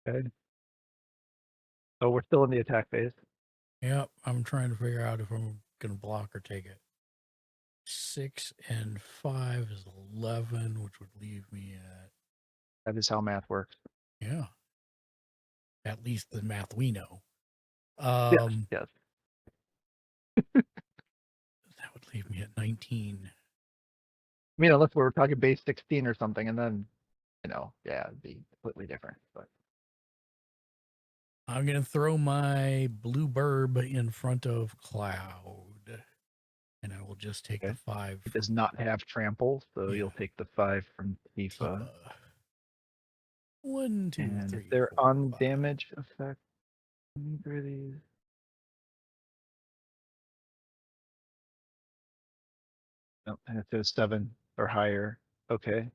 Okay. So we're still in the attack phase. Yep. I'm trying to figure out if I'm gonna block or take it. 6 and 5 is 11, which would leave me at That is how math works. yeah. At least the math we know. Yes. That would leave me at 19. I mean, unless we were talking base 16 or something, and then, yeah, it'd be completely different. But I'm gonna throw my blue burb in front of Cloud, and I will just take the 5. it does not have trample, so Yeah. you'll take the 5 from Tifa. 1, 2, And 3. they're 4, on 5. damage effect. Either of these. No, I have to have 7 or higher. Okay.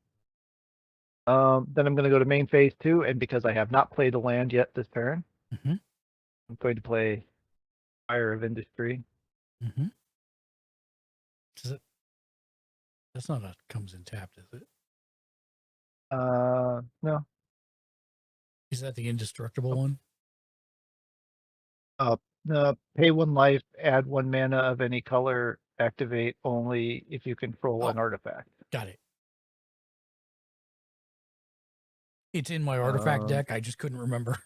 Then I'm going to go to main phase 2, and because I have not played a land yet this turn, Mhm. I'm going to play Fire of Industry. Mm-hmm. Does it? That's not a comes in tapped, is it? No. Is that the indestructible one? Pay 1 life, add 1 mana of any color, activate only if you control an artifact. Got it. It's in my artifact Um, deck. I just couldn't remember.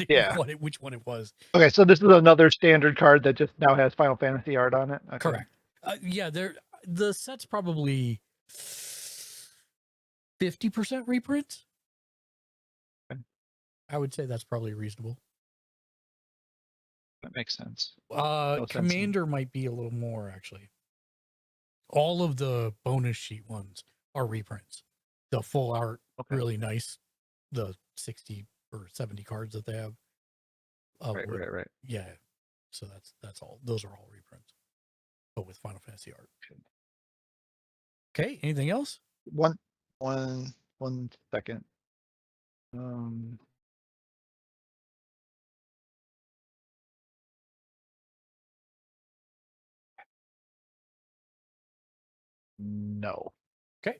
Yeah. which one it was. Okay, so this is another standard card that just now has Final Fantasy art on it. Okay. Correct. Yeah, the set's probably 50% reprints. Okay. I would say that's probably reasonable. That makes sense. No sense in- Commander might be a little more, actually. All of the bonus sheet ones are reprints. The full art, Okay. really nice. The 60 or 70 cards that they have. Right. Yeah. So that's all. Those are all reprints, but with Final Fantasy art. Okay. Anything else? One second. No. Okay.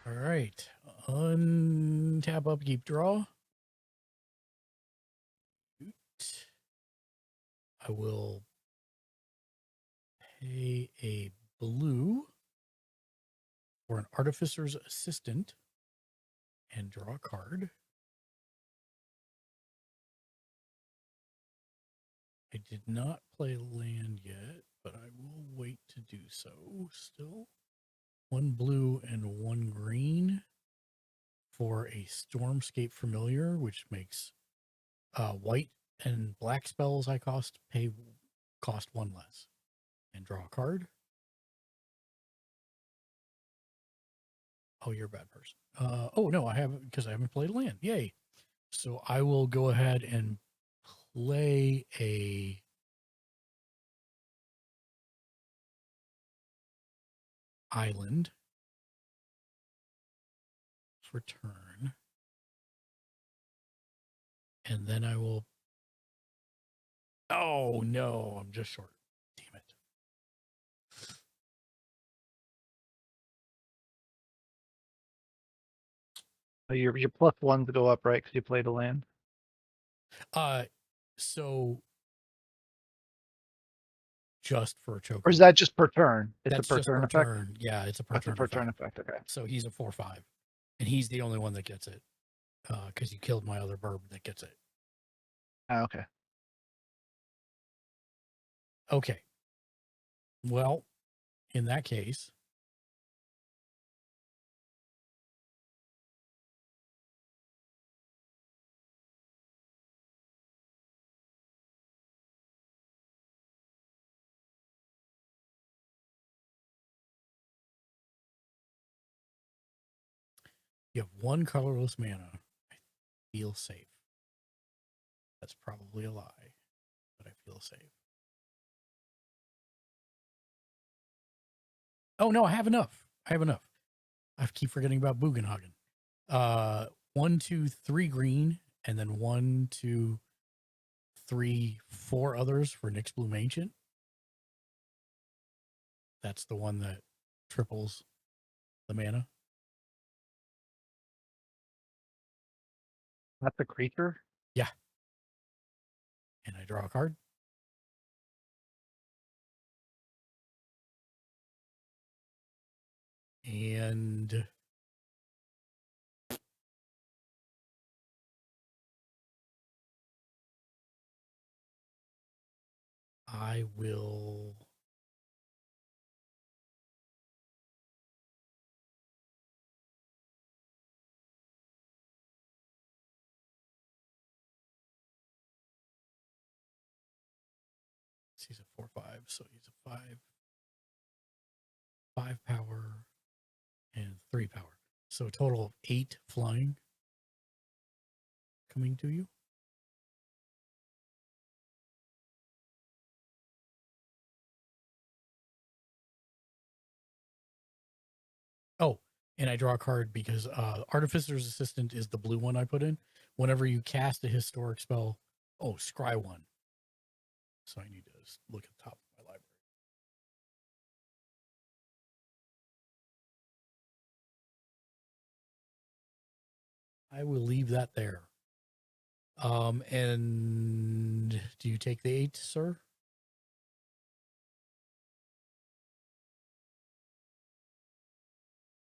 All right. Untap, upkeep, draw. I will pay a blue for an artificer's assistant and draw a card. I did not play land yet, but I will wait to do so still. 1 blue and 1 green for a Stormscape Familiar, which makes white and black spells I cost 1 less. And draw a card. Oh, you're a bad person. Oh, no, I haven't, because I haven't played land. Yay. So I will go ahead and play a island for turn. And then I will... Oh, no, I'm just short. Damn it. Your +1s go up, right? Because you played a land. So just for a choke. Or is that just per turn? It's That's a per just turn per effect. turn. Yeah, it's a per That's turn. a per turn effect. Okay. So he's a 4/5, and he's the only one that gets it. Because you killed my other burb that gets it. Okay. Okay. Well, in that case, you have 1 colorless mana. I feel safe. That's probably a lie, but I feel safe. Oh, no, I have enough. I keep forgetting about Bugenhagen. 1, 2, 3 green, and then 1, 2, 3, 4 others for Nyx Bloom Ancient. That's the one that triples the mana. That's a creature? Yeah. And I draw a card. And I will he's a 4/5, so he's a 5 power and 3 power. So a total of 8 flying coming to you. Oh, and I draw a card because Artificer's Assistant is the blue one I put in. Whenever you cast a historic spell, scry 1. So I need to look at the top of my library. I will leave that there. And do you take the 8, sir?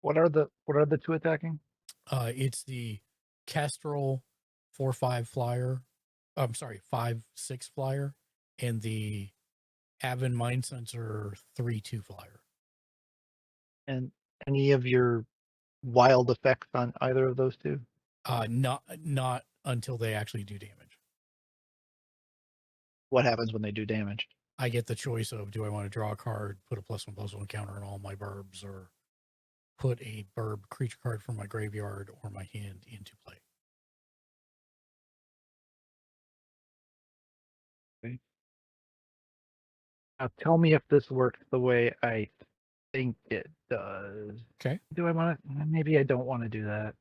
What are the two attacking? It's the Kestrel 4/5 flyer. I'm sorry, 5/6 flyer, and the Avon Mind Sensor 3/2 flyer. And any of your wild effects on either of those two? Not until they actually do damage. What happens when they do damage? I get the choice of, do I want to draw a card, put a +1/+1 counter on all my burbs, or put a burb creature card from my graveyard or my hand into play. Okay. Now tell me if this works the way I think it does. Okay. Do I want to? Maybe I don't want to do that.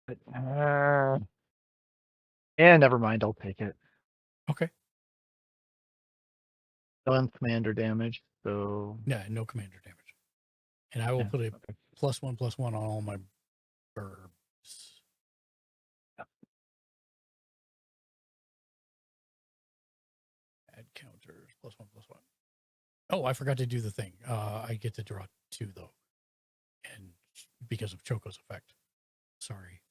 But, never mind. I'll take it. Okay. No commander damage, so Yeah, no commander damage. And I will put a +1/+1 on all my burbs. Add counters, +1/+1. Oh, I forgot to do the thing. I get to draw 2 though, and because of Choco's effect. Sorry,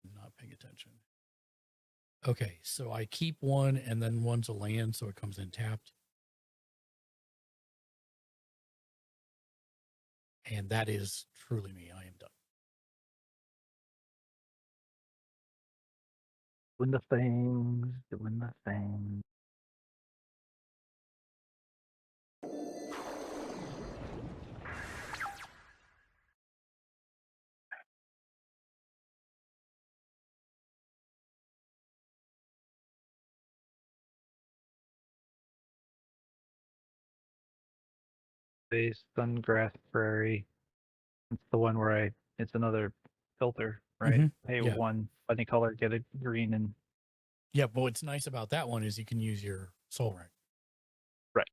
not paying attention. Okay, so I keep 1, and then 1's a land, so it comes in tapped. And that is truly me. I am done. doing the things, doing the things. Base Sungrass Prairie. It's the one where it's another filter, right? Hey, Yeah. one funny color, get a green, and Yeah, but what's nice about that one is you can use your soul ring. right.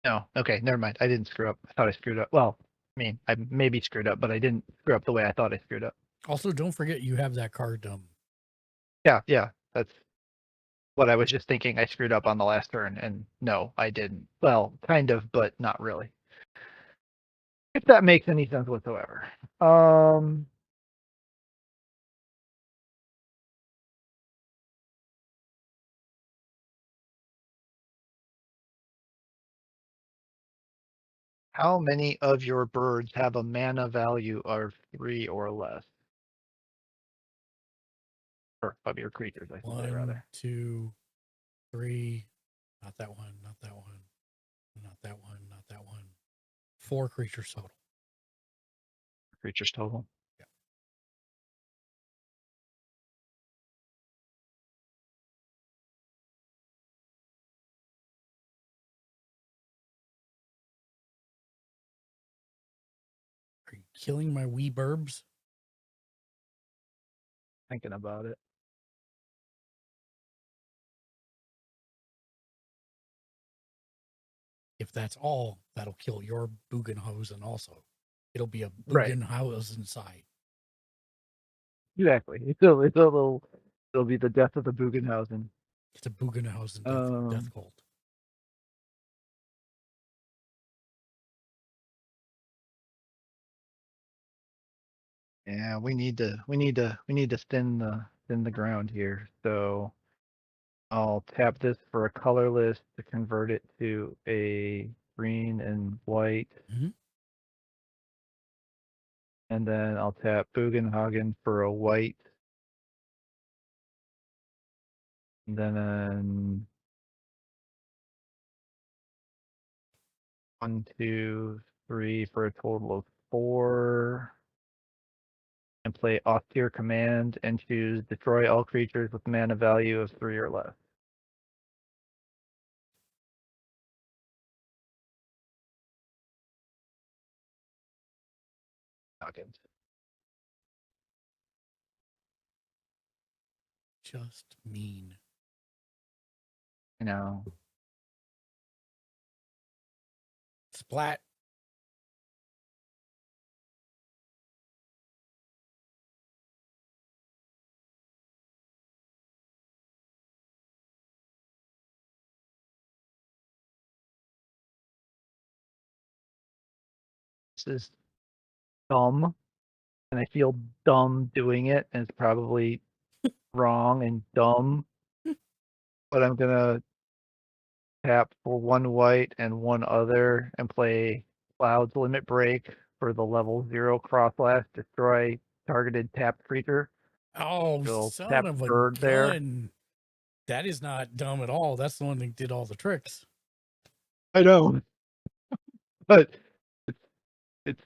No, okay, never mind. I didn't screw up. I thought I screwed up. Well, I mean, I maybe screwed up, but I didn't screw up the way I thought I screwed up. Also, don't forget you have that card. Yeah, that's what I was just thinking. I screwed up on the last turn, and no, I didn't. Well, kind of, but not really. If that makes any sense whatsoever. How many of your birds have a mana value of 3 or less? Or of your creatures, I should say, 1, rather. 2, 3. Not that one. Not that one. Not that one. Not that one. 4 creatures total. Creatures total. Yeah. Are you killing my wee burbs? Thinking about it. If that's all, that'll kill your Bugenhausen also. It'll be a Right. Bugenhausen side. Exactly. It'll be the death of the Bugenhausen. It's a Bugenhausen death cult. Yeah, we need to thin the ground here. So I'll tap this for a colorless to convert it to a green and white. And then I'll tap Bugenhagen for a white. And then 1, 2, 3 for a total of 4. And play Austere Command and choose destroy all creatures with mana value of 3 or less. Hawkins. Just mean. You know. Splat. This is dumb, and I feel dumb doing it, and it's probably wrong and dumb. But I'm gonna tap for 1 white and 1 other and play Cloud's Limit Break for the level 0 cross-slash destroy targeted tapped creature. Oh, It'll son tap of a bird there. gun. That is not dumb at all. That's the one that did all the tricks. I know, but it's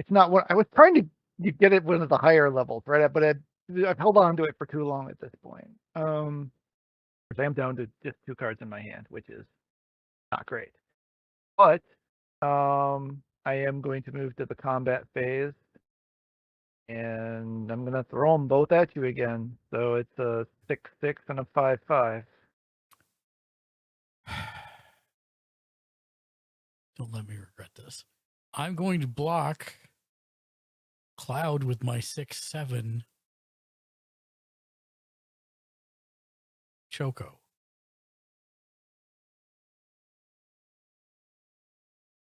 not what I was trying to get it one of the higher levels, right? But I've held on to it for too long at this point. Which I am down to just 2 cards in my hand, which is not great. But I am going to move to the combat phase, and I'm gonna throw them both at you again. So it's a 6/6 and a 5/5. Don't let me regret this. I'm going to block Cloud with my 6/7 Choco.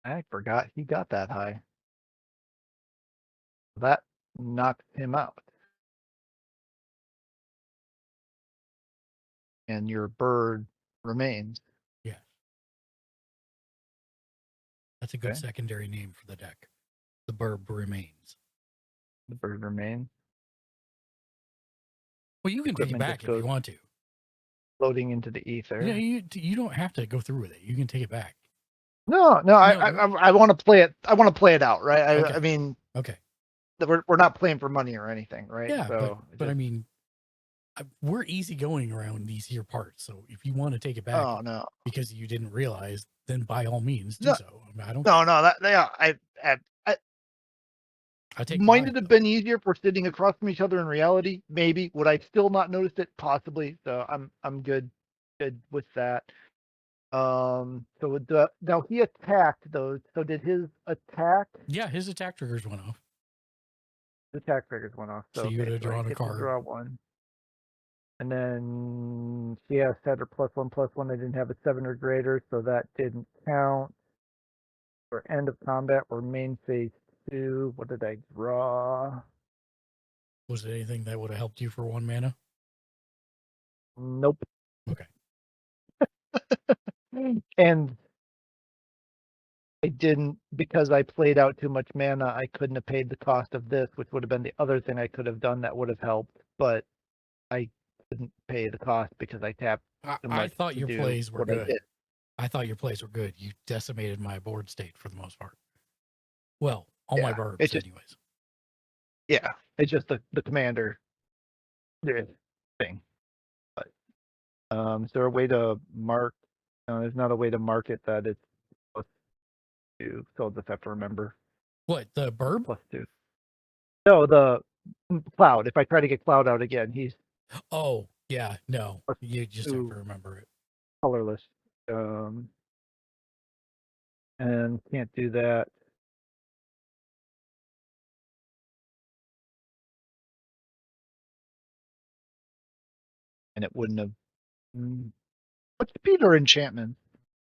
I forgot he got that high. That knocks him out. And your bird remains. Yeah. That's a good Okay. secondary name for the deck. The bird remains. The bird remains. Well, you can take it Equipment back just if you goes want to. floating into the ether. Yeah, you don't have to go through with it. You can take it back. No, I want to play it. I want to play it out, right? Okay. I mean, Okay. we're not playing for money or anything, right? Yeah, So but I mean, we're easygoing around these here parts. So if you want to take it back, oh no, because you didn't realize, then by all means do No. so. I mean, I don't. no, that yeah, I take might mine, it have though. been easier if we're sitting across from each other in reality? Maybe. Would I still not noticed it? Possibly. So I'm good with that. So now he attacked those. So did his attack? Yeah, his attack triggers went off. The attack triggers went off. So you would have okay, so I drawn a get to card. draw 1. And then she has set her +1/+1. I didn't have a 7 or greater, so that didn't count. For end of combat or main phase 2, what did I draw? Was it anything that would have helped you for 1 mana? Nope. Okay. And I didn't, because I played out too much mana, I couldn't have paid the cost of this, which would have been the other thing I could have done that would have helped, but I couldn't pay the cost because I tapped too much. I thought your plays were good. did. I thought your plays were good. You decimated my board state for the most part. Well, all my Yeah, birds, it's just- anyways. Yeah, it's just the commander thing. But is there a way to mark? No, there's not a way to mark it that it's +2, so I'll just have to remember What, the burb? +2. No, the Cloud. If I try to get Cloud out again, he's Oh, yeah, no. Plus You just have to 2. remember it. colorless. And can't do that. And it wouldn't have. What speed are enchantments?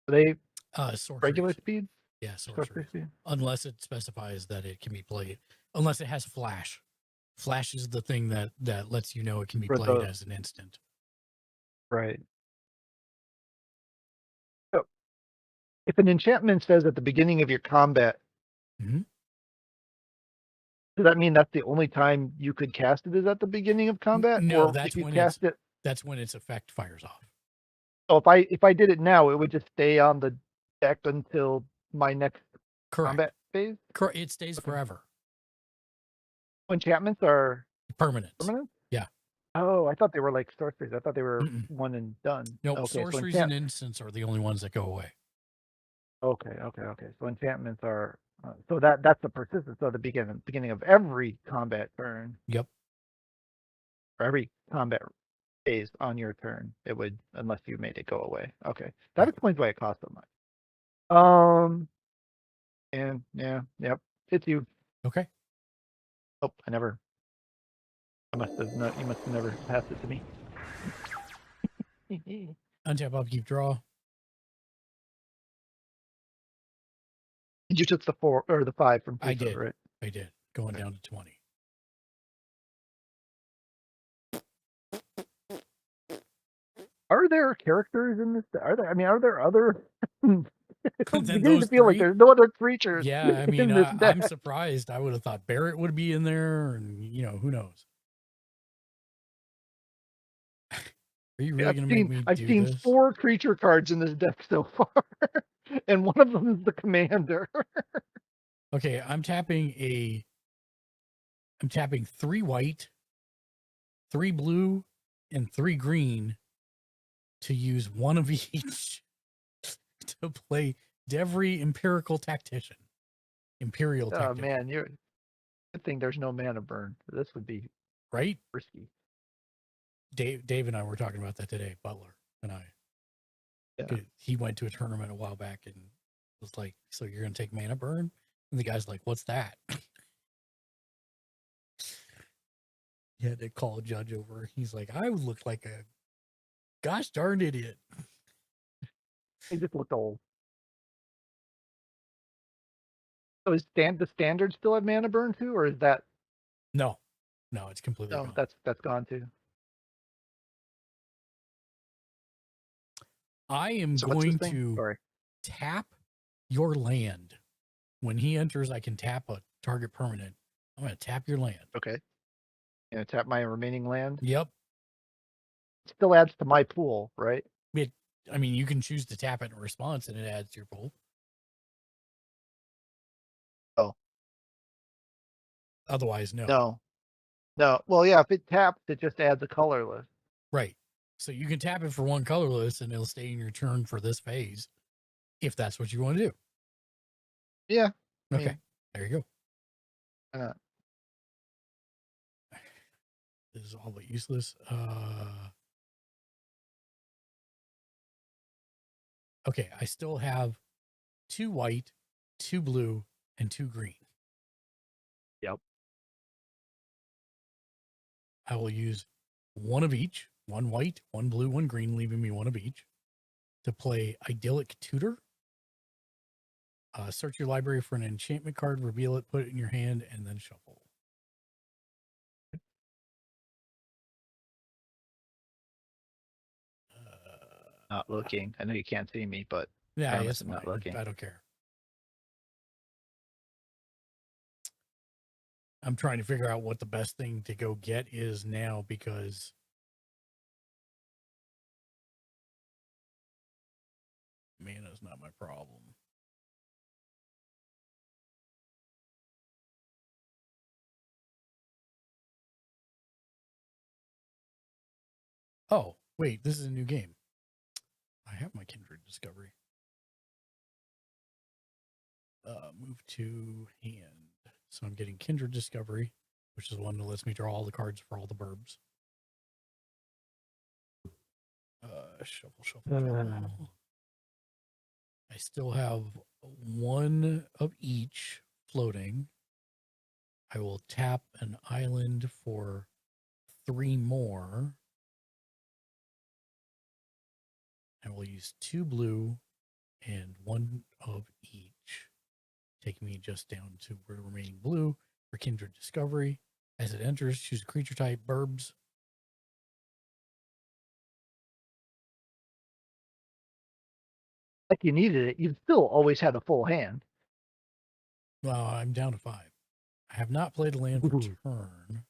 Are they Sorceries. regular speed? Yeah, Sorcery sorcery. speed? Unless it specifies that it can be played. Unless it has flash. Flash is the thing that lets you know it can be For played the- as an instant. Right. So, if an enchantment says at the beginning of your combat, Mhm. does that mean that's the only time you could cast it is at the beginning of combat? No, or that's if you when cast it. That's when its effect fires off. So if I did it now, it would just stay on the deck until my next Correct. combat phase. It stays forever. Enchantments are Permanent. permanent. Yeah. Oh, I thought they were like sorceries. I thought they were Mm-mm. one and done. Nope, Okay, so sorceries and instants are the only ones that go away. Okay. So enchantments are so that's the persistence of the beginning of every combat turn. Yep. Or every combat phase on your turn. It would, unless you made it go away. Okay, that explains why it costs so much. And yep, it's you. Okay. Oh, I must have not. You must have never passed it to me. Untap, upkeep, draw. You took the 4 or the 5 from I FIFA, did. right? I did. Going down to 20. Are there characters in this? Are there? I mean, are there other? It's Then beginning to those feel like 3? there's no other creatures. Yeah, I mean, in this I'm deck. surprised. I would have thought Barrett would be in there, and who knows? Are you really going to make me I've do seen this? 4 creature cards in this deck so far, and one of them is the commander. Okay, I'm tapping 3 white, 3 blue, and 3 green to use one of each to play Devry Empirical Tactician. Imperial Oh Tactician. man, you're good thing there's no mana burn. This would be Right? risky. Dave and I were talking about that today, Butler and I. Yeah. He went to a tournament a while back and was like, so you're going to take mana burn? And the guy's like, what's that? He had to call a judge over. He's like, I would look like a gosh darn idiot. He just looked old. So is the standard still have mana burn too, or is that No, it's completely no? gone. That's gone too. I am So what's this going thing? to Sorry. tap your land. When he enters, I can tap a target permanent. I'm going to tap your land. Okay. And tap my remaining land. Yep. Still adds to my pool, right? I mean, you can choose to tap it in response, and it adds to your pool. Oh. Otherwise, no. No. Well, yeah. If it taps, it just adds a colorless. Right. So you can tap it for 1 colorless, and it'll stay in your turn for this phase, if that's what you want to do. Yeah. Okay. There you go. This is all but useless. Okay, I still have 2 white, 2 blue, and 2 green. Yep. I will use 1 of each, 1 white, 1 blue, 1 green, leaving me 1 of each, to play Idyllic Tutor. Search your library for an enchantment card, reveal it, put it in your hand, and then shuffle. Not looking. I know you can't see me, but Yeah, I'm it's not fine. looking. I don't care. I'm trying to figure out what the best thing to go get is now, because mana's not my problem. Oh, wait, this is a new game. I have my Kindred Discovery. Move to hand. So I'm getting Kindred Discovery, which is one that lets me draw all the cards for all the burbs. Shuffle. I still have 1 of each floating. I will tap an island for 3 more. I will use 2 blue and 1 of each, taking me just down to where remaining blue for Kindred Discovery. As it enters, choose a creature type, burbs. Like you needed it, you still always had a full hand. Well, I'm down to 5. I have not played a land for turn.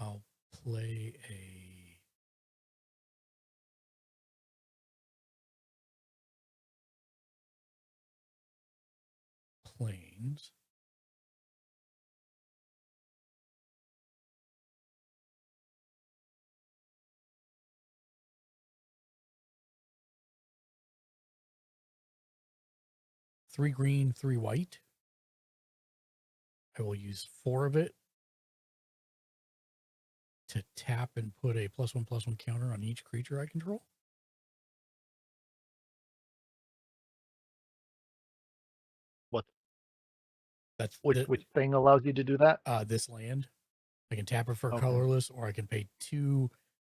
I'll play a plains. Three green, 3 white. I will use 4 of it to tap and put a +1/+1 counter on each creature I control. What? That's which thing allows you to do that? This land. I can tap it for Okay. colorless, or I can pay 2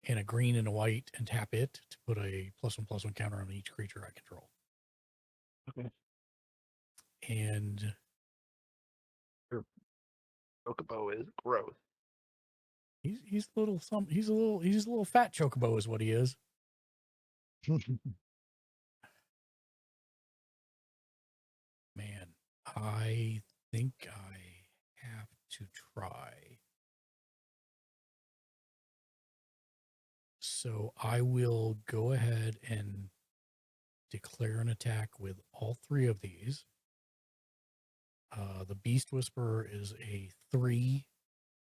and a green and a white and tap it to put a +1/+1 counter on each creature I control. Okay. And Chocobo is growth. he's a little fat chocobo is what he is. Man, I think I have to try. So I will go ahead and declare an attack with all three of these. The Beast Whisperer is a 3.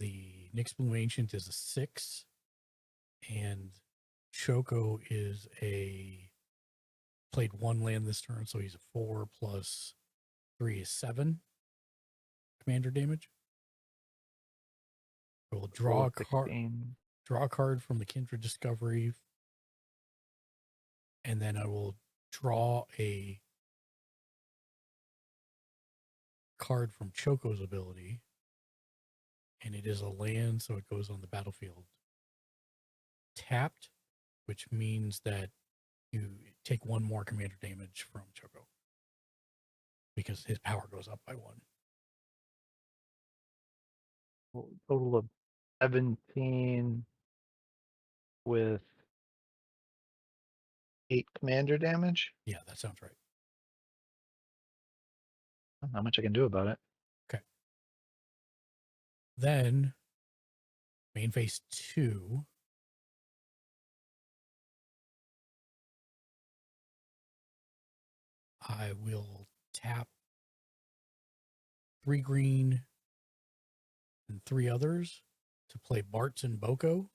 The Nyx Bloom Ancient is a 6. And Choco is played 1 land this turn, so he's a 4 plus 3 is 7 commander damage. I will draw a card from the Kindred Discovery, and then I will draw a card from Choco's ability, and it is a land, so it goes on the battlefield tapped, which means that you take 1 more commander damage from Choco because his power goes up by 1. Total of 17 with 8 commander damage. Yeah, that sounds right. Not much I can do about it. Okay. Then main phase 2. I will tap 3 green and 3 others to play Bartz and Boko.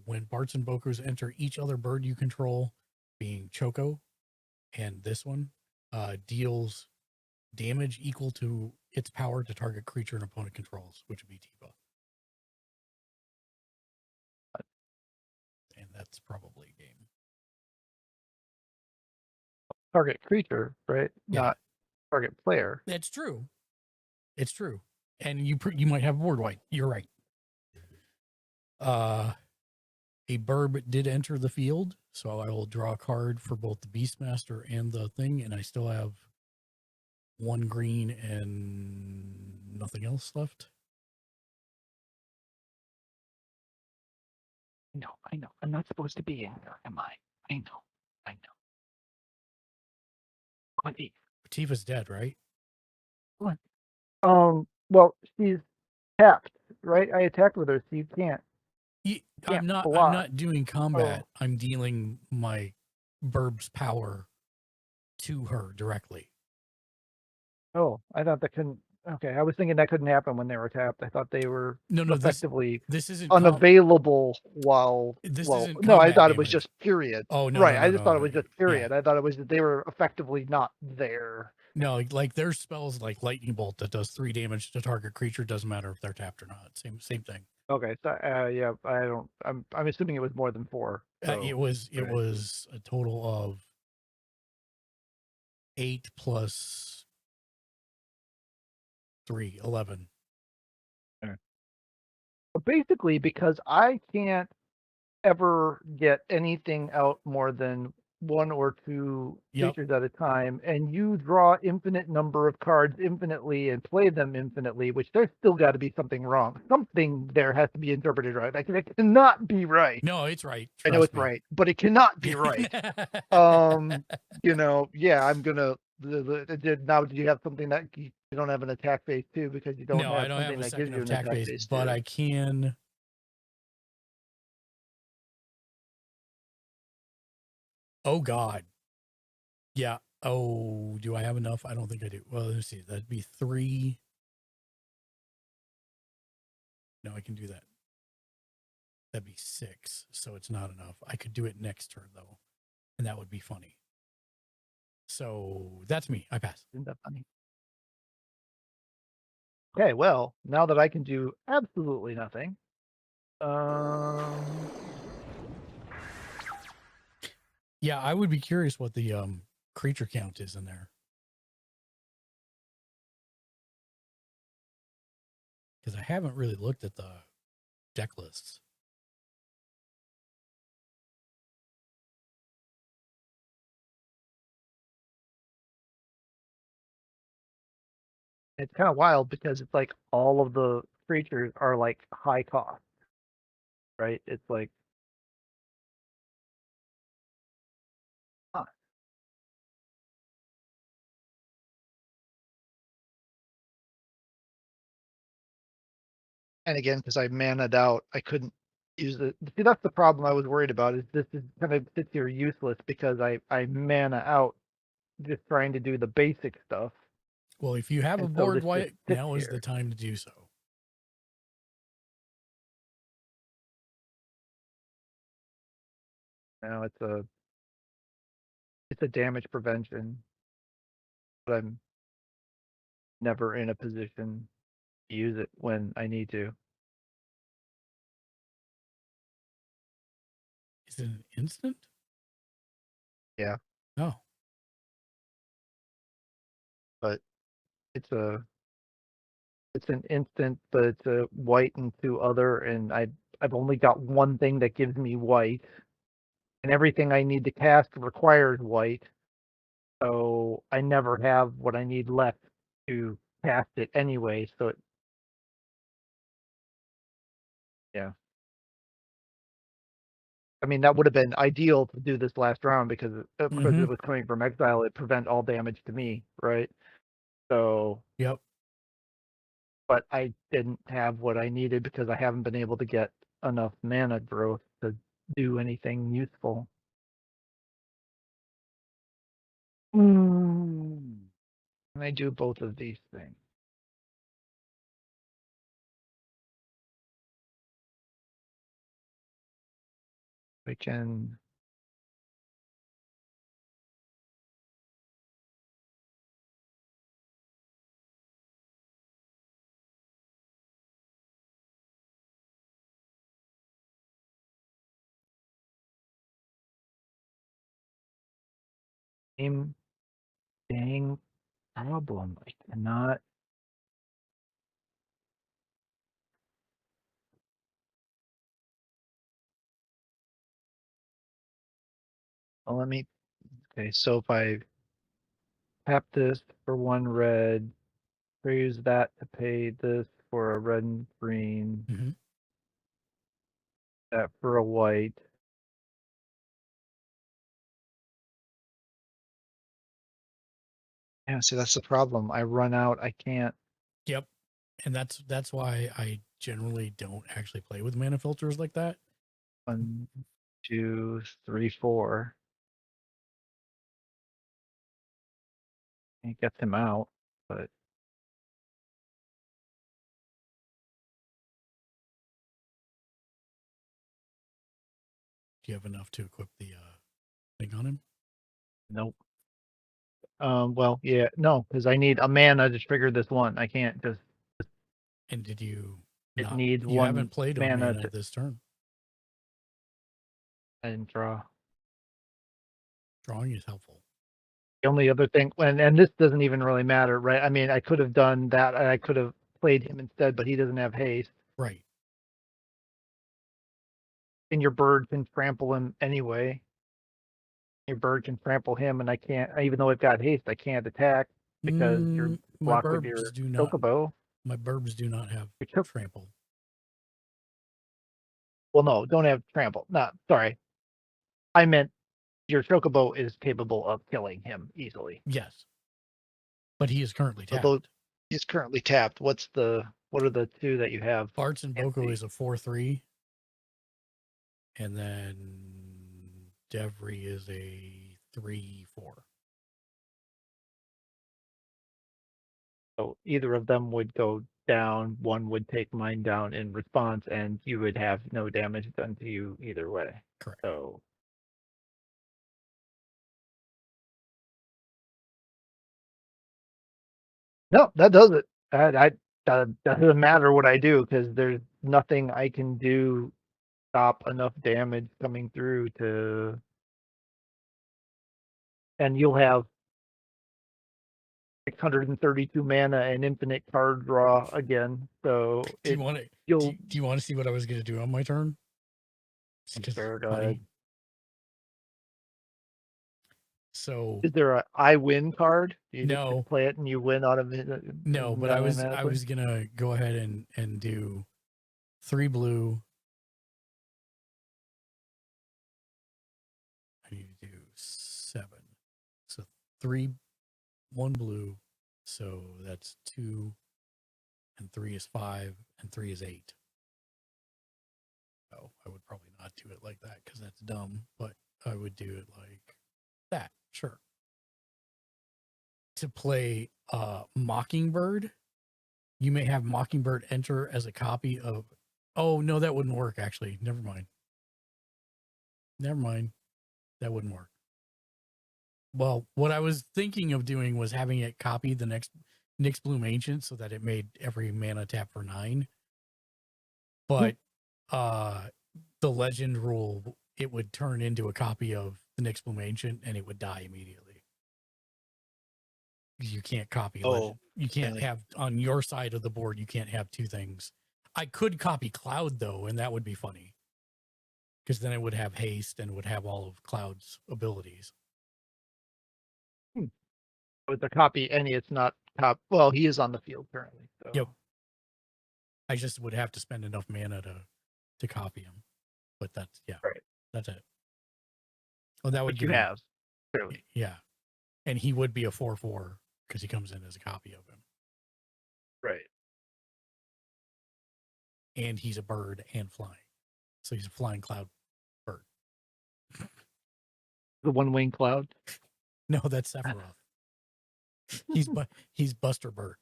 When Bartz and Bokos enter, each other bird you control, being Choco and this one, deals damage equal to its power to target creature an opponent controls, which would be Tifa. And that's probably game. Target creature, right? Yeah. Not target player. It's true. It's true. And you might have board white. You're right. A burb did enter the field, so I will draw a card for both the Beastmaster and the thing, and I still have 1 green and nothing else left. I know. I'm not supposed to be in here, am I? I know. What? Tifa's dead, right? What? Well, she's tapped, right? I attacked with her, so you can't. I'm not doing combat. I'm dealing my burb's power to her directly. Oh, I thought that couldn't. Okay, I was thinking that couldn't happen when they were tapped. I thought they were effectively this isn't unavailable while. No, I thought it was just period. Oh no, right. No, I just thought it was just yeah. period. I thought it was that they were effectively not there. No, like there's spells like Lightning Bolt that does 3 damage to target creature. Doesn't matter if they're tapped or not. Same thing. Okay, so yeah, I don't. I'm assuming it was more than 4. So, it was a total of 8 plus 3, 11. But basically, because I can't ever get anything out more than 1 or 2 creatures at a time, and you draw infinite number of cards infinitely and play them infinitely, which there's still got to be something wrong. Something there has to be interpreted right. Like, it cannot be right. No, it's right. I know it's right, but it cannot be right. Yeah, I'm gonna. Now, do you have something that you don't have an attack phase too because you don't have I don't something have a that gives second you an attack phase, phase but too? I can. Oh God. Yeah. Oh, do I have enough? I don't think I do. Well, let's see. That'd be 3. No, I can do that. That'd be 6. So it's not enough. I could do it next turn though, and that would be funny. So that's me. I pass. Isn't that funny? Okay, well, now that I can do absolutely nothing, yeah, I would be curious what the creature count is in there. because I haven't really looked at the deck lists. It's kind of wild because it's like all of the creatures are like high cost, right? It's like, huh. And again, because I mana'd out, I couldn't use it. See, that's the problem I was worried about. Is this is kind of sits here useless because I mana out just trying to do the basic stuff. Well, if you have a And so board, this Wyatt, just sits now is the here. time to do so. Now it's a damage prevention, but I'm never in a position to use it when I need to. Is it an instant? Yeah, No. but it's an instant, but it's a white and 2 other, and I've only got one thing that gives me white, and everything I need to cast requires white. So I never have what I need left to cast it anyway. So yeah. I mean, that would have been ideal to do this last round because it was coming from exile. It prevent all damage to me, right? So Yep. but I didn't have what I needed because I haven't been able to get enough mana growth to do anything useful. Can I do both of these things? We can same dang problem. I cannot. Well, let me. Okay, so if I tap this for 1 red, use that to pay this for a red and green, that for a white. Yeah, see, that's the problem. I run out. I can't. Yep. And that's why I generally don't actually play with mana filters like that. 1, 2, 3, 4. It gets him out, but Do you have enough to equip the thing on him? nope. Well, yeah, no, because I need a mana to trigger this one. I can't just. And did you It not? needs You 1 haven't played on mana mana this turn. and draw. Drawing is helpful. The only other thing, and this doesn't even really matter, right? I mean, I could have done that. I could have played him instead, but he doesn't have haste. Right. And your bird can trample him anyway. Your bird can trample him, and I can't. Even though I've got haste, I can't attack because you're my blocked with your burbs do not. chocobo. My burbs do not have trample. Well, no, don't have trample. No, sorry. I meant your chocobo is capable of killing him easily. Yes. But he is currently tapped. Although he's currently tapped. What are the 2 that you have? Farts and Boko is a 4/3. And then Devry is a 3/4. So either of them would go down. One would take mine down in response, and you would have no damage done to you either way. Correct. So no, that does it. That doesn't matter what I do because there's nothing I can do stop enough damage coming through to. And you'll have 632 mana and infinite card draw again. So Do you want to? you'll Do you want to see what I was going to do on my turn? It's sure, go funny. ahead. So Is there a I win card? You No. just play it and you win no, but I was automatically? gonna go ahead and do 3 blue. I need to do 7. So 3, 1 blue. So that's 2, and 3 is 5, and 3 is 8. Oh, I would probably not do it like that because that's dumb, but I would do it like that, sure. To play Mockingbird, you may have Mockingbird enter as a copy of... Oh, no, that wouldn't work, actually. Never mind. That wouldn't work. Well, what I was thinking of doing was having it copy the next Nyx Bloom Ancient so that it made every mana tap for 9. But the legend rule, it would turn into a copy of the Nyx Bloom Ancient and it would die immediately. You can't copy legend. You can't have on your side of the board, you can't have 2 things. I could copy Cloud though, and that would be funny. Because then it would have haste and would have all of Cloud's abilities. With the copy any, it's not top. Well, he is on the field currently. So. Yep. I just would have to spend enough mana to copy him. But that's right. That's it. Well, that would you have clearly. Yeah. And he would be a 4/4 because he comes in as a copy of him. Right. And he's a bird and flying. So he's a flying cloud bird. The 1-wing cloud? No, that's Sephiroth. He's Buster Bird.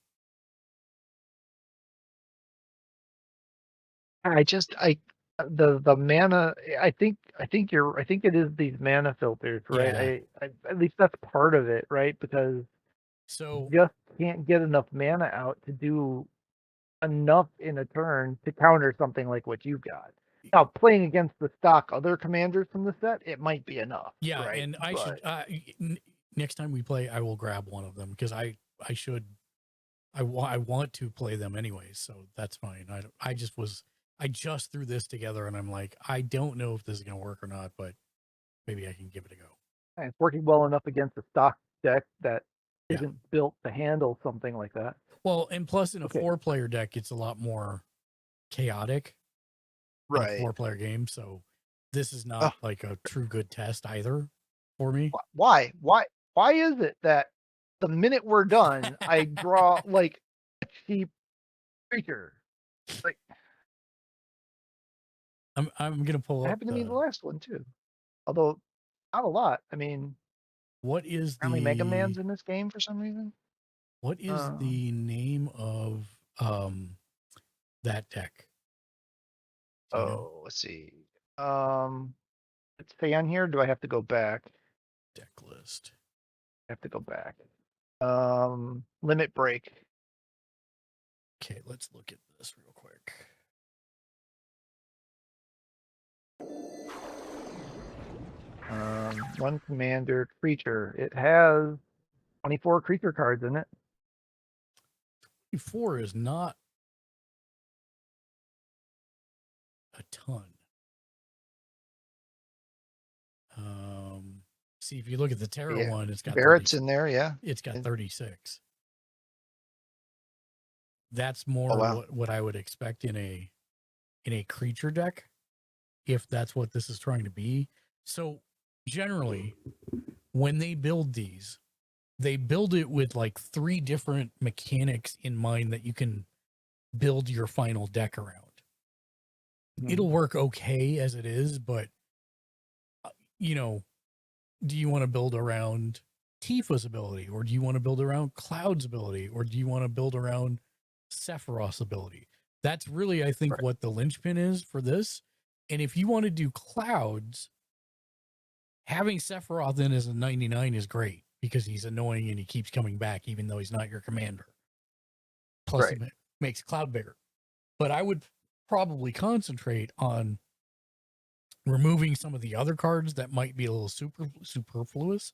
The mana, I think it is these mana filters, right? Yeah. At least that's part of it, right? Because so you just can't get enough mana out to do enough in a turn to counter something like what you've got. Now, playing against the stock other commanders from the set, it might be enough. Yeah, right? and I should next time we play, I will grab one of them because I want to play them anyways, so that's fine. I just threw this together and I'm like, I don't know if this is gonna work or not, but maybe I can give it a go. And it's working well enough against a stock deck that isn't built to handle something like that. Well, and plus in a 4-player deck, it's a lot more chaotic. Right. In a 4-player game, so this is not like a true good test either for me. Why is it that the minute we're done, I draw like a cheap creature? Like I'm gonna pull up. Happened to me the last one too, although not a lot. I mean, what is how many Mega Man's in this game for some reason? What is the name of that deck? Let's see. It's fan here. Do I have to go back? Deck list. I have to go back. Limit Break. Okay, let's look at this real quick. One commander creature. It has 24 creature cards in it. 24 is not a ton. See, if you look at the Terra one, it's got Barrett's in there, yeah. It's got 36. That's more what I would expect in a creature deck, if that's what this is trying to be. So generally, when they build these, they build it with like 3 different mechanics in mind that you can build your final deck around. It'll work okay as it is, but do you want to build around Tifa's ability, or do you want to build around Cloud's ability, or do you want to build around Sephiroth's ability? That's really, I think, what the linchpin is for this. And if you want to do Clouds, having Sephiroth in as a 99 is great because he's annoying and he keeps coming back even though he's not your commander. Plus, it makes Cloud bigger. But I would probably concentrate on removing some of the other cards that might be a little superfluous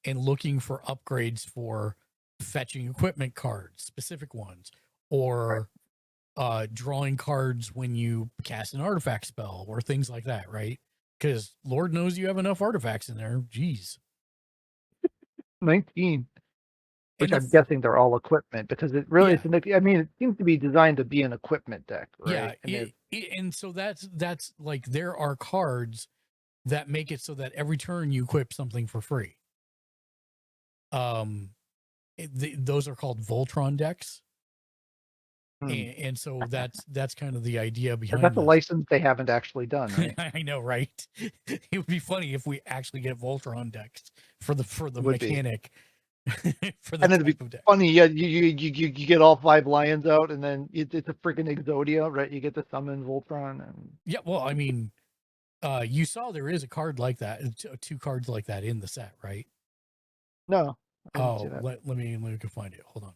and looking for upgrades for fetching equipment cards, specific ones, or drawing cards when you cast an artifact spell or things like that, right? Because Lord knows you have enough artifacts in there. Jeez. 19. Which And I'm guessing they're all equipment because it really Yeah. is. I mean, it seems to be designed to be an equipment deck, right? Yeah, and so that's like there are cards that make it so that every turn you equip something for free. Those are called Voltron decks, and so that's kind of the idea behind. That's a license they haven't actually done, right? I know, right? It would be funny if we actually get Voltron decks for the Would be. mechanic. For the And it'd be type of deck. funny. Yeah, you get all 5 lions out, and then it's a freaking Exodia, right? You get to summon Voltron, and Yeah, well, I mean, you saw there is a card like that, 2 cards like that in the set, right? no. I didn't see Oh, that. let me go find it. Hold on.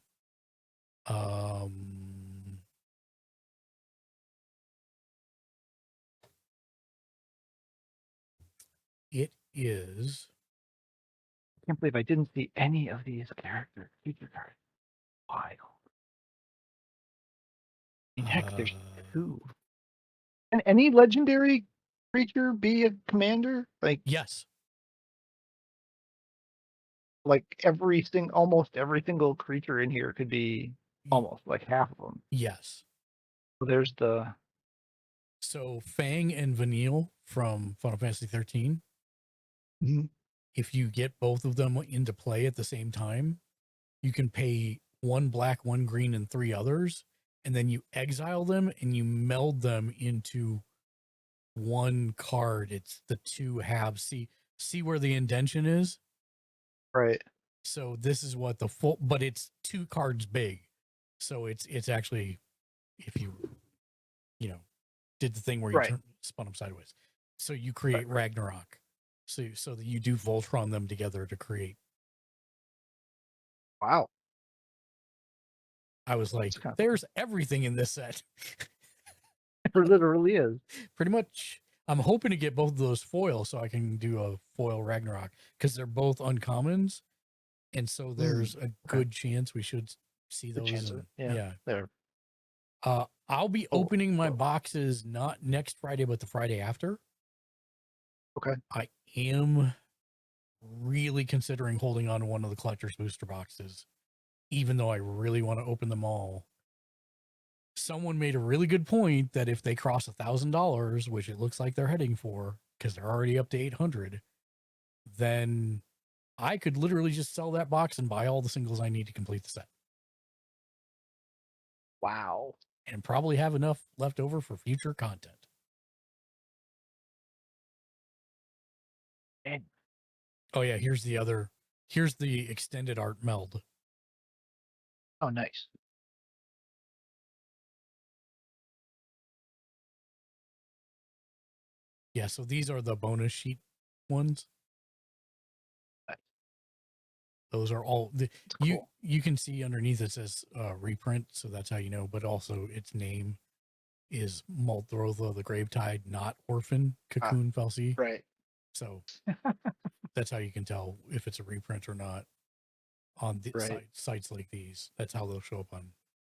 It is. I can't believe I didn't see any of these character feature cards. Wild. Heck, there's 2. Can any legendary creature be a commander? Like Yes. Like almost every single creature in here could be almost like half of them. Yes. So there's the. So Fang and Vanille from Final Fantasy 13. Mhm. If you get both of them into play at the same time, you can pay 1 black, 1 green, and 3 others, and then you exile them and you meld them into 1 card. It's the 2 halves. See where the indention is? Right. So this is what the full, but it's 2 cards big. So it's actually, if you did the thing where you spun them sideways. So you create Ragnarok. So that you do Voltron them together to create. Wow. I was like, there's everything in this set. It literally is. Pretty much. I'm hoping to get both of those foil so I can do a foil Ragnarok because they're both uncommons. And so there's a good chance we should see those. Yeah. There. I'll be opening my boxes not next Friday, but the Friday after. Okay. I am really considering holding on to one of the collector's booster boxes, even though I really want to open them all. Someone made a really good point that if they cross $1,000, which it looks like they're heading for, because they're already up to 800, then I could literally just sell that box and buy all the singles I need to complete the set. Wow. And probably have enough left over for future content. And oh yeah, here's the extended art meld. Oh, nice. Yeah, so these are the bonus sheet ones. Those are all cool. You can see underneath it says reprint, so that's how you know. But also, its name is Muldrotha the Gravetide, not Orphan Cocoon Felsi. Right. So that's how you can tell if it's a reprint or not on the sites like these. That's how they'll show up on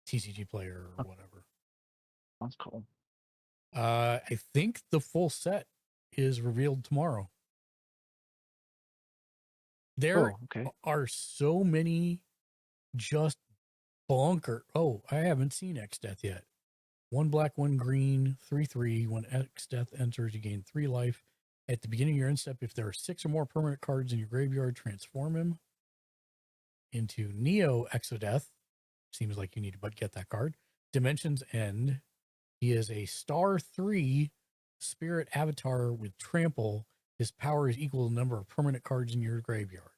TCG Player or whatever. That's cool. I think the full set is revealed tomorrow. There are so many just bonker. Oh, I haven't seen X Death yet. 1 black, 1 green, 3/3. When X Death enters, you gain 3 life. At the beginning of your end step, if there are 6 or more permanent cards in your graveyard, transform him into Neo Exodeath. Seems like you need to get that card. Dimensions End. He is a star 3 spirit avatar with trample. His power is equal to the number of permanent cards in your graveyard.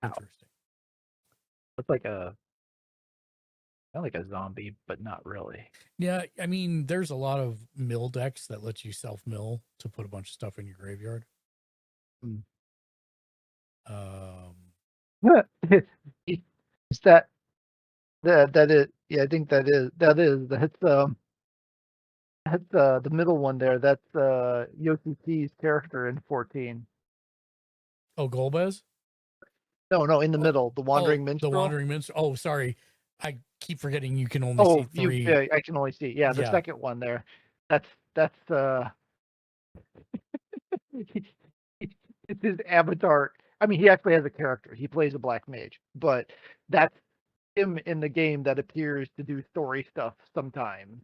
Interesting. It's like a zombie, but not really. Yeah, I mean, there's a lot of mill decks that let you self-mill to put a bunch of stuff in your graveyard. Is that is? Yeah, I think that is. That's the middle one there. That's Yoshi C's character in 14. Oh, Golbez? No, in the middle, the Wandering The Minstrel. Wandering Minstrel. Oh, sorry. I keep forgetting you can only see 3. I can only see. Yeah, the second one there. That's it's his avatar. I mean, he actually has a character. He plays a black mage, but that's him in the game that appears to do story stuff sometimes.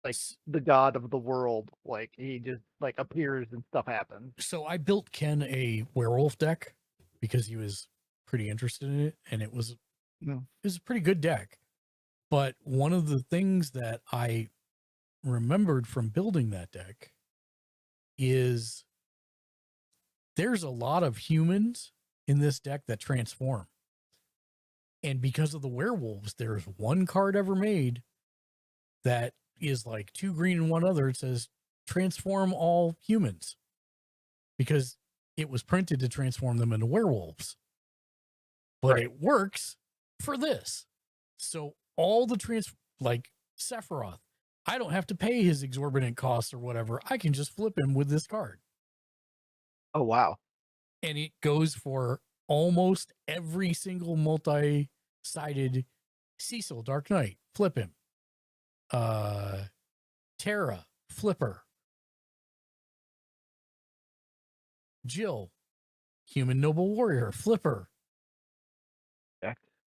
Like the god of the world, like he just like appears and stuff happens. So I built Ken a werewolf deck because he was pretty interested in it, and it was a pretty good deck. But one of the things that I remembered from building that deck is there's a lot of humans in this deck that transform. And because of the werewolves, there's one card ever made that is like 2 green and 1 other. It says transform all humans because it was printed to transform them into werewolves. But it works for this. So all the like Sephiroth, I don't have to pay his exorbitant costs or whatever. I can just flip him with this card. Oh, wow. And it goes for almost every single multi-sided Cecil, Dark Knight, flip him. Terra, flipper. Jill, human noble warrior, flipper.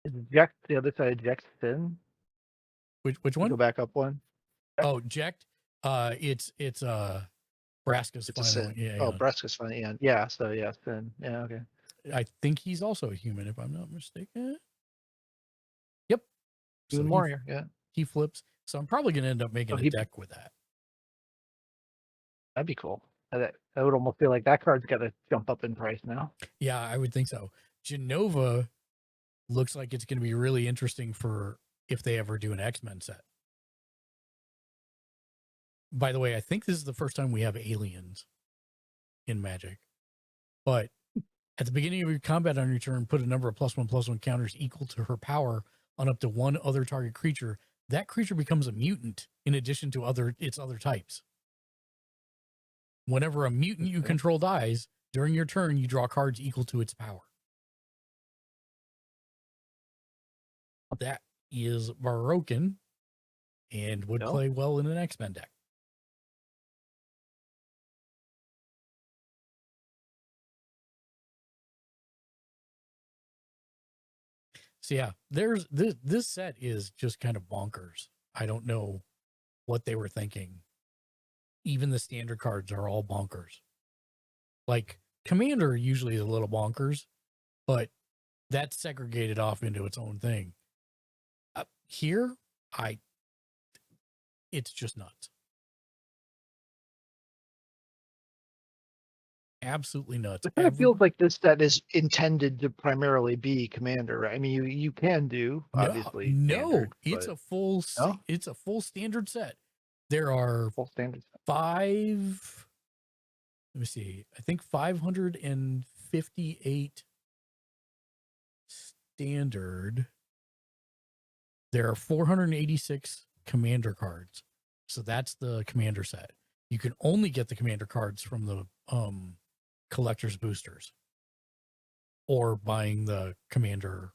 Is Jack the other side of Jack's Sin? Which one? Go back up one. Oh, Jekt. It's Braska's final one. Yeah. Braska's final. Yeah. Yeah. So yeah, Sin. Yeah. Okay. I think he's also a human, if I'm not mistaken. Yep. Human warrior. Yeah. He flips. So I'm probably going to end up making a deck with that. That'd be cool. I would almost feel like that card's got to jump up in price now. Yeah, I would think so. Genova looks like it's going to be really interesting for if they ever do an X-Men set. By the way, I think this is the first time we have aliens in Magic. But at the beginning of your combat on your turn, put a number of +1/+1 counters equal to her power on up to 1 other target creature. That creature becomes a mutant in addition to its other types. Whenever a mutant you control dies, during your turn, you draw cards equal to its power. That is broken and would play well in an X-Men deck. So yeah, there's this set is just kind of bonkers. I don't know what they were thinking. Even the standard cards are all bonkers. Like Commander usually is a little bonkers, but that's segregated off into its own thing. Here, it's just nuts. Absolutely nuts. It kind of feels like this set is intended to primarily be Commander, right? I mean, you can do obviously. It's a full standard set. There are full standard set. 5. Let me see. I think 558 standard. There are 486 Commander cards. So that's the Commander set. You can only get the Commander cards from the collector's boosters or buying the Commander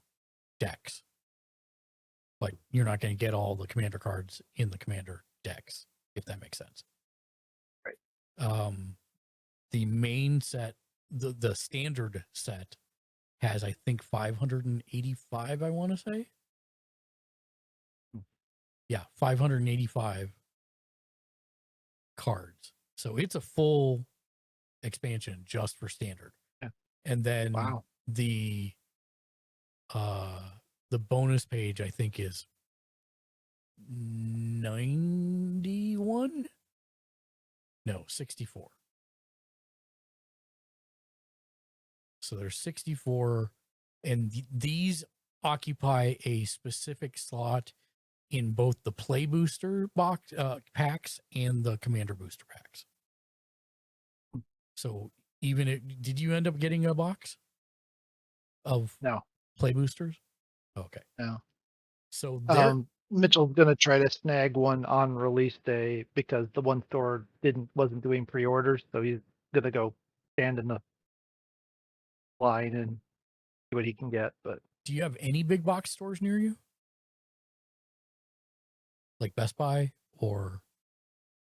decks. Like, you're not going to get all the Commander cards in the Commander decks, if that makes sense. Right. The main set, the standard set has, I think, 585, I want to say. Yeah, 585 cards. So it's a full expansion just for standard. Yeah. And then the bonus page, I think, is 91. No, 64. So there's 64, and these occupy a specific slot in both the play booster box packs and the commander booster packs. So did you end up getting a box of play boosters? Okay. No. So Mitchell's gonna try to snag one on release day because the one store wasn't doing pre-orders, so he's gonna go stand in the line and see what he can get. But do you have any big box stores near you? Like Best Buy or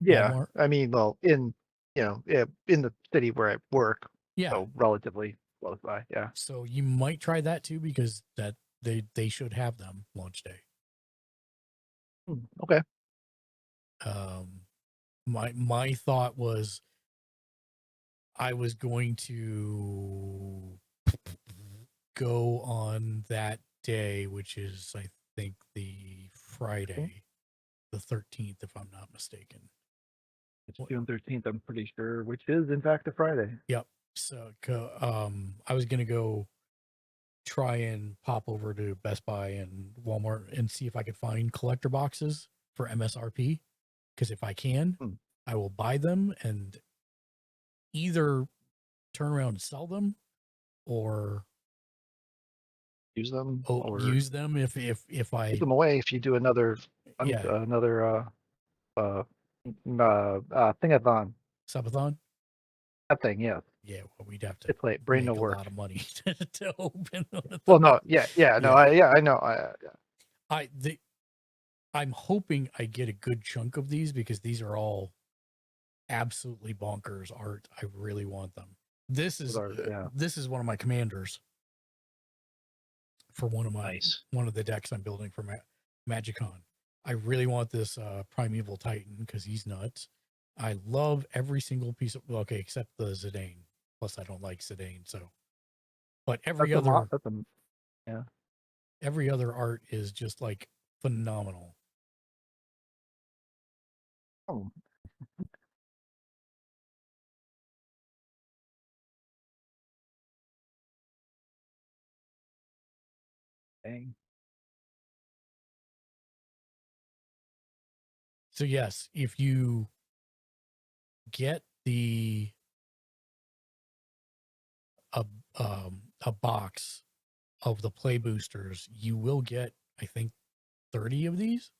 yeah, Walmart? I mean, well, in in the city where I work, Yeah. so relatively close by. Yeah. So you might try that too, because that they should have them launch day. Okay. My thought was I was going to go on that day, which is I think the Friday, the 13th, if I'm not mistaken. It's June 13th, I'm pretty sure, which is in fact a Friday. Yep. So I was gonna go try and pop over to Best Buy and Walmart and see if I could find collector boxes for MSRP. Because if I can, I will buy them and either turn around and sell them or Use them use them if I put them away if you do another thingathon. subathon. That thing, yeah. Yeah, well, we'd have to It's late. Brain make no a work. lot of money to open. Well, no, no, I know. I'm hoping I get a good chunk of these because these are all absolutely bonkers art. I really want them. This is one of my commanders for one of the decks I'm building for Magicon. I really want this Primeval Titan because he's nuts. I love every single piece of except the Zidane. Plus, I don't like Zidane, so. But every other art is just like phenomenal. Oh. Dang. So yes, if you get a box of the play boosters, you will get, I think, 30 of these.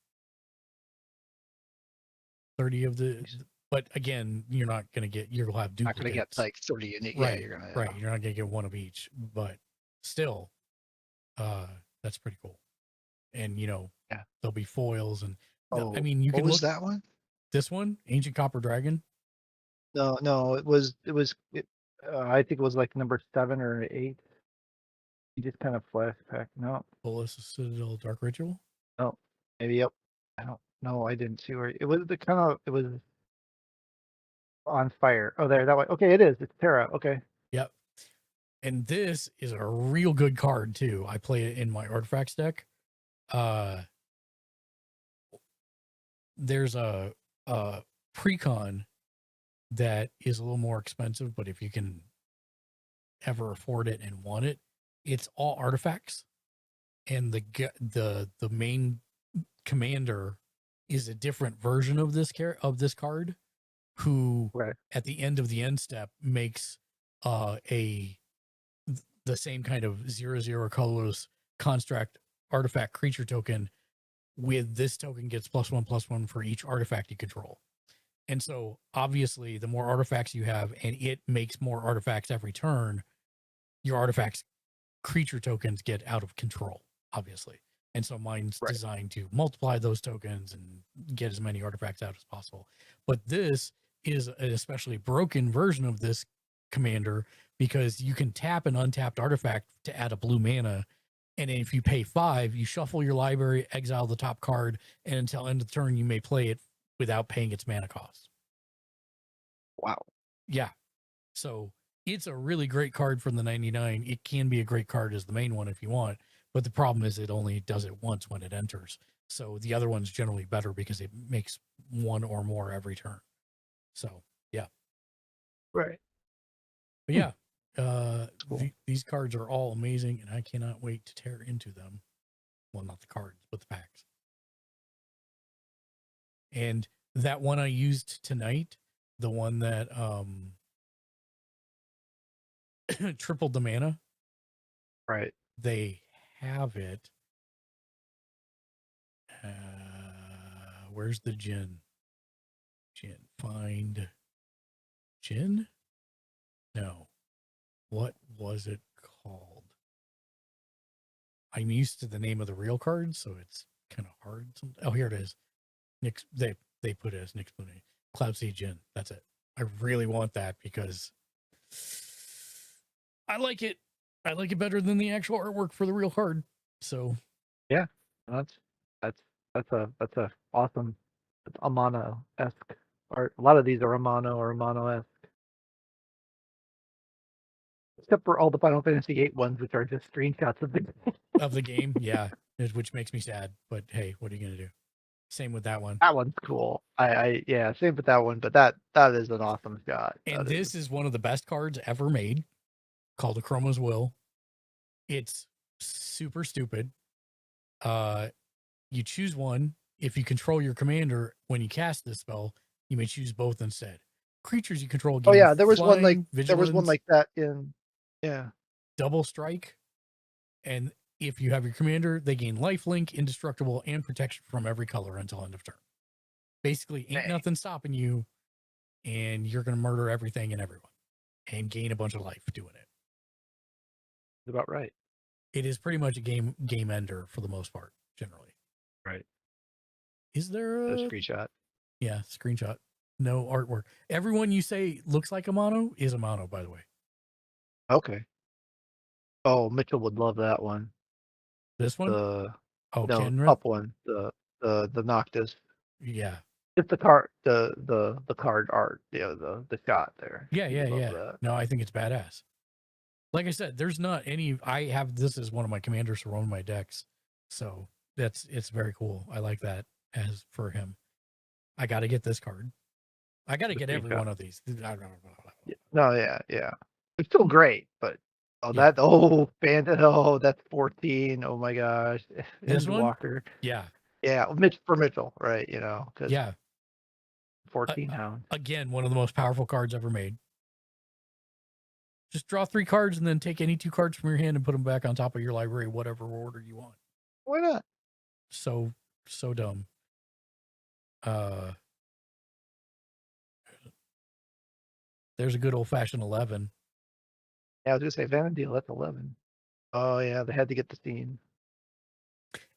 30 of the, but again, you're not going to get, you'll have duplicates. Not going to get like 30 unique. Right, Yeah, you're going to. Right, you're not going to get one of each, but still, that's pretty cool. And there'll be foils and I mean, you can what was look that one? This one, Ancient Copper Dragon. No, it was. I think it was like number 7 or 8. You just kind of flashback. No. Bolus Citadel Dark Ritual. No, maybe yep. I don't know. I didn't see where it was. It was on fire. Oh, there, that way. Okay, it is. It's Terra. Okay. Yep. And this is a real good card too. I play it in my artifacts deck. There's a precon that is a little more expensive, but if you can ever afford it and want it, it's all artifacts, and the main commander is a different version of this card, who at the end of the end step makes the same kind of 0/0 colorless construct artifact creature token. With this token gets +1/+1 for each artifact you control. And so obviously the more artifacts you have and it makes more artifacts every turn, your artifacts creature tokens get out of control, obviously. And so mine's designed to multiply those tokens and get as many artifacts out as possible. But this is an especially broken version of this commander because you can tap an untapped artifact to add a blue mana. And if you pay 5, you shuffle your library, exile the top card, and until end of the turn, you may play it without paying its mana cost. Wow. Yeah. So it's a really great card from the 99. It can be a great card as the main one if you want, but the problem is it only does it once when it enters. So the other one's generally better because it makes one or more every turn. So yeah. Right. But yeah, these cards are all amazing, and I cannot wait to tear into them. Well, not the cards, but the packs. And that one I used tonight, the one that tripled the mana. Right. They have it. Where's the Jin? Find Jin? No. What was it called? I'm used to the name of the real card, so it's kind of hard. Oh, here it is. Nick, they put it as Nick Spoonie. Cloud Siege in. That's it. I really want that because I like it. I like it better than the actual artwork for the real card. So Yeah, that's a awesome Amano-esque art. A lot of these are Amano or Amano-esque. Except for all the Final Fantasy VIII ones, which are just screenshots of the game, yeah, which makes me sad. But hey, what are you gonna do? Same with that one. That one's cool. Yeah, same with that one. But that is an awesome shot. And this is one of the best cards ever made, called the Chroma's Will. It's super stupid. You choose one. If you control your commander when you cast this spell, you may choose both instead. Creatures you control. Oh yeah, there was one like vigilance, that in double strike, and if you have your commander, they gain lifelink, indestructible, and protection from every color until end of turn. Basically, ain't nothing stopping you, and you're gonna murder everything and everyone, and gain a bunch of life doing it. That's about right. It is pretty much a game ender for the most part, generally. Right. Is there a screenshot? Yeah, screenshot. No artwork. Everyone you say looks like a mono is a mono, by the way. Okay. Oh, Mitchell would love that one. This one? No, Kenra? up one. The Noctis. Yeah. Just the card, the card art. Yeah, the shot there. Yeah. No, I think it's badass. Like I said, there's not any. I have this as one of my commanders for one of my decks, so it's very cool. I like that as for him. I got to get this card. I got to get every one of these. No, yeah. It's still great, but that's 14. Oh my gosh. This one? Walker. Yeah. Yeah, for Mitchell, right? Yeah. 14 hounds. Again, one of the most powerful cards ever made. Just draw 3 cards and then take any 2 cards from your hand and put them back on top of your library, whatever order you want. Why not? So dumb. There's a good old fashioned 11. Yeah, I was gonna say Vanadil, that's 11. Oh yeah, they had to get the scene.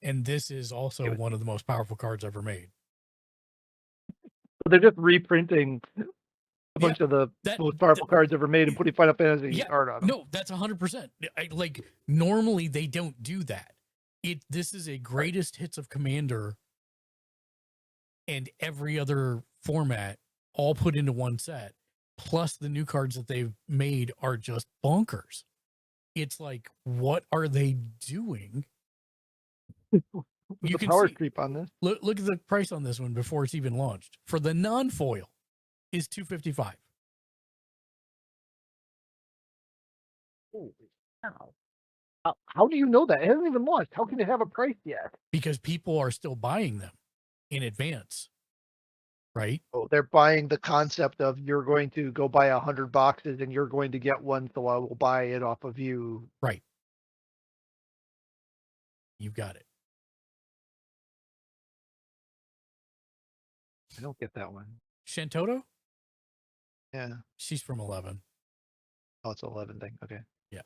And this is also one of the most powerful cards ever made. They're just reprinting a bunch of the most powerful cards ever made and putting Final Fantasy art on them. No, that's 100%. Like normally they don't do that. This is a greatest hits of Commander and every other format all put into one set. Plus the new cards that they've made are just bonkers. It's like, what are they doing? You can power creep on this. Look at the price on this one before it's even launched. For the non-foil is $255. Holy cow. How do you know that? It hasn't even launched. How can it have a price yet? Because people are still buying them in advance. Right? Oh, they're buying the concept of you're going to go buy 100 boxes and you're going to get one, so I will buy it off of you. Right. You got it. I don't get that one. Shantoto? Yeah. She's from 11. Oh, it's an 11 thing. Okay. Yeah.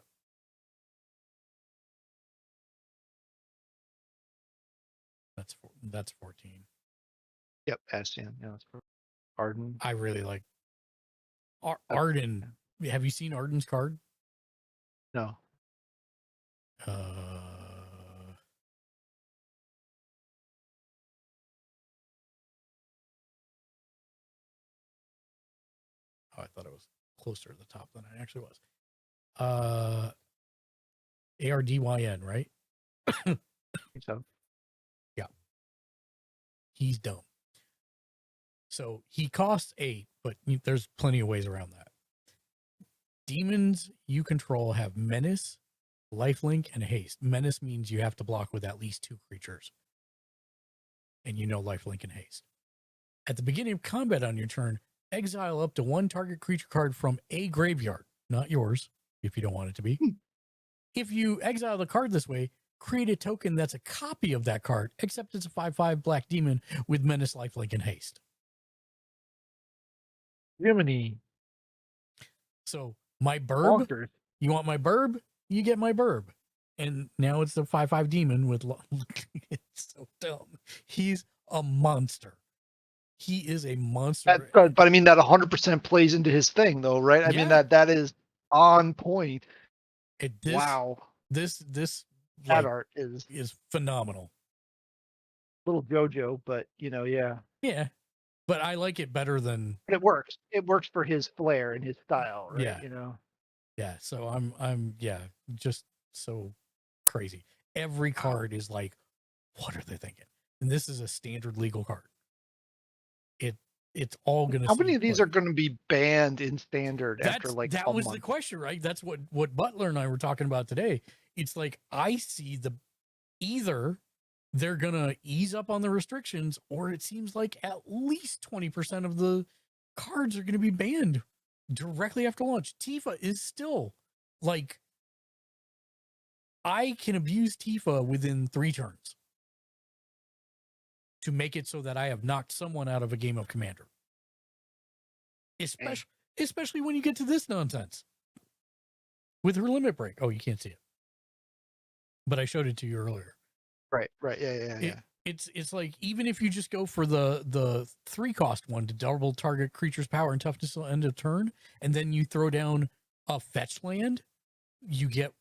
That's 14. Yep, Aston. Yeah, that's for Arden. I really like Arden. Have you seen Arden's card? No. I thought it was closer to the top than it actually was. ARDYN, right? I think so. Yeah. He's dumb. So he costs 8, but there's plenty of ways around that. Demons you control have Menace, Lifelink, and Haste. Menace means you have to block with at least 2 creatures. And Lifelink and Haste. At the beginning of combat on your turn, exile up to 1 target creature card from a graveyard, not yours, if you don't want it to be. If you exile the card this way, create a token that's a copy of that card, except it's a 5/5 black demon with Menace, Lifelink, and Haste. Jiminy. So my burb, Bonkers. you want my burb? You get my burb. And now it's the 5/5 demon with it's so dumb. He's a monster. He is a monster. But I mean that 100% plays into his thing though, right? I mean that is on point. Wow. This that art is phenomenal. Little JoJo, but yeah. Yeah. But I like it better than it works. It works for his flair and his style, right? Yeah. Yeah. So I'm just so crazy. Every card is like, what are they thinking? And this is a standard legal card. It's all gonna. How many of these are going to be banned in standard after like that was the question, right? That's what Butler and I were talking about today. It's like I see either they're gonna ease up on the restrictions, or it seems like at least 20% of the cards are gonna be banned directly after launch. Tifa is still like, I can abuse Tifa within 3 turns to make it so that I have knocked someone out of a game of Commander. Especially when you get to this nonsense. With her limit break. Oh, you can't see it. But I showed it to you earlier. Right. Yeah. It's like, even if you just go for the 3-cost one to double target creature's power and toughness till end of turn, and then you throw down a fetch land, you get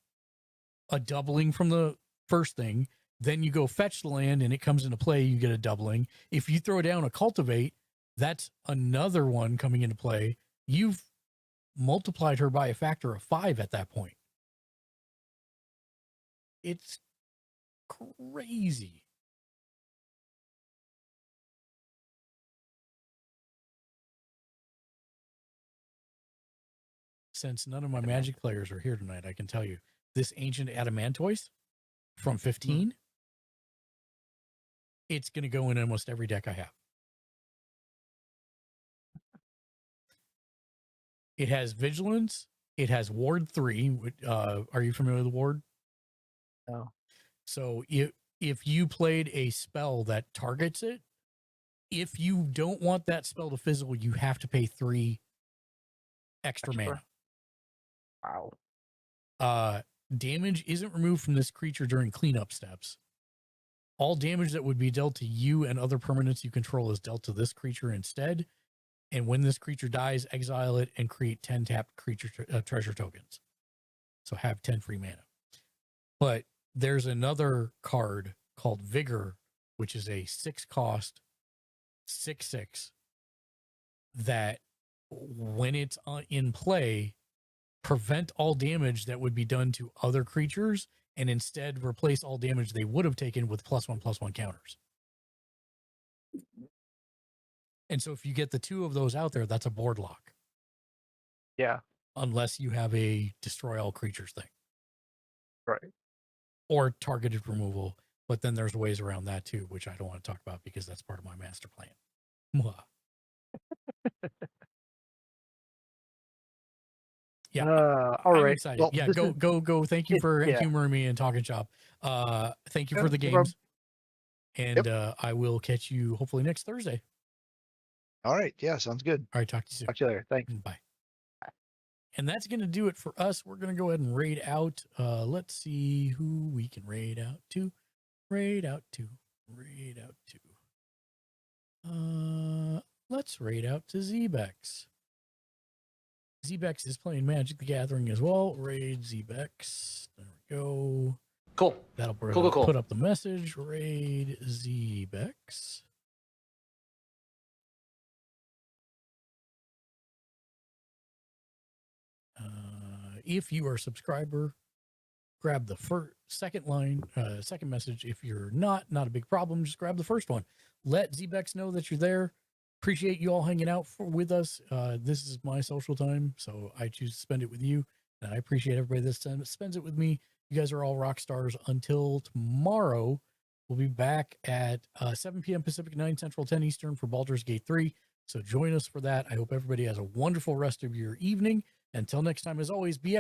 a doubling from the first thing. Then you go fetch the land and it comes into play, you get a doubling. If you throw down a cultivate, that's another one coming into play. You've multiplied her by a factor of 5 at that point. It's crazy. Since none of my Magic players are here tonight, I can tell you this Ancient Adamantoise from 15, it's going to go in almost every deck I have. It has Vigilance. It has Ward 3. Are you familiar with Ward? No. So if you played a spell that targets it, if you don't want that spell to fizzle, you have to pay 3 extra mana. Wow. Damage isn't removed from this creature during cleanup steps. All damage that would be dealt to you and other permanents you control is dealt to this creature instead. And when this creature dies, exile it and create 10 tapped creature treasure tokens. So have 10 free mana. But there's another card called Vigor, which is a 6-cost 6/6 that when it's in play, prevent all damage that would be done to other creatures and instead replace all damage they would have taken with +1/+1 counters. And so if you get the 2 of those out there, that's a board lock. Yeah. Unless you have a destroy all creatures thing. Right. Or targeted removal. But then there's ways around that too, which I don't want to talk about because that's part of my master plan. Yeah. All right. Excited. Well, yeah. Go. Thank you for humoring me and talking shop. Thank you for the games. And I will catch you hopefully next Thursday. All right. Yeah. Sounds good. All right. Talk to you soon. Talk to you later. Thanks. Bye. And that's going to do it for us. We're going to go ahead and raid out. Let's see who we can raid out to. Let's raid out to Zbex. Zbex is playing Magic the Gathering as well. Raid Zbex. There we go. Cool. That'll cool. Put up the message. Raid Zbex. If you are a subscriber, grab the second message. If you're not a big problem, just grab the first one. Let Zbex know that you're there. Appreciate you all hanging out with us. This is my social time, so I choose to spend it with you. And I appreciate everybody that spends it with me. You guys are all rock stars. Until tomorrow, we'll be back at 7 p.m. Pacific, 9 Central, 10 Eastern for Baldur's Gate 3. So join us for that. I hope everybody has a wonderful rest of your evening. Until next time, as always, be